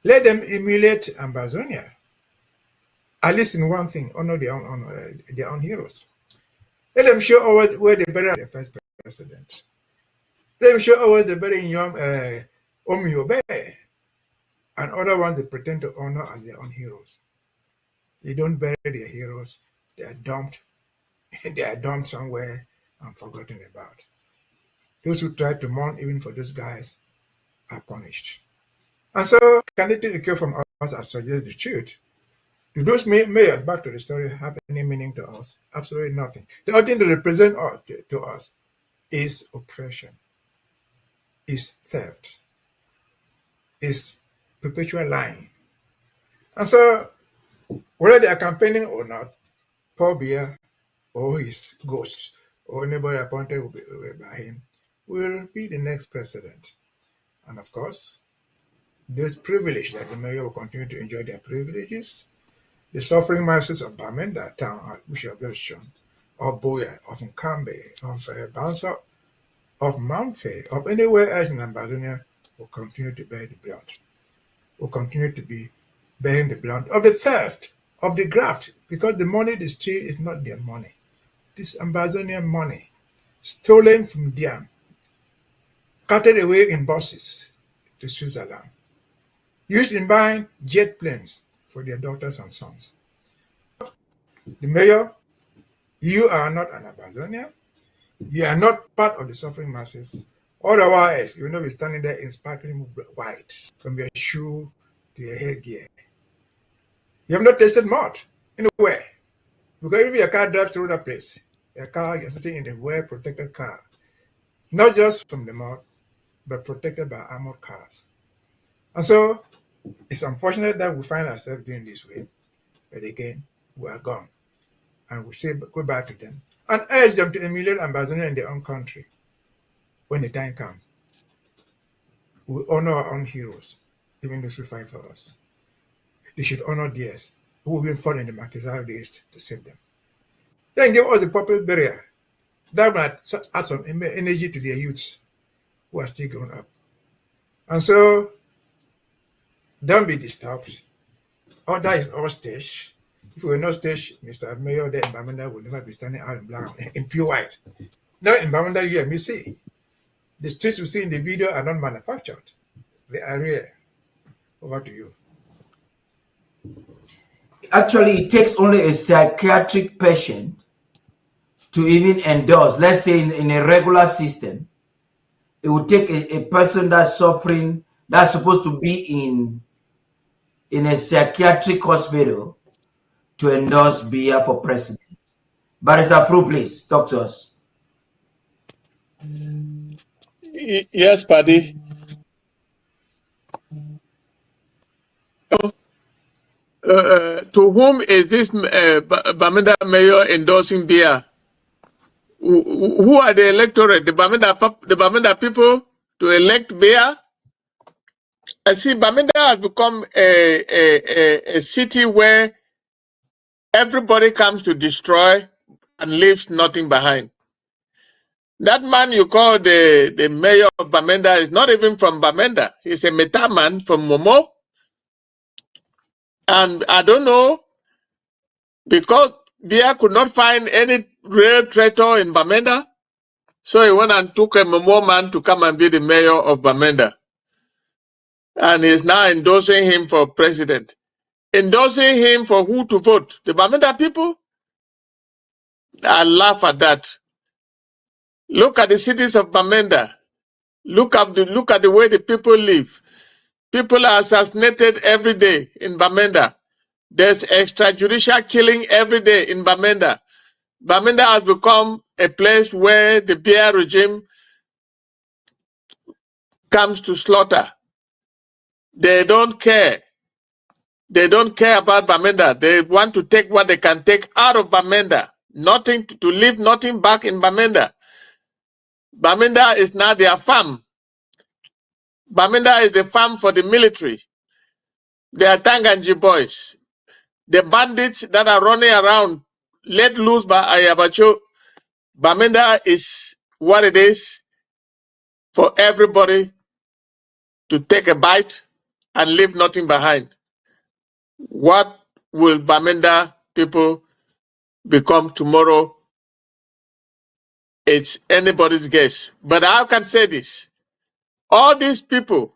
let them emulate Ambazonia. At least in one thing, honor their own heroes. Let them show us where they buried the first president. Let them show us the buried young Omyobe and other ones they pretend to honor as their own heroes. They don't bury their heroes. They are dumped. They are dumped somewhere and forgotten about. Those who try to mourn even for those guys are punished. And so, can they take the cure from us as suggest the truth? Do those mayors, back to the story, have any meaning to us? Absolutely nothing. The only thing they represent us to us is oppression, is theft, is perpetual lying. And so, whether they are campaigning or not, Paul Biya or his ghost or anybody appointed by him will be the next president. And of course, those privileged, like the mayor, will continue to enjoy their privileges. The suffering masses of Bamenda town, which are very shown, of Boya, of Nkambe, of Banso, of Mount Fair, of anywhere else in Ambazonia will continue to bear the brunt. Will continue to be bearing the brunt of the theft, of the graft, because the money they steal is not their money. This Ambazonian money, stolen from them, carted away in buses to Switzerland, used in buying jet planes for their daughters and sons. The mayor, you are not an Ambazonian. You are not part of the suffering masses. Otherwise, you will not be standing there in sparkling white from your shoe to your headgear. You have not tasted mud anywhere. Because if your car drives through that place, your car is sitting in a well-protected car. Not just from the mud, but protected by armored cars. And so, it's unfortunate that we find ourselves doing this way. But again, we are gone. And we say goodbye to them and urge them to emulate Ambazonia in their own country when the time comes. We honor our own heroes, even those who fight for us. They should honor theirs, who even fought in the Marquesal days to save them. Then give us the proper burial. That might add some energy to their youths who are still growing up. And so, don't be disturbed. All that is all stage. If we were not stage, Mr. Mayor, then Bamenda would never be standing out in black, in pure white. Now in Bamenda, you and me see. The streets we see in the video are not manufactured. They are real. Over to you. Actually, it takes only a psychiatric patient to even endorse. Let's say in a regular system, it would take a person that's suffering, that's supposed to be in a psychiatric hospital to endorse Biya for president. Barrister Fru, please talk to us. Yes, Paddy. To whom is this Bamenda mayor endorsing Biya? Who are the electorate? The Bamenda people to elect Biya? I see Bamenda has become a city where everybody comes to destroy and leaves nothing behind. That man you call the mayor of Bamenda is not even from Bamenda. He's a Meta man from Momo. And I don't know, because Biya could not find any real traitor in Bamenda, so he went and took a Momo man to come and be the mayor of Bamenda. And he's now endorsing him for president. Endorsing him for who to vote? The Bamenda people? I laugh at that. Look at the cities of Bamenda. Look at the way the people live. People are assassinated every day in Bamenda. There's extrajudicial killing every day in Bamenda. Bamenda has become a place where the Biya regime comes to slaughter. They don't care. They don't care about Bamenda. They want to take what they can take out of Bamenda. Nothing to leave nothing back in Bamenda. Bamenda is now their farm. Bamenda is the farm for the military. They are Tanganji boys. The bandits that are running around, let loose by Ayabacho. Bamenda is what it is for everybody to take a bite and leave nothing behind. What will Bamenda people become tomorrow? it's anybody's guess. But I can say this. All these people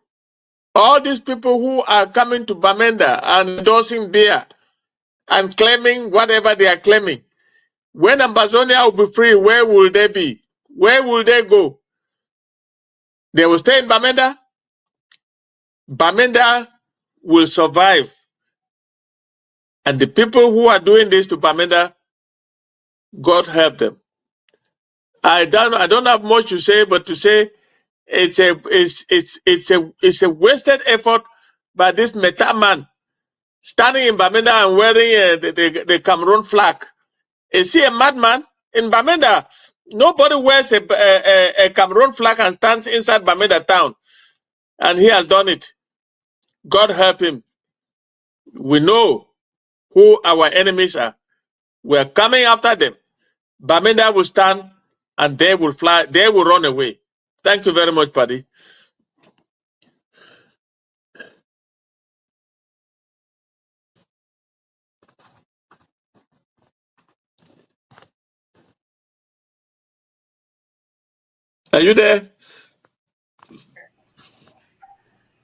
who are coming to Bamenda and endorsing beer and claiming whatever they are claiming, when Ambazonia will be free, where will they be? Where will they go? They will stay in Bamenda? Bamenda will survive. And the people who are doing this to Bamenda, God help them. I don't have much to say, but to say it's a wasted effort by this Meta man standing in Bamenda and wearing the Cameroun flag. Is he a madman? In Bamenda, nobody wears a Cameroun flag and stands inside Bamenda town. And he has done it. God help him. We know who our enemies are. We are coming after them. Bamenda will stand and they will fly, they will run away. Thank you very much, Paddy. Are you there?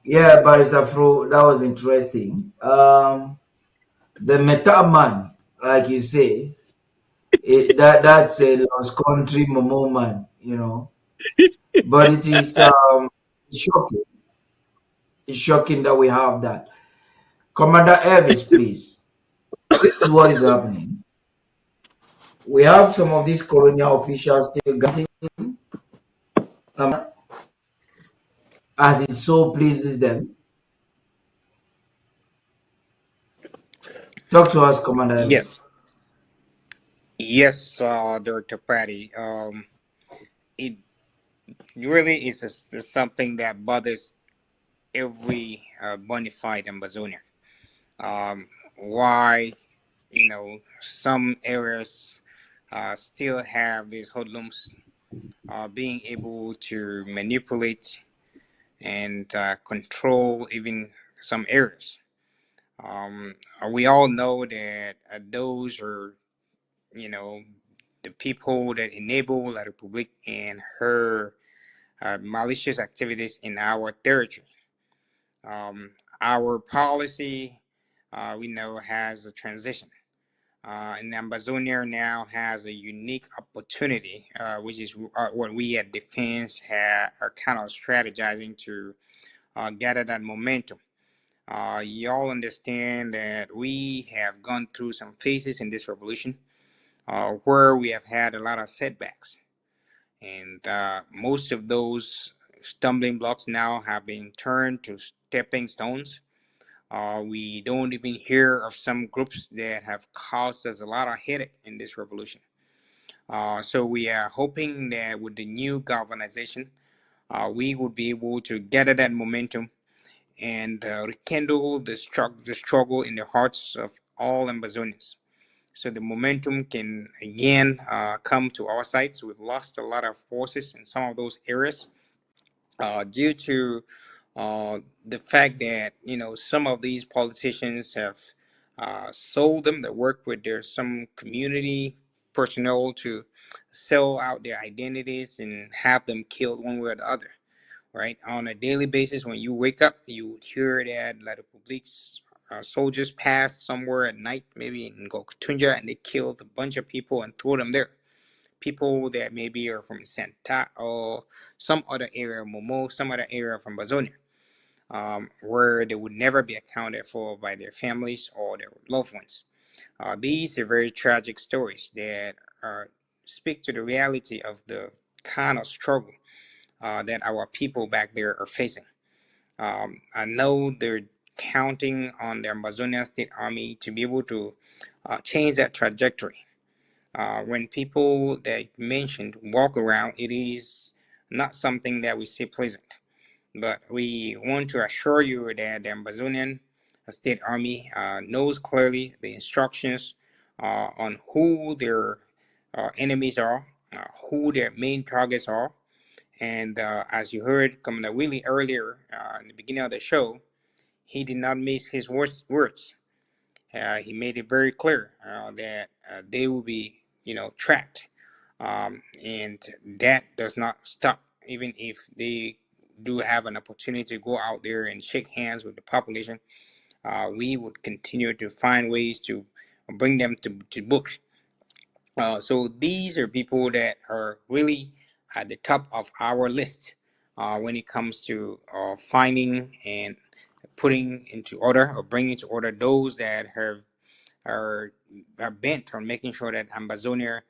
Yeah, Barrister Fru, that was interesting. The Meta man, like you say, that's a lost country Momo man, you know. But it is shocking. It's shocking that we have that. Commander Elvis, please. This is what is happening. We have some of these colonial officials still getting as it so pleases them. Talk to us, Commander Elvis. Yes, Dr. Paddy. It really is something that bothers every bona fide Ambazonian. Why, some areas still have these hoodlums being able to manipulate and control even some areas. We all know that those are, the people that enable La Republique and her malicious activities in our territory. Our policy, we know, has a transition. And Ambazonia now has a unique opportunity, which is what we at Defense are kind of strategizing to gather that momentum. Y'all understand that we have gone through some phases in this revolution where we have had a lot of setbacks. And most of those stumbling blocks now have been turned to stepping stones. We don't even hear of some groups that have caused us a lot of headache in this revolution. So we are hoping that with the new galvanization, we would be able to gather that momentum and rekindle the struggle in the hearts of all Ambazonians. So the momentum can again come to our sides. We've lost a lot of forces in some of those areas due to the fact that some of these politicians have sold them that work with some community personnel to sell out their identities and have them killed one way or the other. Right, on a daily basis, when you wake up, you would hear that La Republique's soldiers passed somewhere at night, maybe in Gokutunja, and they killed a bunch of people and threw them there. People that maybe are from Santa or some other area, Momo, some other area from Ambazonia, where they would never be accounted for by their families or their loved ones. These are very tragic stories that speak to the reality of the kind of struggle that our people back there are facing. I know they're counting on the Ambazonian State Army to be able to change that trajectory. When people that you mentioned walk around, it is not something that we see pleasant. But we want to assure you that the Ambazonian State Army knows clearly the instructions on who their enemies are, who their main targets are. And as you heard Commander Willie earlier in the beginning of the show, he did not miss his words. He made it very clear that they will be, tracked. And that does not stop, even if they do have an opportunity to go out there and shake hands with the population. We would continue to find ways to bring them to book. So these are people that are really at the top of our list when it comes to finding and putting into order or bringing to order those that are bent on making sure that Ambazonia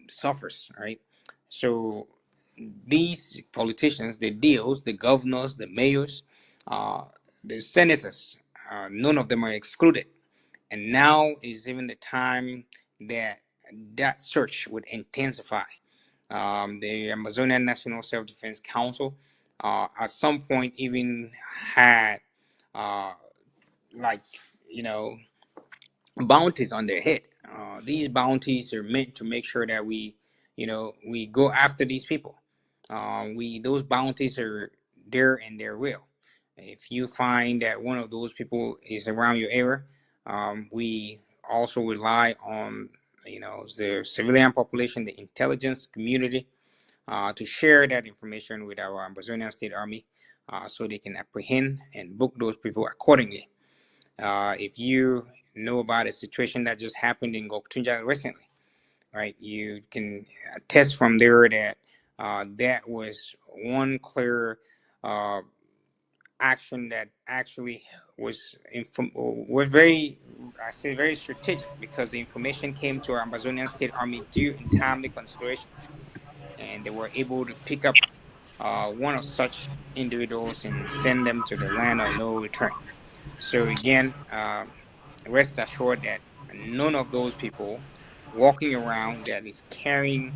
suffers, right? So these politicians, the deals, the governors, the mayors, the senators, none of them are excluded. And now is even the time that search would intensify. The Ambazonian National Self-Defense Council at some point even had bounties on their head. These bounties are meant to make sure that we go after these people. Those bounties are there and they're real. If you find that one of those people is around your area, we also rely on the civilian population, the intelligence community, to share that information with our Ambazonian State Army, so they can apprehend and book those people accordingly. If you know about a situation that just happened in Goktunja recently, right, you can attest from there that that was one clear action that actually was very strategic, because the information came to our Ambazonian State Army due in timely consideration, and they were able to pick up one of such individuals and send them to the land of no return. So again, rest assured that none of those people walking around that is carrying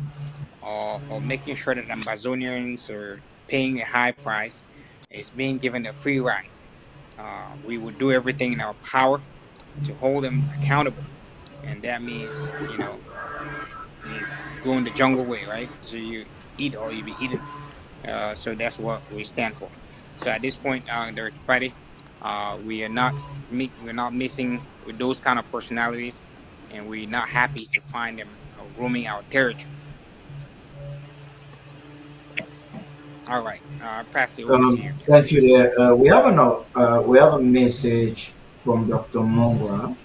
or making sure that Ambazonians are paying a high price is being given a free ride. We would do everything in our power to hold them accountable, and that means going the jungle way, right? So you eat or you be eaten. So that's what we stand for. So at this point, Paddy, we're not missing with those kind of personalities, and we're not happy to find them roaming our territory. All right, pass it over to you. Thank you. There, we have a message from Dr. Mongwa.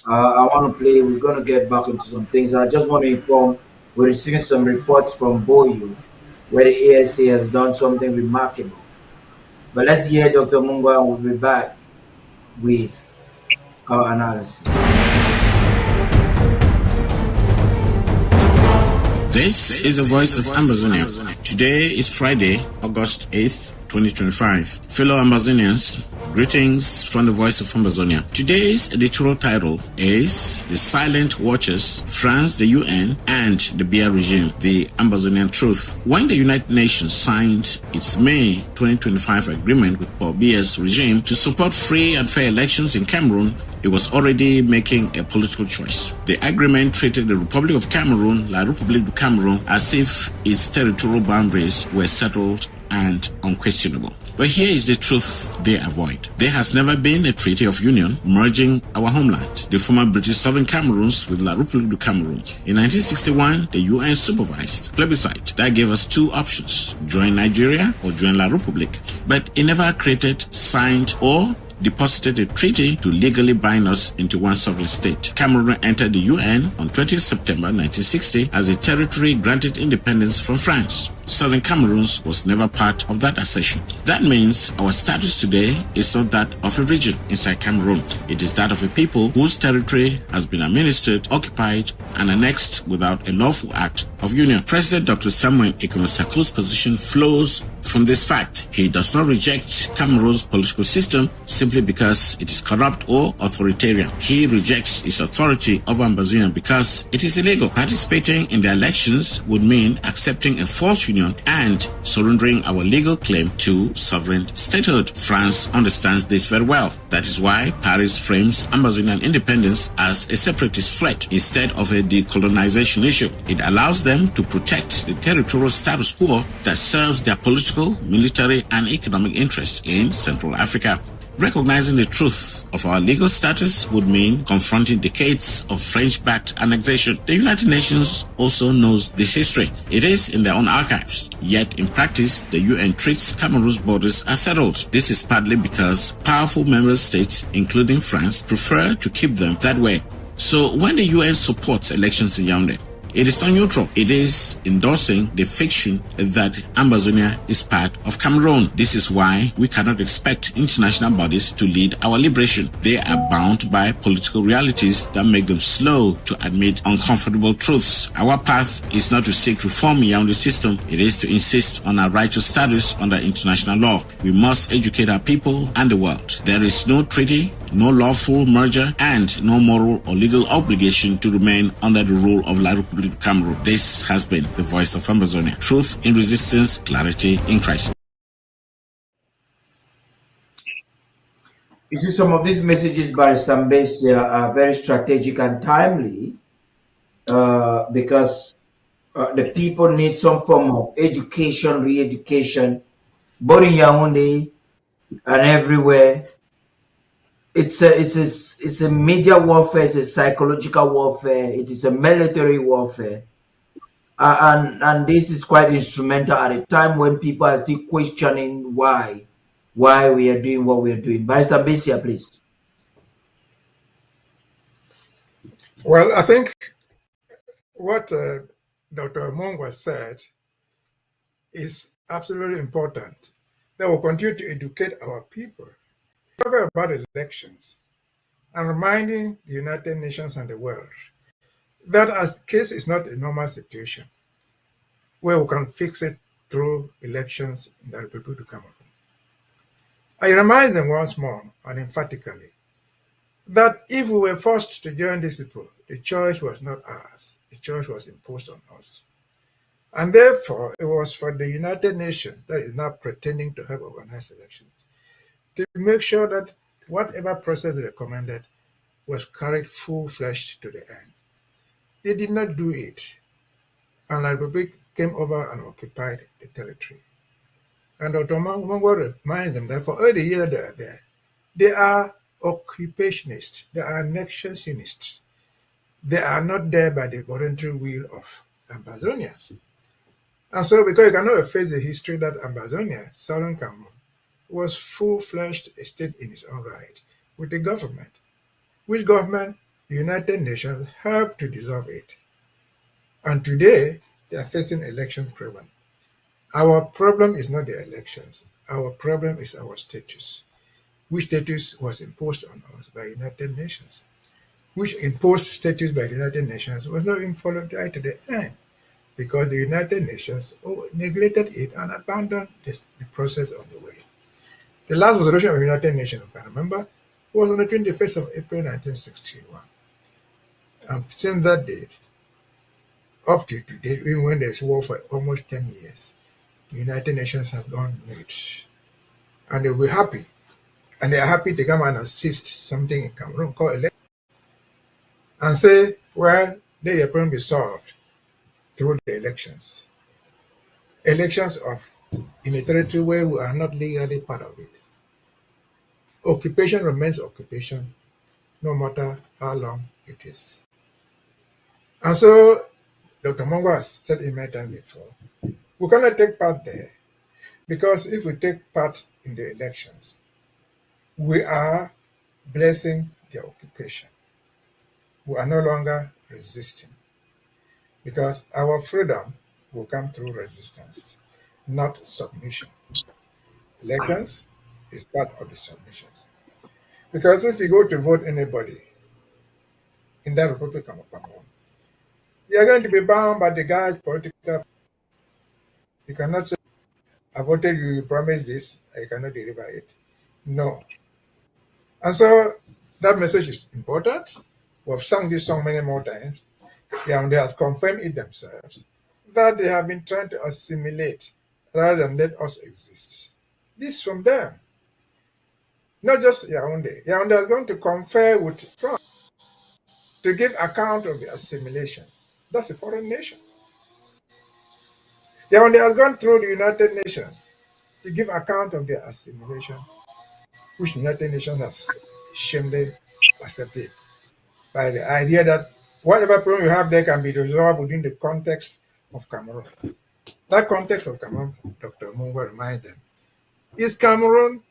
I want to play. We're going to get back into some things. I just want to inform we're receiving some reports from Boyu, where the ASA has done something remarkable. But let's hear Dr. Mongwa, and we'll be back with our analysis. This is the voice of Ambazonia. Today is Friday, August 8th, 2025. Fellow Ambazonians, greetings from the voice of Ambazonia. Today's editorial title is The Silent Watchers, France, the UN, and the Biya regime, the Ambazonian Truth. When the United Nations signed its May 2025 agreement with Paul Biya's regime to support free and fair elections in Cameroon, it was already making a political choice. The agreement treated the Republic of Cameroon, La République du Cameroun, as if its territorial boundaries were settled and unquestionable. But here is the truth they avoid. There has never been a treaty of union merging our homeland, the former British Southern Cameroons, with La République du Cameroun. In 1961, the UN supervised plebiscite that gave us two options: join Nigeria or join La République. But it never created, signed, or deposited a treaty to legally bind us into one sovereign state. Cameroon entered the UN on 20th September 1960 as a territory granted independence from France. Southern Cameroon was never part of that accession. That means our status today is not that of a region inside Cameroon. It is that of a people whose territory has been administered, occupied, and annexed without a lawful act of union. President Dr. Samuel Ikonosako's position flows from this fact. He does not reject Cameroon's political system simply because it is corrupt or authoritarian. He rejects its authority over Ambazonia because it is illegal. Participating in the elections would mean accepting a false union and surrendering our legal claim to sovereign statehood. France understands this very well. That is why Paris frames Ambazonian independence as a separatist threat instead of a decolonization issue. It allows them to protect the territorial status quo that serves their political, military, and economic interests in Central Africa. Recognizing the truth of our legal status would mean confronting decades of French-backed annexation. The United Nations also knows this history. It is in their own archives. Yet, in practice, the UN treats Cameroon's borders as settled. This is partly because powerful member states, including France, prefer to keep them that way. So, when the UN supports elections in Yaoundé, it is not neutral. It is endorsing the fiction that Ambazonia is part of Cameroon. This is why we cannot expect international bodies to lead our liberation. They are bound by political realities that make them slow to admit uncomfortable truths. Our path is not to seek reform in the system. It is to insist on our righteous status under international law. We must educate our people and the world. There is no treaty, no lawful merger, and no moral or legal obligation to remain under the rule of La Republique of Cameroon. This has been the voice of Ambazonia. Truth in resistance, clarity in crisis. You see, some of these messages by Tim Mbeseha are very strategic and timely because the people need some form of education, re-education, both in Yaoundé and everywhere. It's a media warfare, it's a psychological warfare, it is a military warfare. And this is quite instrumental at a time when people are still questioning why we are doing what we are doing. Barrister Mbeseha, please. Well, I think what Dr. Mongwa said is absolutely important. That will continue to educate our people. Talking about elections and reminding the United Nations and the world that as case is not a normal situation where we can fix it through elections in the Republic of Cameroon. I remind them once more and emphatically that if we were forced to join this people, the choice was not ours. The choice was imposed on us. And therefore, it was for the United Nations that is now pretending to help organize elections to make sure that whatever process they recommended was carried full-fledged to the end. They did not do it, and the Republic came over and occupied the territory. And Dr. Mongwa reminds them that for all the years they are there, they are occupationists, they are annexationists. They are not there by the voluntary will of Ambazonians. And so, because you cannot face the history that Ambazonia, southern Cameroon, was full-fledged a state in its own right with the government, which government the United Nations helped to dissolve it. And today, they are facing election problem. Our problem is not the elections. Our problem is our status, which status was imposed on us by United Nations, which imposed status by the United Nations was not even followed right to the end because the United Nations neglected it and abandoned the process on the way. The last resolution of the United Nations, if I remember, was on the 21st of April 1961. And since that date, up to today, even when there's war for almost 10 years, the United Nations has gone mute. And they'll be happy. And they are happy to come and assist something in Cameroon called election. And say, well, their problem be solved through the elections. Elections in a territory where we are not legally part of it. Occupation remains occupation, no matter how long it is. And so, Dr. Mongwa has said it many times before, we cannot take part there because if we take part in the elections, we are blessing the occupation. We are no longer resisting because our freedom will come through resistance, not submission. Elections is part of the submissions. Because if you go to vote anybody in that Republic of Cameroon, you are going to be bound by the guy's political. You cannot say, I voted you, you promised this, I cannot deliver it. No. And so that message is important. We've sung this song many more times. Yaoundé has confirmed it themselves that they have been trying to assimilate rather than let us exist. This from them. Not just Yaoundé. Yaoundé is going to confer with France to give account of the assimilation. That's a foreign nation. Yaoundé has gone through the United Nations to give account of their assimilation, which the United Nations has shamefully accepted, by the idea that whatever problem you have there can be resolved within the context of Cameroon. That context of Cameroon, Dr. Mungwa reminds them, is Cameroon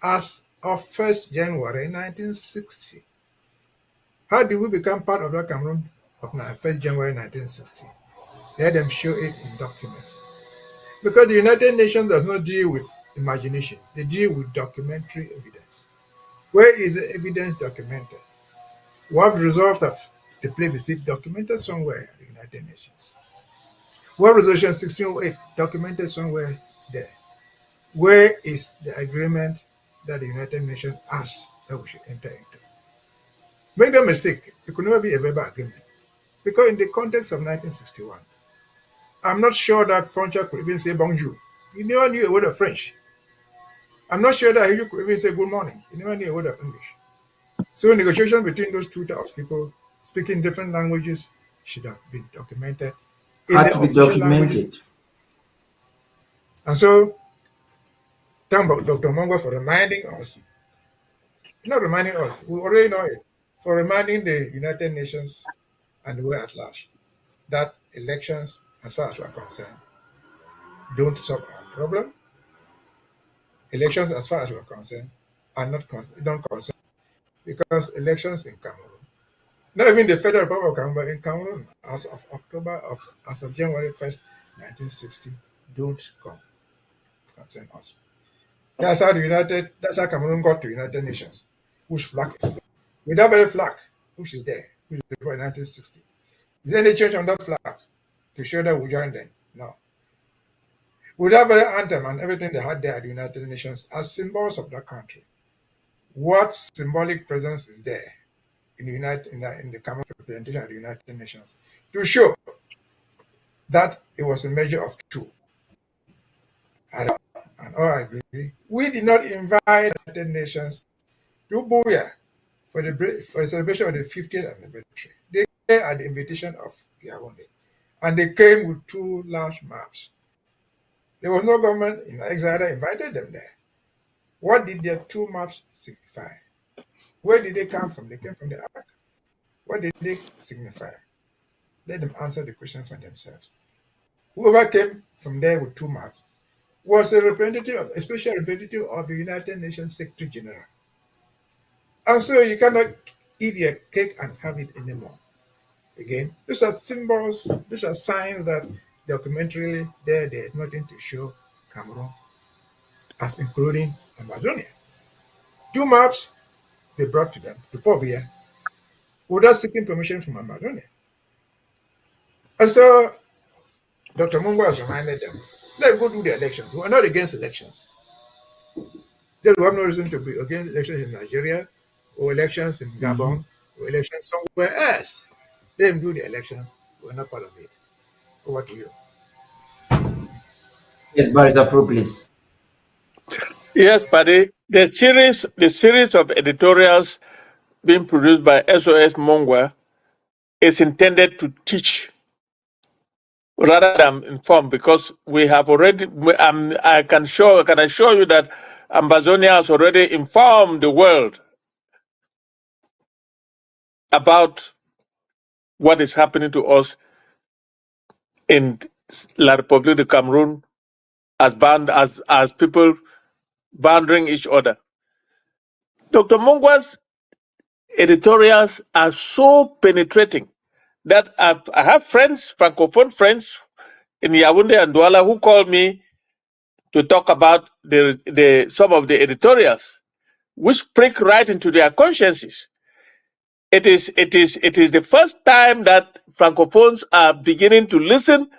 as of 1st January 1960. How did we become part of that Cameroon of 1st January 1960? Let them show it in documents. Because the United Nations does not deal with imagination, they deal with documentary evidence. Where is the evidence documented? We have the results of the plebiscite documented somewhere at the United Nations. We have resolution 1608 documented somewhere there. Where is the agreement that the United Nations asked that we should enter into? Make no mistake, it could never be a verbal agreement. Because in the context of 1961, I'm not sure that Frontier could even say bonjour. He never knew a word of French. I'm not sure that he could even say good morning. He never knew a word of English. So negotiations between those two types of people speaking different languages should have been documented in Had the to be official documented. languages. And so, thank Dr. Mongo for reminding us, not reminding us, we already know it, for reminding the United Nations and the world at large that elections, as far as we're concerned, don't solve our problem. Elections, as far as we're concerned, are not don't concern, because elections in Cameroon, not even the Federal Republic of Cameroon, but in Cameroon, as of January 1st, 1960, don't concern us. That's how Cameroon got to United Nations, whose flag is there. With that very flag, which is there, which is there in 1960. Is there any change on that flag to show that we joined them? No. With that very anthem and everything they had there at the United Nations as symbols of that country, what symbolic presence is there in the Cameroon representation at the United Nations to show that it was a measure of two? And all agree. We did not invite the United Nations to Buea for the celebration of the 50th anniversary. They came at the invitation of Yaoundé, and they came with two large maps. There was no government in exile that invited them there. What did their two maps signify? Where did they come from? They came from the Ark. What did they signify? Let them answer the question for themselves. Whoever came from there with two maps was a special representative of the United Nations Secretary General. And so you cannot eat your cake and have it anymore. Again, these are symbols, these are signs that documentarily there is nothing to show Cameroon as including Ambazonia. Two maps they brought to them, to Pobia, without seeking permission from Ambazonia. And so Dr. Mungwa has reminded them, let them go do the elections. We are not against elections. Just we have no reason to be against elections in Nigeria, or elections in Gabon, or elections somewhere else. Let them do the elections. We're not part of it. Over to you. Yes, Barrister Fru, please. Yes, Paddy. The series of editorials being produced by SOS Mongwa is intended to teach rather than inform, because we have already. I can assure you that Ambazonia has already informed the world about what is happening to us in La République de Cameroon as people bounding each other. Dr. Mongwa's editorials are so penetrating that I have friends, Francophone friends in Yaoundé and Douala, who call me to talk about some of the editorials, which prick right into their consciences. It is the first time that Francophones are beginning to listen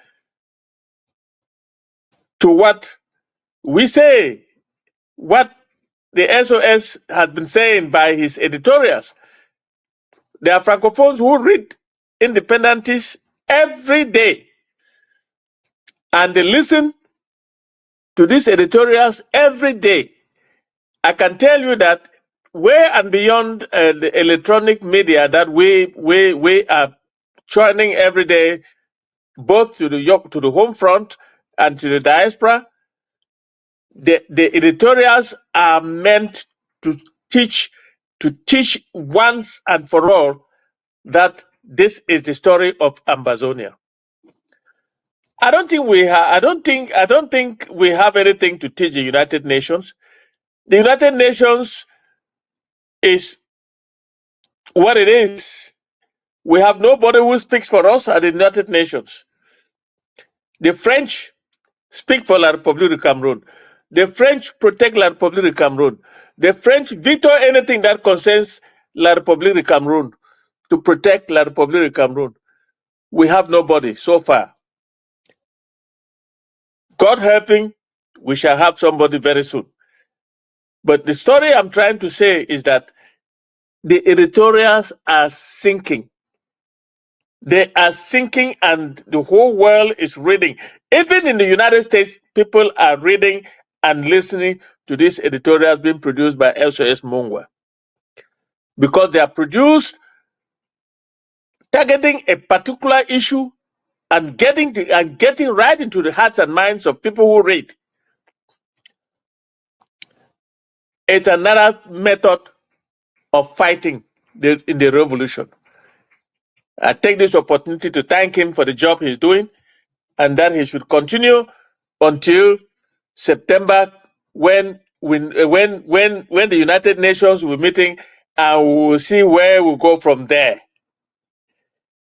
to what we say, what the SOS has been saying by his editorials. There are Francophones who read Independentis every day, and they listen to these editorials every day. I can tell you that way and beyond the electronic media that we are joining every day, both to the home front and to the diaspora, the editorials are meant to teach once and for all that this is the story of Ambazonia. I don't think we have anything to teach the United Nations. The United Nations is what it is. We have nobody who speaks for us at the United Nations. The French speak for La République du Cameroun. The French protect La République du Cameroun. The French veto anything that concerns La République du Cameroun to protect La République du Cameroun. We have nobody so far. God helping, we shall have somebody very soon. But the story I'm trying to say is that the editorials are sinking. They are sinking and the whole world is reading. Even in the United States, people are reading and listening to these editorials being produced by LCS Mungwa. Because they are produced targeting a particular issue and getting right into the hearts and minds of people who read. It's another method of fighting in the revolution. I take this opportunity to thank him for the job he's doing, and that he should continue until September when the United Nations will be meeting, and we will see where we go from there.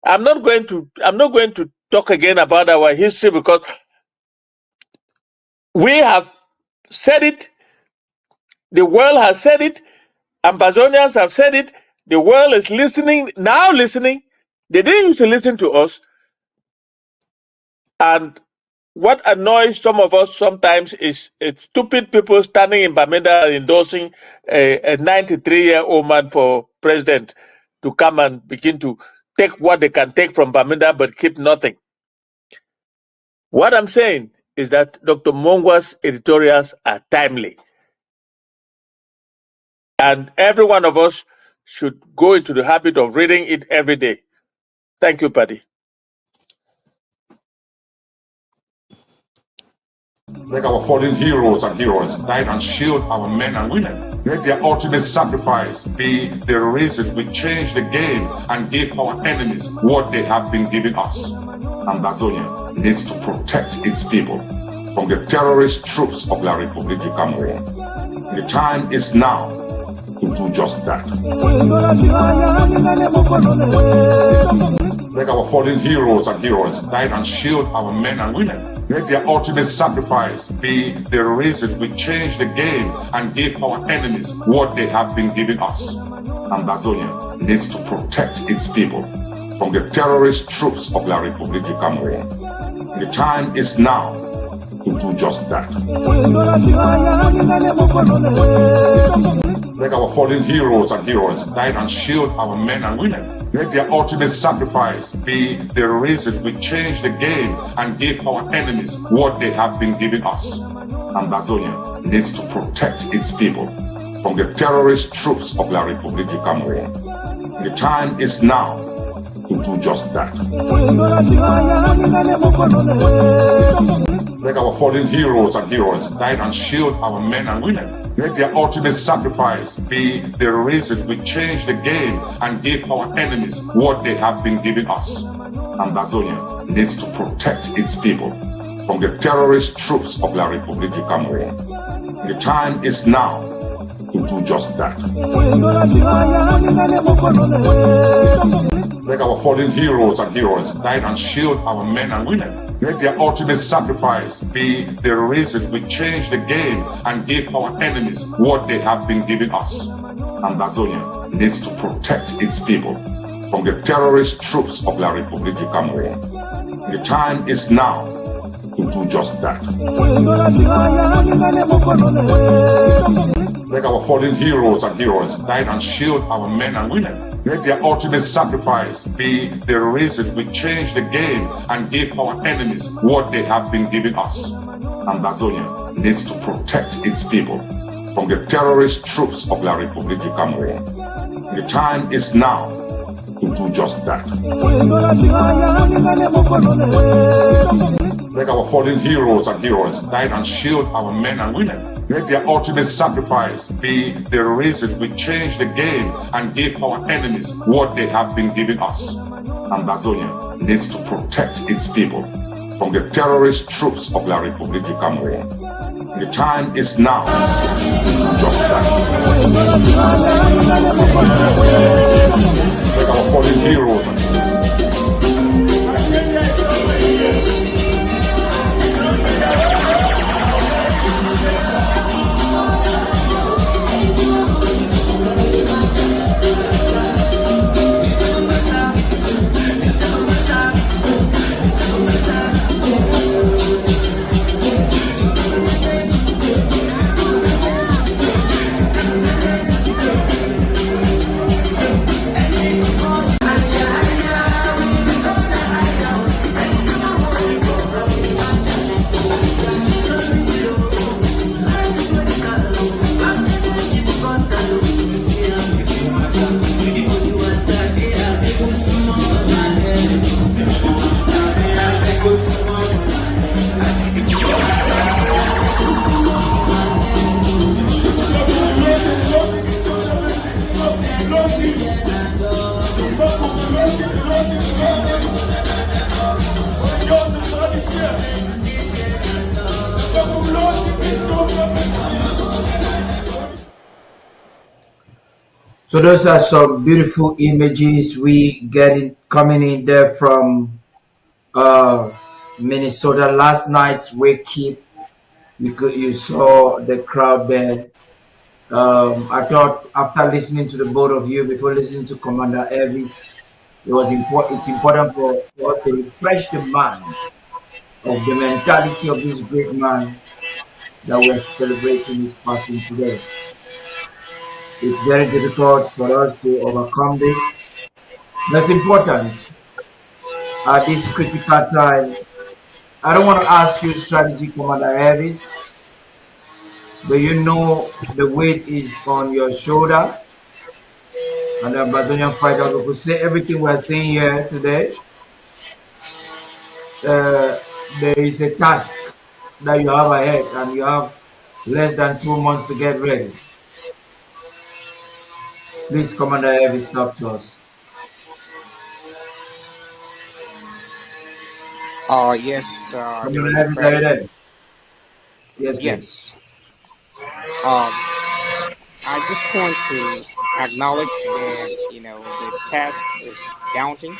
I'm not going to talk again about our history because we have said it. The world has said it. Ambazonians have said it. The world is listening. They didn't used to listen to us. And what annoys some of us sometimes is stupid people standing in Bamenda endorsing a 93-year-old man for president to come and begin to take what they can take from Bamenda but keep nothing. What I'm saying is that Dr. Mungwa's editorials are timely. And every one of us should go into the habit of reading it every day. Thank you, Paddy. Like our fallen heroes and heroines died and shield our men and women. Let their ultimate sacrifice be the reason we change the game and give our enemies what they have been giving us. Ambazonia needs to protect its people from the terrorist troops of La République du Cameroun. The time is now to do just that. Like our fallen heroes and heroines died and shield our men and women. Let their ultimate sacrifice be the reason we change the game and give our enemies what they have been giving us. Ambazonia needs to protect its people from the terrorist troops of La République du Cameroun. The time is now to do just that. Like our fallen heroes and heroines died and shield our men and women. Let their ultimate sacrifice be the reason we change the game and give our enemies what they have been giving us. Ambazonia needs to protect its people from the terrorist troops of La République du Cameroun. The time is now to do just that. Like our fallen heroes and heroines died and shield our men and women. Let their ultimate sacrifice be the reason we change the game and give our enemies what they have been giving us. Ambazonia needs to protect its people from the terrorist troops of La République du Cameroun. The time is now to do just that. Like our fallen heroes and heroines died and shield our men and women. Let their ultimate sacrifice be the reason we change the game and give our enemies what they have been giving us. Ambazonia needs to protect its people from the terrorist troops of La République du Cameroun. The time is now to do just that. Like our fallen heroes and heroines died and shield our men and women. Let their ultimate sacrifice be the reason we change the game and give our enemies what they have been giving us. Ambazonia needs to protect its people from the terrorist troops of La République du Cameroun. The time is now to do just that. Like our fallen heroes and heroines died and shield our men and women. Let their ultimate sacrifice be the reason we change the game and give our enemies what they have been giving us. Ambazonia needs to protect its people from the terrorist troops of La République du Cameroun. The time is now to just that. Like our fallen heroes. So those are some beautiful images we coming in there from Minnesota last night's wake keep. You saw the crowd there. I thought after listening to the both of you, before listening to Commander Elvis, it's important for us to refresh the mind of the mentality of this great man that we're celebrating his passing today. It's very difficult for us to overcome this. That's important at this critical time. I don't want to ask you strategy, Commander Elvis, but you know the weight is on your shoulder. And the Ambazonian fighters will say everything we're saying here today. There is a task that you have ahead, and you have less than 2 months to get ready. Please, Commander Elvis, talk to us. Yes, Commander Elvis, are you there? Yes, yes. I just want to acknowledge that, the task is daunting,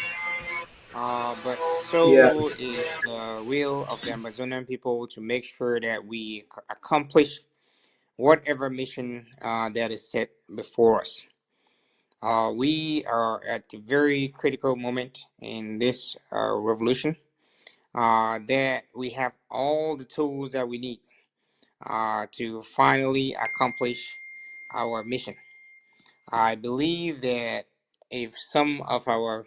but so is the will of the Amazonian people to make sure that we accomplish whatever mission that is set before us. We are at a very critical moment in this revolution, that we have all the tools that we need to finally accomplish our mission. I believe that if some of our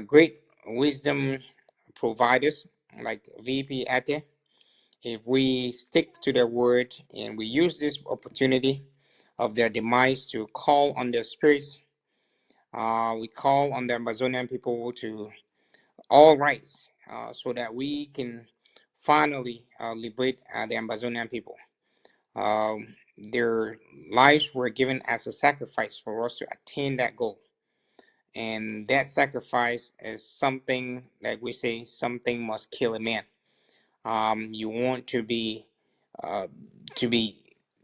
great wisdom providers, like VP Ateh, if we stick to their word and we use this opportunity of their demise to call on their spirits, we call on the Ambazonian people to all rise, so that we can finally liberate the Ambazonian people. Their lives were given as a sacrifice for us to attain that goal. And that sacrifice is something, like we say, something must kill a man. You want to be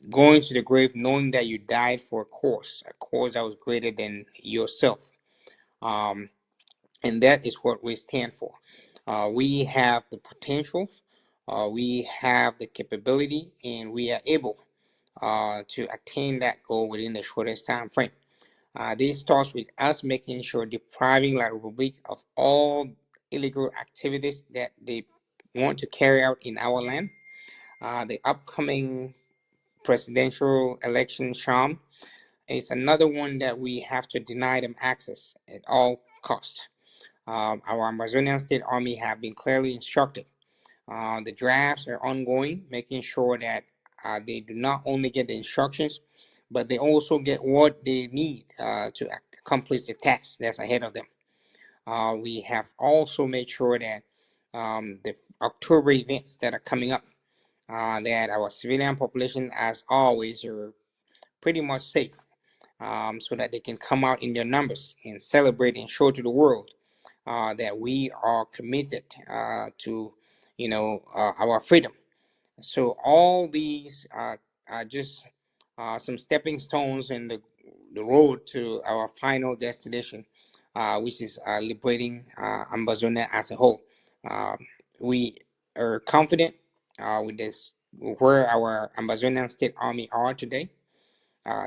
going to the grave knowing that you died for a cause that was greater than yourself. And that is what we stand for. We have the potential, we have the capability, and we are able to attain that goal within the shortest time frame. This starts with us making sure depriving La République of all illegal activities that they want to carry out in our land. The upcoming presidential election sham is another one that we have to deny them access at all costs. Our Amazonian State Army have been clearly instructed. The drafts are ongoing, making sure that they do not only get the instructions, but they also get what they need to accomplish the task that's ahead of them. We have also made sure that the October events that are coming up, that our civilian population, as always, are pretty much safe, so that they can come out in their numbers and celebrate and show to the world that we are committed to, our freedom. So all these are just some stepping stones in the road to our final destination, which is liberating Ambazonia as a whole. We are confident with this, where our Ambazonian State Army are today.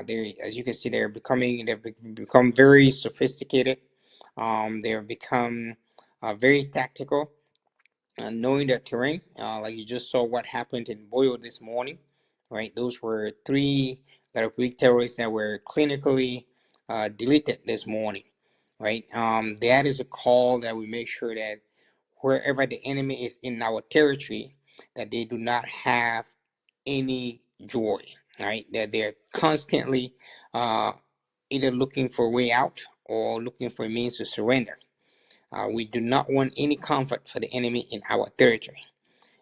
They, as you can see, they've become very sophisticated. They've become very tactical, knowing the terrain. Like you just saw what happened in Boyo this morning, right? Those were 3 Republic terrorists that were clinically deleted this morning, right? That is a call that we make sure that wherever the enemy is in our territory, that they do not have any joy, right? That they're constantly either looking for a way out or looking for a means to surrender. We do not want any comfort for the enemy in our territory,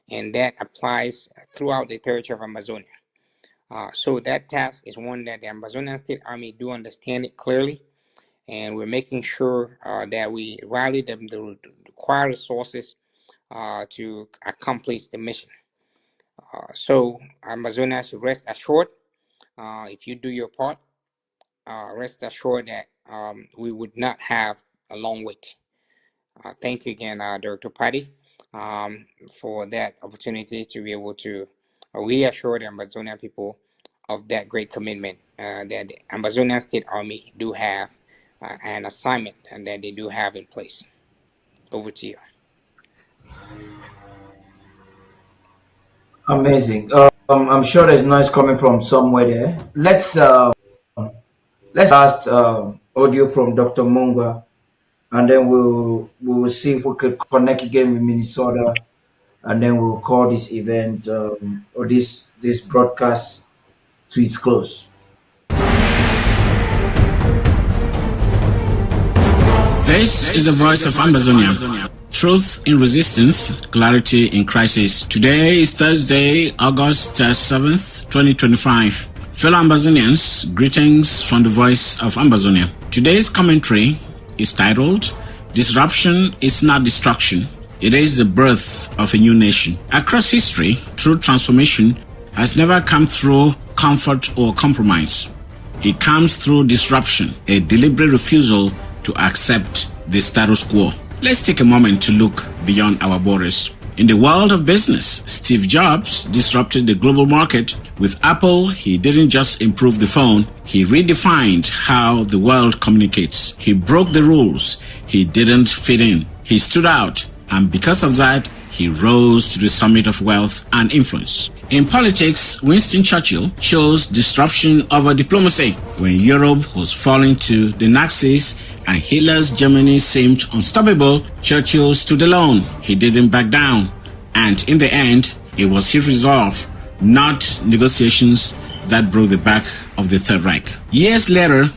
and that applies throughout the territory of Ambazonia. So that task is one that the Ambazonian State Army do understand it clearly, and we're making sure that we rally them the required resources to accomplish the mission. So Ambazonia should rest assured, if you do your part, rest assured that we would not have a long wait. Thank you again, Dr. Paddy, for that opportunity to be able to reassure the Ambazonian people of that great commitment that the Ambazonian State Army do have, an assignment and that they do have in place. Over to you. Amazing. I'm sure there's noise coming from somewhere there. Let's last audio from Dr. Munga, and then we will see if we could connect again with Minnesota, and then we'll call this event or this broadcast to its close. This is the voice of Ambazonia. Truth in resistance, clarity in crisis. Today is Thursday, August 7th, 2025. Fellow Ambazonians, greetings from the voice of Ambazonia. Today's commentary is titled, Disruption is not destruction. It is the birth of a new nation. Across history, true transformation has never come through comfort or compromise. It comes through disruption, a deliberate refusal to accept the status quo. Let's take a moment to look beyond our borders. In the world of business, Steve Jobs disrupted the global market. With Apple, he didn't just improve the phone, he redefined how the world communicates. He broke the rules. He didn't fit in. He stood out, and because of that, he rose to the summit of wealth and influence. In politics, Winston Churchill chose disruption over diplomacy. When Europe was falling to the Nazis and Hitler's Germany seemed unstoppable, Churchill stood alone. He didn't back down. And in the end, it was his resolve, not negotiations, that broke the back of the Third Reich. Years later,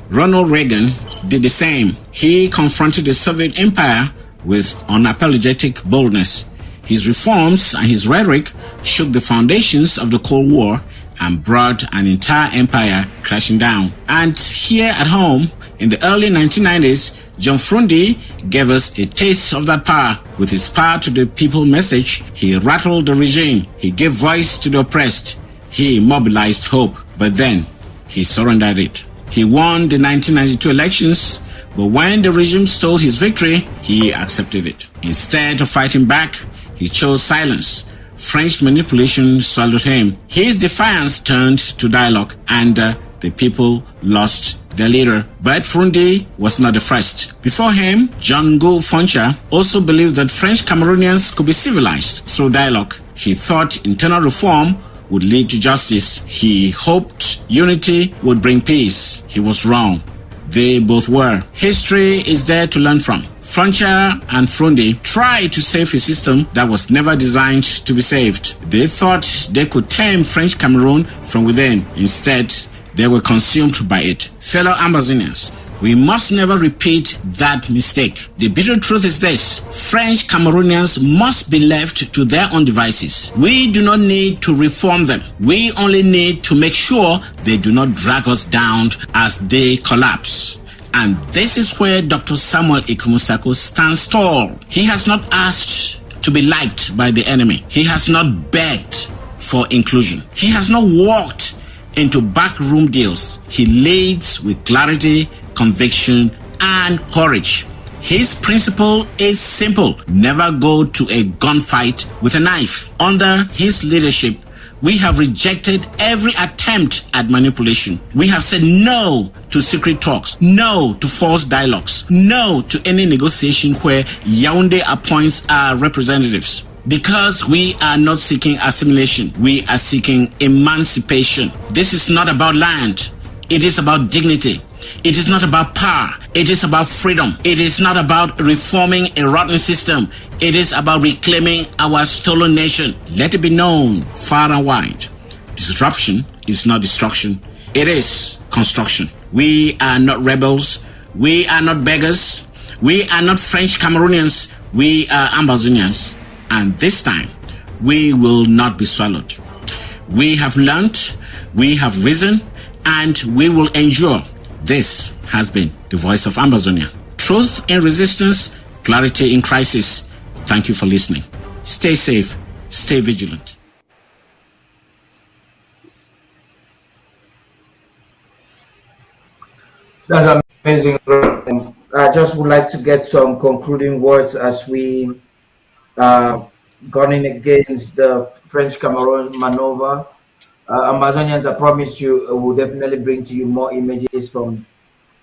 Ronald Reagan did the same. He confronted the Soviet Empire with unapologetic boldness. His reforms and his rhetoric shook the foundations of the Cold War and brought an entire empire crashing down. And here at home, in the early 1990s, John Frundi gave us a taste of that power. With his power to the people message, he rattled the regime. He gave voice to the oppressed. He mobilized hope, but then he surrendered it. He won the 1992 elections, but when the regime stole his victory, he accepted it. Instead of fighting back, he chose silence. French manipulation swallowed him. His defiance turned to dialogue, and the people lost their leader. But Frundi was not the first. Before him, John Ngo Foncha also believed that French Cameroonians could be civilized through dialogue. He thought internal reform would lead to justice. He hoped unity would bring peace. He was wrong. They both were. History is there to learn from. Foncha and Frundi tried to save a system that was never designed to be saved. They thought they could tame French Cameroon from within. Instead, they were consumed by it. Fellow Ambazonians, We must never repeat that mistake. The bitter truth is this: French Cameroonians must be left to their own devices. We do not need to reform them. We only need to make sure they do not drag us down as they collapse. And this is where Dr. Samuel Ikumusako stands tall. He has not asked to be liked by the enemy. He has not begged for inclusion. He has not walked into backroom deals. He leads with clarity, conviction, and courage. His principle is simple: never go to a gunfight with a knife. Under his leadership, we have rejected every attempt at manipulation. We have said no to secret talks, no to false dialogues, no to any negotiation where Yaoundé appoints our representatives. Because we are not seeking assimilation, we are seeking emancipation. This is not about land. It is about dignity. It is not about power. It is about freedom. It is not about reforming a rotten system. It is about reclaiming our stolen nation. Let it be known far and wide: disruption is not destruction. It is construction. We are not rebels. We are not beggars. We are not French Cameroonians. We are Ambazonians. And this time, we will not be swallowed. We have learned, we have risen, and we will endure. This has been the voice of Ambazonia. Truth in resistance, clarity in crisis. Thank you for listening. Stay safe, stay vigilant. That's amazing. I just would like to get some concluding words as we gone in against the French Cameroun maneuver. Ambazonians, I promise you, will definitely bring to you more images from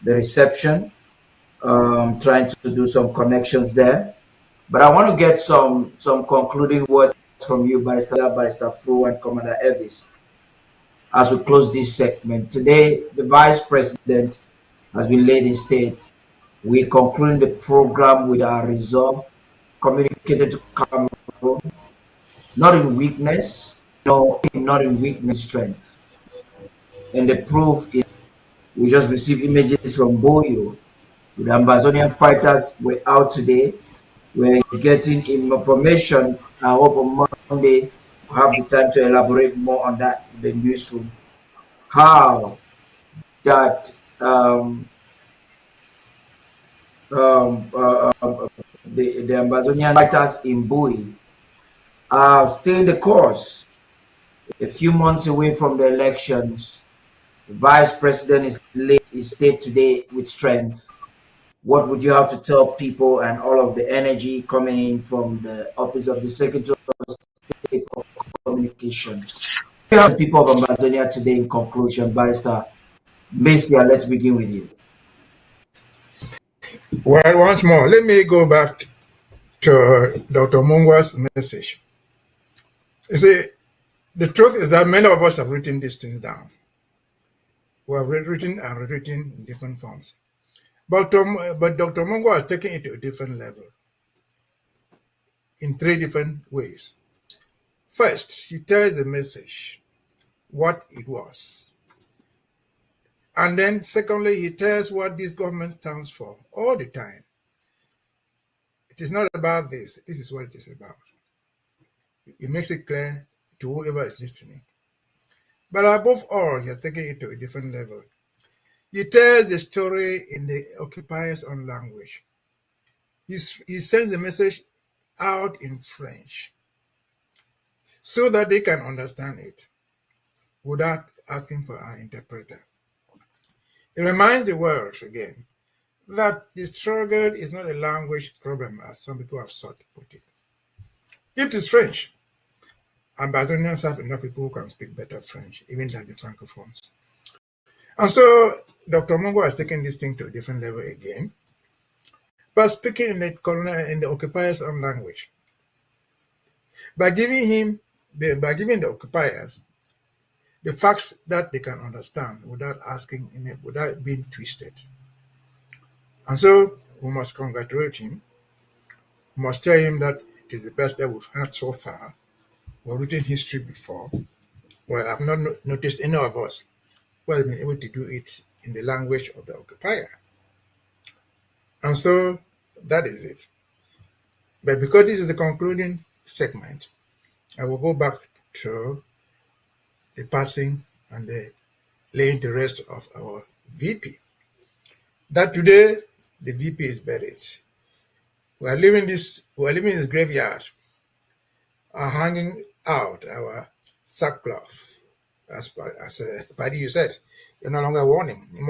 the reception, trying to do some connections there. But I want to get some concluding words from you, Barrister Fru and Commander Elvis, as we close this segment. Today, the Vice President has been laid in state. We're concluding the program with our resolve, communicated to Cameroon, not in weakness, no, not in weakness, strength. And the proof is we just received images from Boyo. The Ambazonian fighters were out today. We're getting information. I hope on Monday we'll have the time to elaborate more on that in the newsroom. How that the Ambazonian fighters in Bui are staying the course. A few months away from the elections, the Vice President is laid in state today with strength. What would you have to tell people and all of the energy coming in from the Office of the Secretary of State for Communications? We have the people of Ambazonia today in conclusion. Barrister Mbeseha, let's begin with you. Well, once more, let me go back to Dr. Mungwa's message. You see, the truth is that many of us have written these things down. We have written and rewritten in different forms. But Dr. Mungwa has taken it to a different level in three different ways. First, he tells the message what it was. And then secondly, he tells what this government stands for all the time. It is not about this. This is what it is about. It makes it clear to whoever is listening. But above all, he has taken it to a different level. He tells the story in the occupiers' own language. He sends the message out in French so that they can understand it without asking for an interpreter. It reminds the world again that the struggle is not a language problem, as some people have sought to put it. If it is French, Ambazonians have enough people who can speak better French, even than the Francophones. And so Dr. Mungwa has taken this thing to a different level again, by speaking in the occupiers' own language, by giving the occupiers the facts that they can understand without without being twisted. And so we must congratulate him. We must tell him that it is the best that we've had so far. We've written history before. Well, I've not noticed any of us who has been able to do it in the language of the occupier. And so that is it. But because this is the concluding segment, I will go back to the passing and the laying to rest of our VP. That today the VP is buried. We are leaving this graveyard, hanging out our sackcloth. As Paddy, you said, you're no longer mourning. We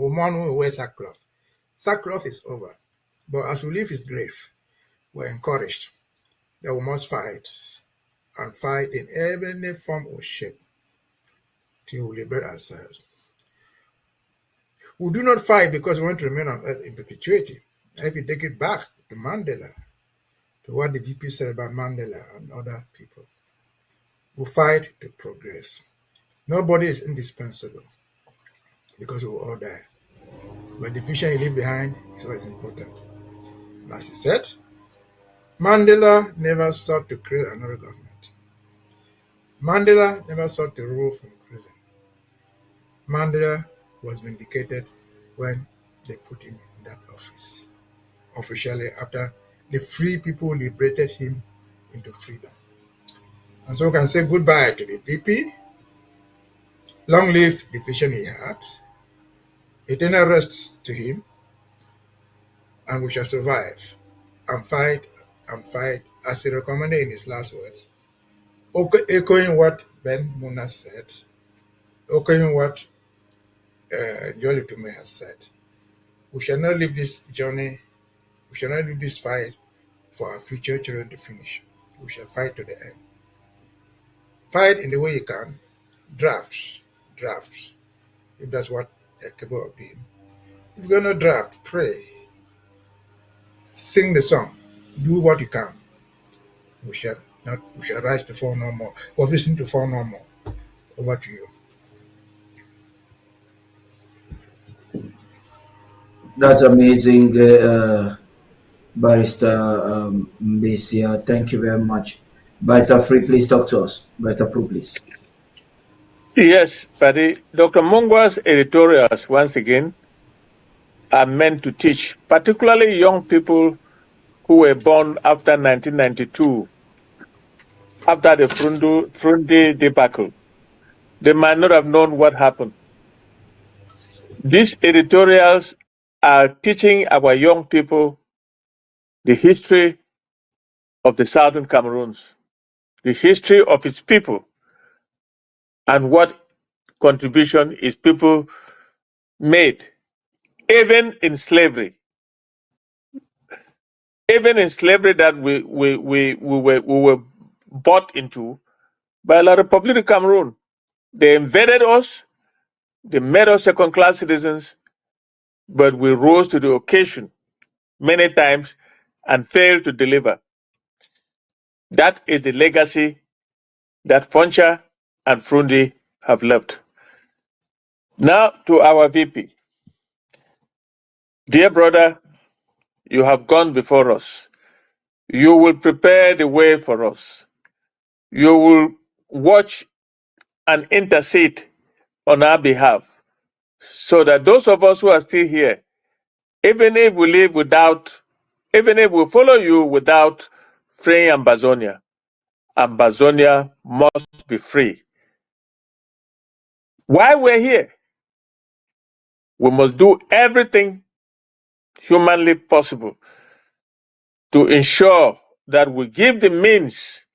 mourn when we wear sackcloth. Sackcloth is over. But as we leave his grave, we're encouraged that we must fight, and fight in every form or shape till we liberate ourselves. We do not fight because we want to remain on earth in perpetuity. If you take it back to Mandela, to what the VP said about Mandela and other people, we fight to progress. Nobody is indispensable because we will all die. But the vision you leave behind is what is important. And as he said, Mandela never sought to create another government. Mandela never sought to rule from prison. Mandela was vindicated when they put him in that office, officially after the free people liberated him into freedom. And so we can say goodbye to the VP. Long live the vision he had. Eternal rest to him. And we shall survive and fight, as he recommended in his last words, echoing what Ben Muna said, echoing what Jolly Tume has said. We shall not leave this journey, we shall not leave this fight for our future children to finish. We shall fight to the end. Fight in the way you can. Draft, if that's what you're capable of doing. If you're going to draft, pray, sing the song, do what you can. We shall rise to fall no more, or listen to fall no more. Over to you. That's amazing, Barrister Mbeseha. Thank you very much. Barrister Fru, please talk to us. Barrister Fru, please. Yes, Paddy. Dr. Mungwa's editorials, once again, are meant to teach, particularly young people who were born after 1992, after the Frundi debacle. They might not have known what happened. These editorials are teaching our young people the history of the Southern Cameroons, the history of its people, and what contribution its people made, even in slavery. Even in slavery that we were bought into by La Republic of Cameroon. They invaded us, they made us second-class citizens, but we rose to the occasion many times and failed to deliver. That is the legacy that Poncha and Frundi have left. Now to our VP. Dear brother, you have gone before us. You will prepare the way for us. You will watch and intercede on our behalf so that those of us who are still here, even if we live without, even if we follow you without freeing Ambazonia, Ambazonia must be free. While we're here, we must do everything humanly possible to ensure that we give the means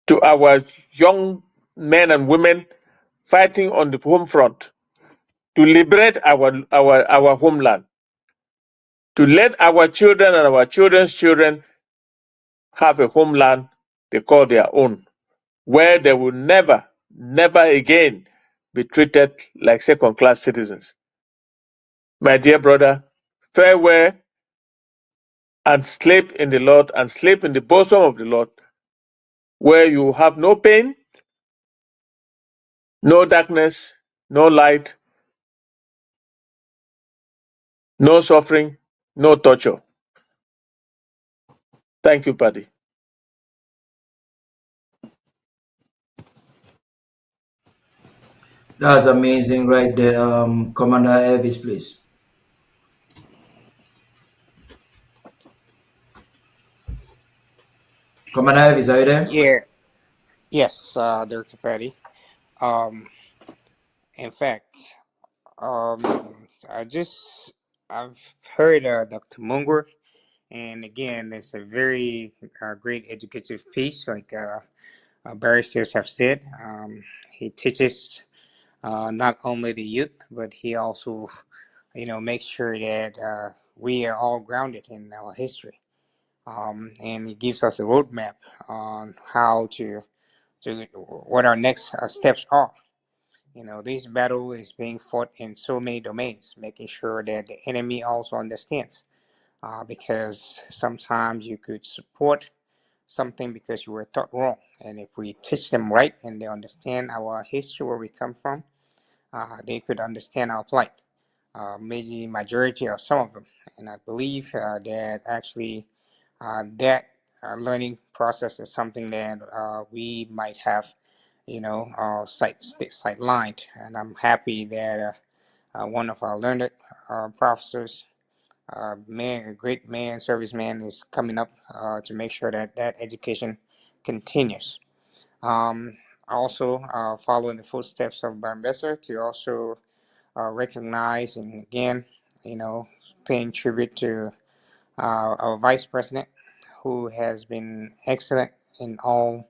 to our young men and women fighting on the home front to liberate our homeland, to let our children and our children's children have a homeland they call their own, where they will never again be treated like second-class citizens. My dear brother, farewell, and sleep in the Lord and sleep in the bosom of the Lord, where you have no pain, no darkness, no light, no suffering, no torture. Thank you, Paddy. That's amazing right there. Commander Elvis, please. Commander Elvis, are you there? Yeah. Yes, Dr. Paddy. Um, in fact, I've heard Dr. Munger, and again, it's a very great educative piece, like barristers have said. He teaches not only the youth, but he also, makes sure that we are all grounded in our history. And he gives us a roadmap on how to what our next steps are. This battle is being fought in so many domains, making sure that the enemy also understands. Because sometimes you could support something because you were taught wrong. And if we teach them right and they understand our history, where we come from, they could understand our plight. Maybe majority or some of them. And I believe that actually that learning process is something that we might have, sidelined. And I'm happy that one of our learned professors, a great man, serviceman, is coming up to make sure that that education continues. Also, following the footsteps of Tim Mbeseha to also recognize and again, paying tribute to our vice president, who has been excellent in all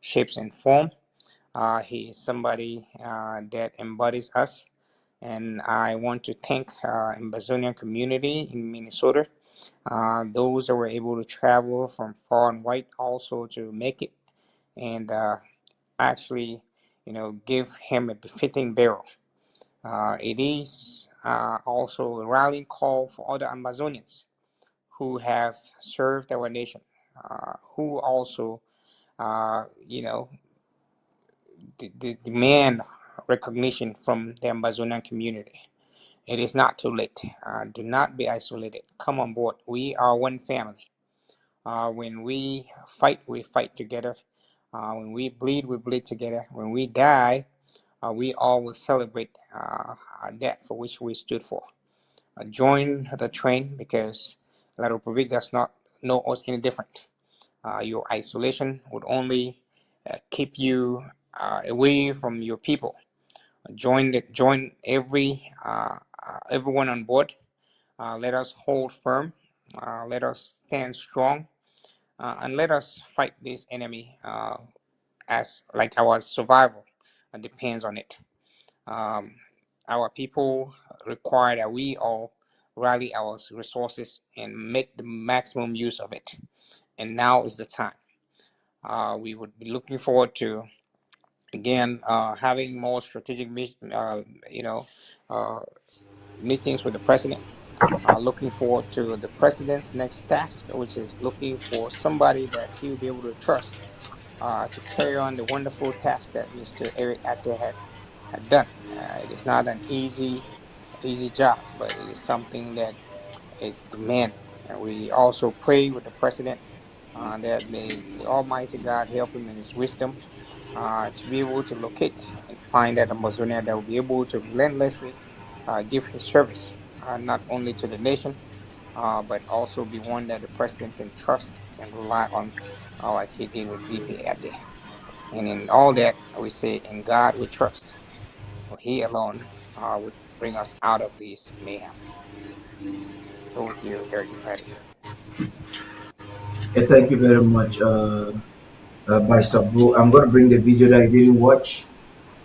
shapes and form. He is somebody that embodies us, and I want to thank Ambazonian community in Minnesota, those that were able to travel from far and wide also to make it and actually, give him a befitting burial. It is also a rallying call for other Ambazonians who have served our nation, who also, demand recognition from the Ambazonian community. It is not too late. Do not be isolated. Come on board. We are one family. When we fight together. When we bleed together. When we die, we all will celebrate that for which we stood for. Join the train because La Republic does not know us any different. Your isolation would only keep you away from your people. Join everyone on board. Let us hold firm. Let us stand strong, and let us fight this enemy as like our survival depends on it. Our people require that we all rally our resources and make the maximum use of it. And now is the time. We would be looking forward to again having more strategic meetings with the president. Looking forward to the president's next task, which is looking for somebody that he will be able to trust to carry on the wonderful task that Mr. Eric Ateh had done. It is not an easy job, but it is something that is demanding. And we also pray with the president that may the Almighty God help him in his wisdom to be able to locate and find that Ambazonia that will be able to relentlessly give his service, not only to the nation, but also be one that the president can trust and rely on, like he did with VP Ateh. And in all that, we say, in God we trust, for he alone would bring us out of this mayhem. Over to you, Dr. Paddy. Thank you very much, Barrister Fru. I'm going to bring the video that I didn't watch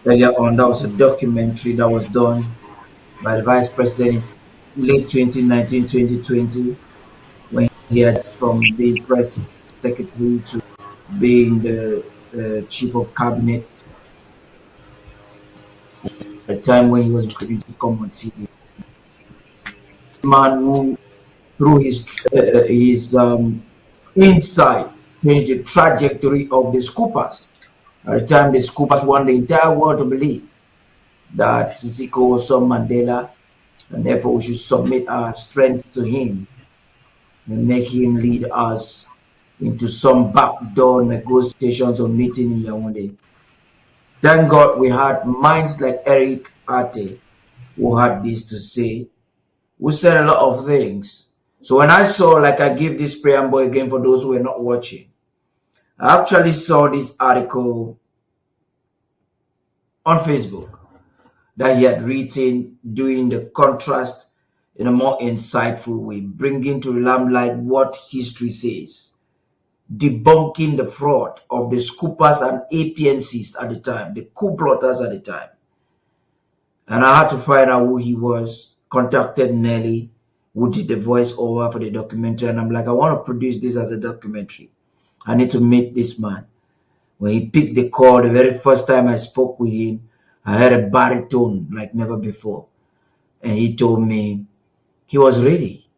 earlier on. That was a documentary that was done by the Vice President in late 2019, 2020, when he had from being press secretary to being the chief of cabinet, at the time when he was going to come on TV. Man who, through his insight, changed the trajectory of the scoopers. At the time, the scoopers want the entire world to believe that Zico was some Mandela, and therefore we should submit our strength to him and make him lead us into some backdoor negotiations or meeting in Yaoundé. Thank God we had minds like Eric Ateh who had this to say, who said a lot of things. So when I saw, like I give this preamble again for those who were not watching, I actually saw this article on Facebook that he had written, doing the contrast in a more insightful way, bringing to limelight what history says, debunking the fraud of the scoopers and APNCs at the time, the coup plotters at the time. And I had to find out who he was, contacted Nelly, who did the voiceover for the documentary, and I'm like, I want to produce this as a documentary. I need to meet this man. When he picked the call, the very first time I spoke with him, I heard a baritone like never before. And he told me he was ready.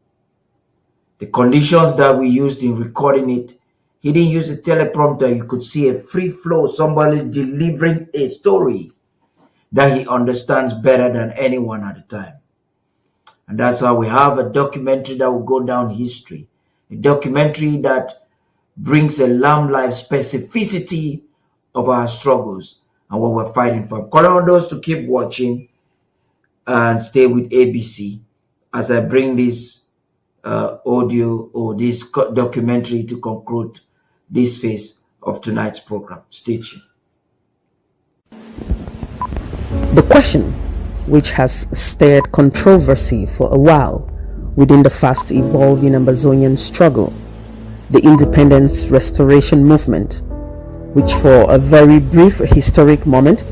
The conditions that we used in recording it, he didn't use a teleprompter. You could see a free flow, somebody delivering a story that he understands better than anyone at the time. And that's how we have a documentary that will go down history. A documentary that brings a lamb-life specificity of our struggles and what we're fighting for. I'm calling on those to keep watching and stay with ABC as I bring this audio or this documentary to conclude this phase of tonight's program. Stay tuned. The question, which has stirred controversy for a while within the fast evolving Ambazonian struggle, the independence restoration movement, which for a very brief historic moment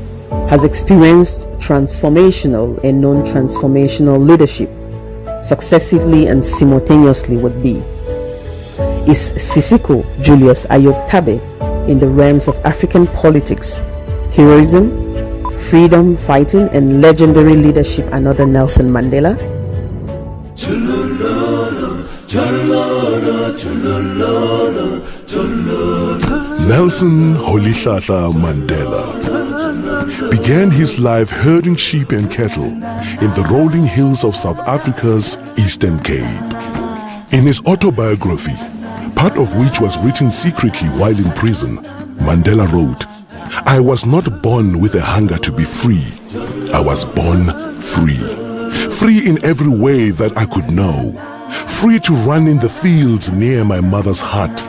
has experienced transformational and non-transformational leadership successively and simultaneously would be. Is Sisiko Julius Ayob Tabe in the realms of African politics, heroism, freedom fighting and legendary leadership another Nelson Mandela? Nelson Rolihlahla Mandela began his life herding sheep and cattle in the rolling hills of South Africa's Eastern Cape. In his autobiography, part of which was written secretly while in prison, Mandela wrote, "I was not born with a hunger to be free. I was born free. Free in every way that I could know. Free to run in the fields near my mother's hut.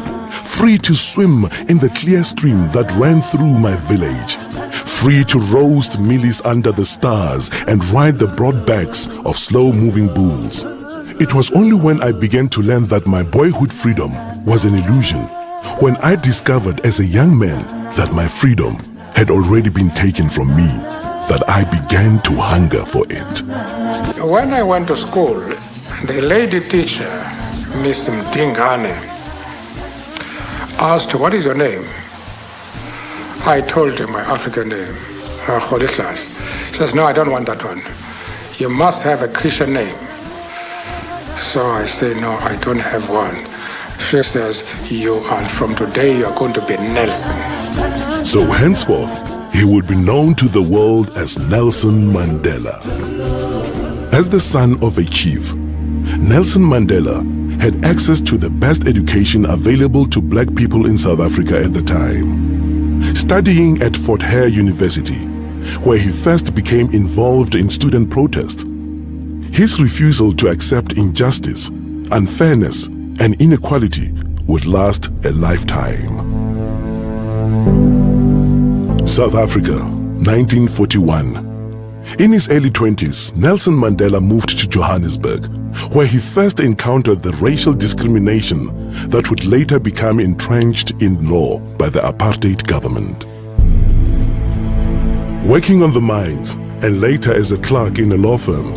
Free to swim in the clear stream that ran through my village. Free to roast mealies under the stars and ride the broad backs of slow-moving bulls. It was only when I began to learn that my boyhood freedom was an illusion, when I discovered as a young man that my freedom had already been taken from me, that I began to hunger for it." When I went to school, the lady teacher, Miss Mdingane, asked, "What is your name?" I told her my African name, Rolihlahla. She says, "No, I don't want that one. You must have a Christian name." So I say, "No, I don't have one." She says, from today, you're going to be Nelson. So henceforth, he would be known to the world as Nelson Mandela. As the son of a chief, Nelson Mandela had access to the best education available to black people in South Africa at the time. Studying at Fort Hare University, where he first became involved in student protest, his refusal to accept injustice, unfairness, and inequality would last a lifetime. South Africa, 1941. In his early 20s, Nelson Mandela moved to Johannesburg, where he first encountered the racial discrimination that would later become entrenched in law by the apartheid government. Working on the mines and later as a clerk in a law firm,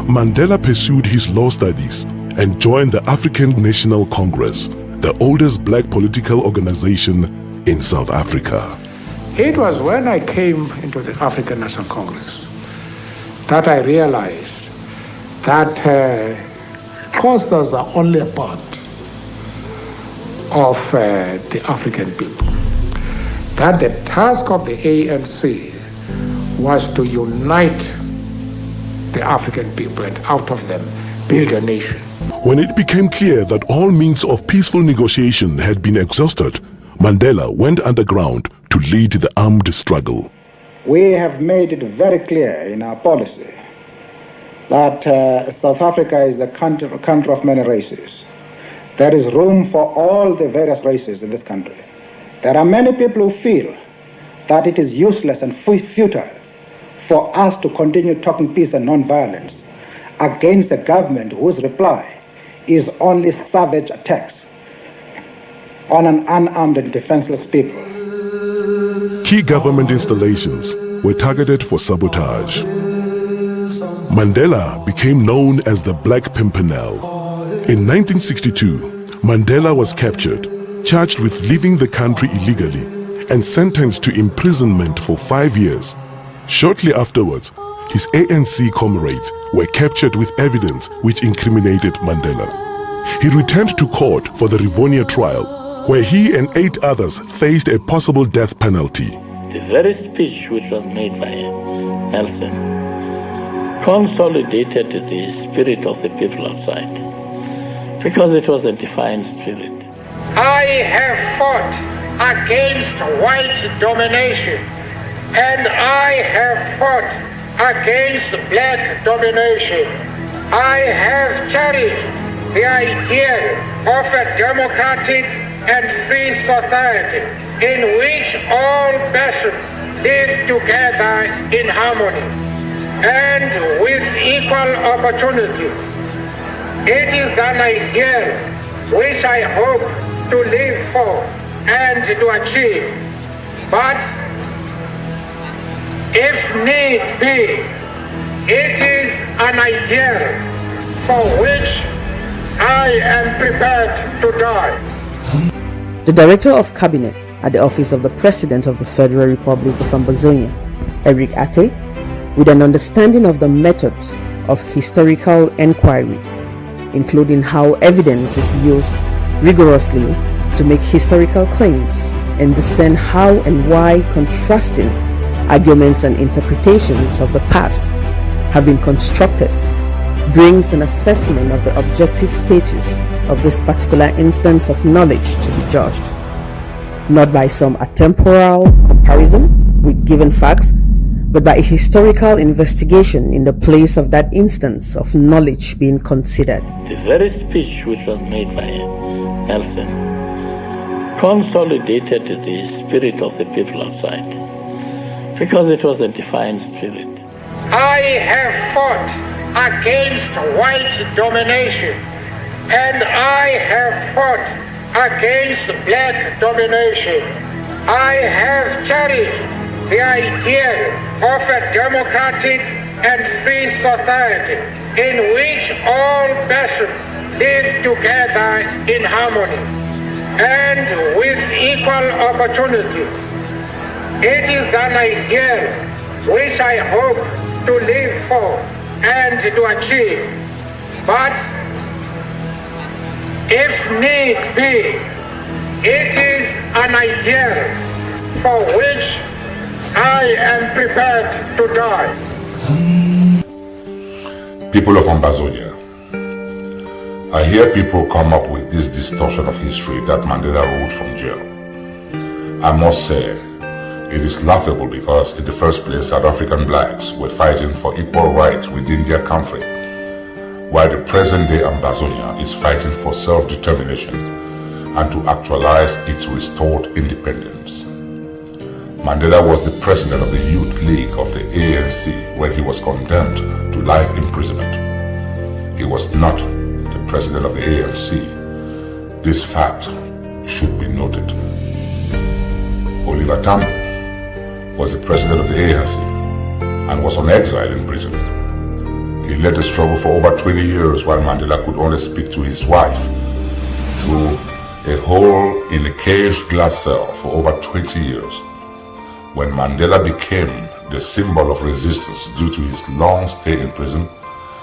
Mandela pursued his law studies and joined the African National Congress, the oldest black political organization in South Africa. It was when I came into the African National Congress that I realized that causes are only a part of the African people. That the task of the ANC was to unite the African people and out of them build a nation. When it became clear that all means of peaceful negotiation had been exhausted, Mandela went underground to lead the armed struggle. We have made it very clear in our policy that South Africa is a country of many races. There is room for all the various races in this country. There are many people who feel that it is useless and futile for us to continue talking peace and non-violence against a government whose reply is only savage attacks on an unarmed and defenseless people. Key government installations were targeted for sabotage. Mandela became known as the Black Pimpernel. In 1962, Mandela was captured, charged with leaving the country illegally, and sentenced to imprisonment for 5 years. Shortly afterwards, his ANC comrades were captured with evidence which incriminated Mandela. He returned to court for the Rivonia trial, where he and 8 others faced a possible death penalty. The very speech which was made by Nelson consolidated the spirit of the people outside, because it was a defiant spirit. I have fought against white domination, and I have fought against black domination. I have cherished the idea of a democratic and free society in which all persons live together in harmony and with equal opportunity. It is an ideal which I hope to live for and to achieve. But if needs be, it is an ideal for which I am prepared to die. The Director of Cabinet at the Office of the President of the Federal Republic of Ambazonia, Eric Ateh, with an understanding of the methods of historical inquiry, including how evidence is used rigorously to make historical claims and discern how and why contrasting arguments and interpretations of the past have been constructed, brings an assessment of the objective status of this particular instance of knowledge to be judged, not by some atemporal comparison with given facts, but by a historical investigation in the place of that instance of knowledge being considered. The very speech which was made by Nelson consolidated the spirit of the people outside, because it was a defiant spirit. I have fought against white domination, and I have fought against black domination. I have cherished the idea of a democratic and free society in which all persons live together in harmony and with equal opportunity. It is an ideal which I hope to live for and to achieve. But if needs be, it is an ideal for which I am prepared to die. People of Ambazonia, I hear people come up with this distortion of history that Mandela wrote from jail. I must say, it is laughable because in the first place, South African blacks were fighting for equal rights within their country, while the present-day Ambazonia is fighting for self-determination and to actualize its restored independence. Mandela was the president of the Youth League of the ANC when he was condemned to life imprisonment. He was not the president of the ANC. This fact should be noted. Oliver Tambo was the president of the ANC and was on exile in prison. He led the struggle for over 20 years while Mandela could only speak to his wife through a hole in a caged glass cell for over 20 years. When Mandela became the symbol of resistance due to his long stay in prison,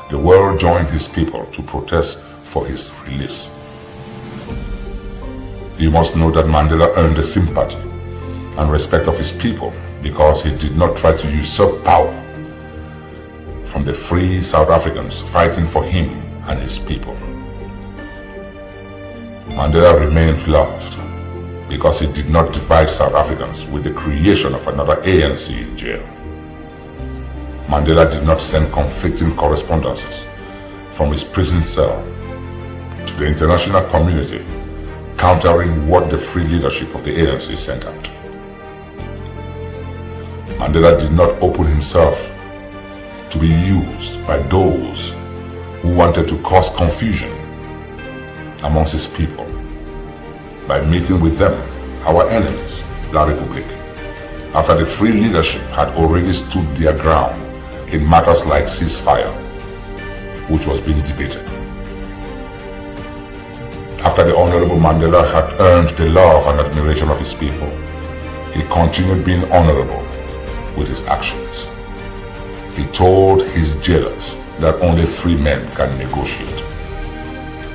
the world joined his people to protest for his release. You must know that Mandela earned the sympathy and respect of his people because he did not try to usurp power from the free South Africans fighting for him and his people. Mandela remained loved because he did not divide South Africans with the creation of another ANC in jail. Mandela did not send conflicting correspondences from his prison cell to the international community, countering what the free leadership of the ANC sent out. Mandela did not open himself to be used by those who wanted to cause confusion amongst his people by meeting with them, our enemies, La Republique, after the free leadership had already stood their ground in matters like ceasefire, which was being debated. After the Honorable Mandela had earned the love and admiration of his people, he continued being honorable with his actions. He told his jailers that only free men can negotiate.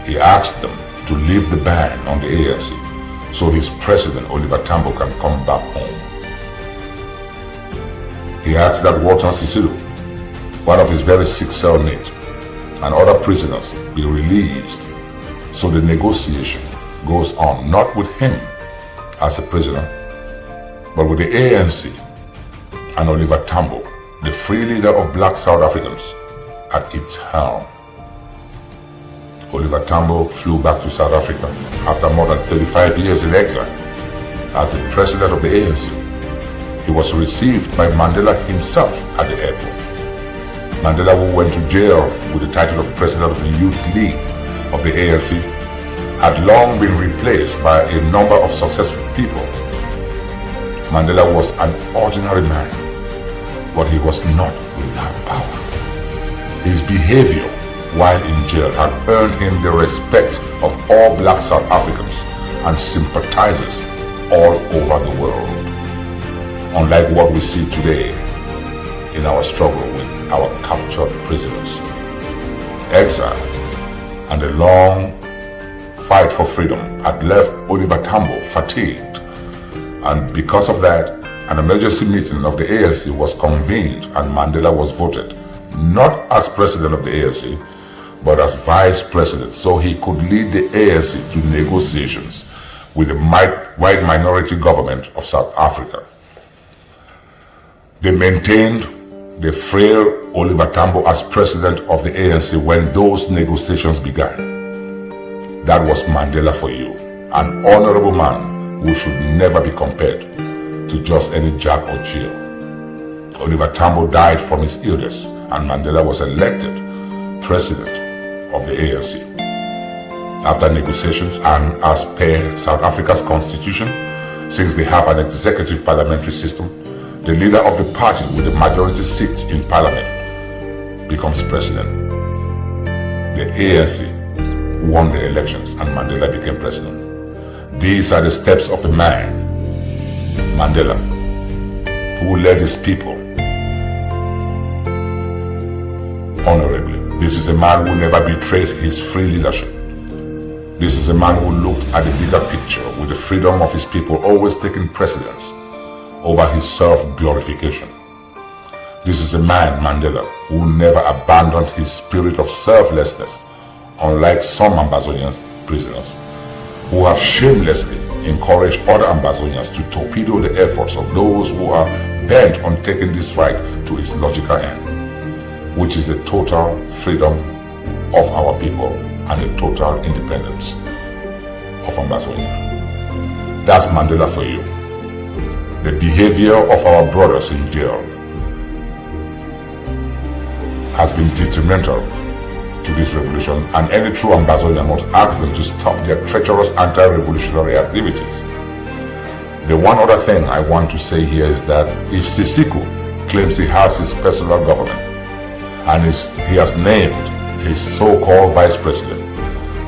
He asked them to leave the ban on the ANC so his president Oliver Tambo can come back home. He asked that Walter Sisulu, one of his very sick cellmates, and other prisoners be released so the negotiation goes on not with him as a prisoner, but with the ANC and Oliver Tambo, the free leader of black South Africans, at its helm. Oliver Tambo flew back to South Africa after more than 35 years in exile as the president of the ANC. He was received by Mandela himself at the airport. Mandela, who went to jail with the title of president of the Youth League of the ANC, had long been replaced by a number of successful people. Mandela was an ordinary man, but he was not without power. His behavior while in jail had earned him the respect of all black South Africans and sympathizers all over the world. Unlike what we see today in our struggle with our captured prisoners. Exile and a long fight for freedom had left Oliver Tambo fatigued, and because of that, an emergency meeting of the ANC was convened and Mandela was voted not as president of the ANC, but as vice president, so he could lead the ANC to negotiations with the white minority government of South Africa. They maintained the frail Oliver Tambo as president of the ANC when those negotiations began. That was Mandela for you, an honorable man who should never be compared to just any Jack or Jill. Oliver Tambo died from his illness and Mandela was elected president of the ANC. After negotiations and as per South Africa's constitution, since they have an executive parliamentary system, the leader of the party with the majority seats in parliament becomes president. The ANC won the elections and Mandela became president. These are the steps of a man, Mandela, who led his people honorably. This is a man who never betrayed his free leadership. This is a man who looked at the bigger picture with the freedom of his people always taking precedence over his self-glorification. This is a man, Mandela, who never abandoned his spirit of selflessness, unlike some Ambazonian prisoners, who have shamelessly encouraged other Ambazonians to torpedo the efforts of those who are bent on taking this fight to its logical end, which is the total freedom of our people and the total independence of Ambazonia. That's Mandela for you. The behavior of our brothers in jail has been detrimental to this revolution, and any true Ambazonian must ask them to stop their treacherous anti-revolutionary activities. The one other thing I want to say here is that if Sisiku claims he has his personal government and he has named his so-called vice president,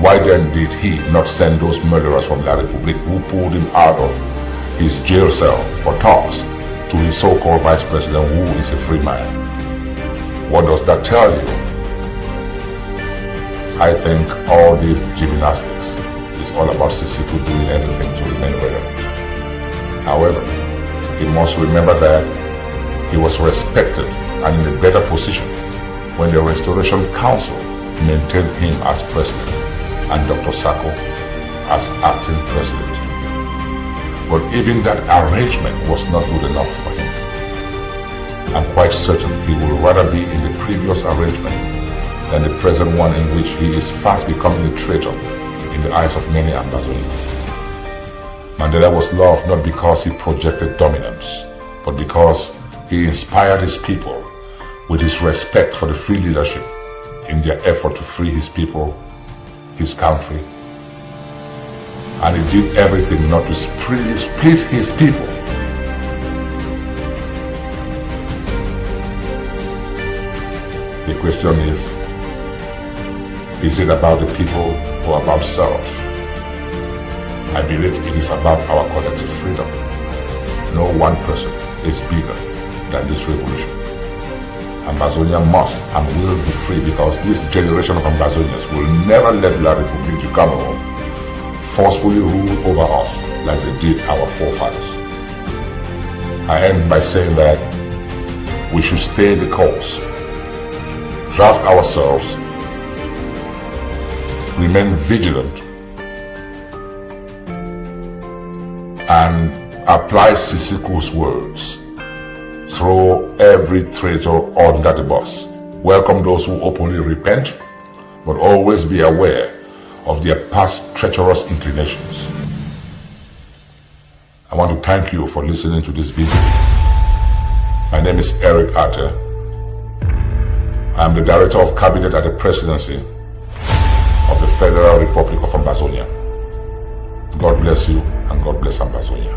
why then did he not send those murderers from La Republique who pulled him out of his jail cell for talks to his so-called vice president who is a free man? What does that tell you? I think all these gymnastics is all about Sisiku doing everything to remain relevant. However, he must remember that he was respected and in a better position when the Restoration Council maintained him as president and Dr. Sako as acting president. But even that arrangement was not good enough for him. I'm quite certain he would rather be in the previous arrangement than the present one in which he is fast becoming a traitor in the eyes of many Ambazonians. Mandela was loved not because he projected dominance, but because he inspired his people with his respect for the free leadership in their effort to free his people, his country. And he did everything not to split his people. The question is it about the people or about self? I believe it is about our collective freedom. No one person is bigger than this revolution. Ambazonia must and will be free, because this generation of Ambazonians will never let La République du Cameroun forcefully rule over us like they did our forefathers. I end by saying that we should stay the course, draft ourselves, remain vigilant, and apply Sisiku's words: throw every traitor under the bus. Welcome those who openly repent, but always be aware of their past treacherous inclinations. I want to thank you for listening to this video. My name is Eric Ateh. I am the Director of Cabinet at the Presidency of the Federal Republic of Ambazonia. God bless you, and God bless Ambazonia.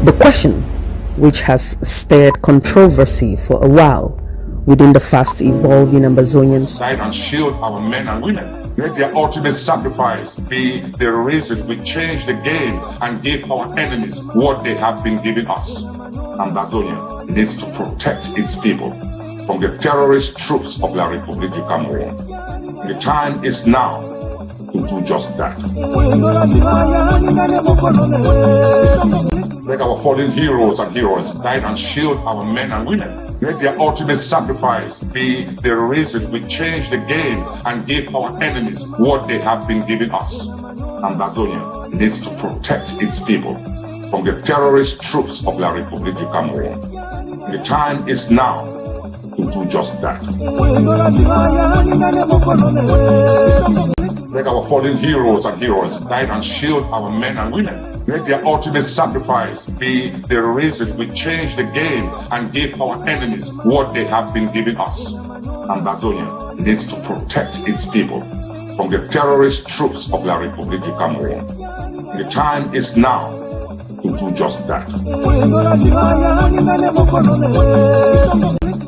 The question, which has stirred controversy for a while within the fast-evolving Ambazonian, Fight and shield our men and women. Let their ultimate sacrifice be the reason we change the game and give our enemies what they have been giving us. Ambazonia needs to protect its people from the terrorist troops of La République du Cameroun. The time is now to do just that. Let our fallen heroes and heroines guide and shield our men and women. Let their ultimate sacrifice be the reason we change the game and give our enemies what they have been giving us. Ambazonia needs to protect its people from the terrorist troops of La République du Cameroun. The time is now to do just that. Let our fallen heroes and heroines guide and shield our men and women. Let their ultimate sacrifice be the reason we change the game and give our enemies what they have been giving us. Ambazonia needs to protect its people from the terrorist troops of La République du Cameroun. The time is now to do just that.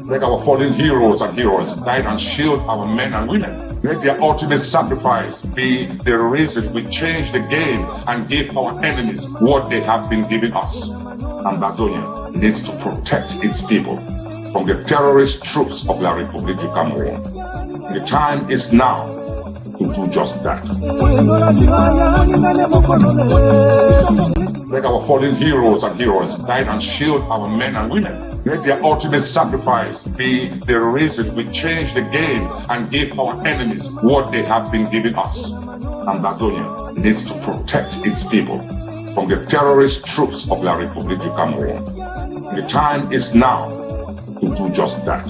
Let our fallen heroes and heroines guide and shield our men and women. Let their ultimate sacrifice be the reason we change the game and give our enemies what they have been giving us. Ambazonia needs to protect its people from the terrorist troops of La République du Cameroun. The time is now to do just that. Let our fallen heroes and heroines guide and shield our men and women. Let their ultimate sacrifice be the reason we change the game and give our enemies what they have been giving us. Ambazonia needs to protect its people from the terrorist troops of La République du Cameroun. The time is now to do just that.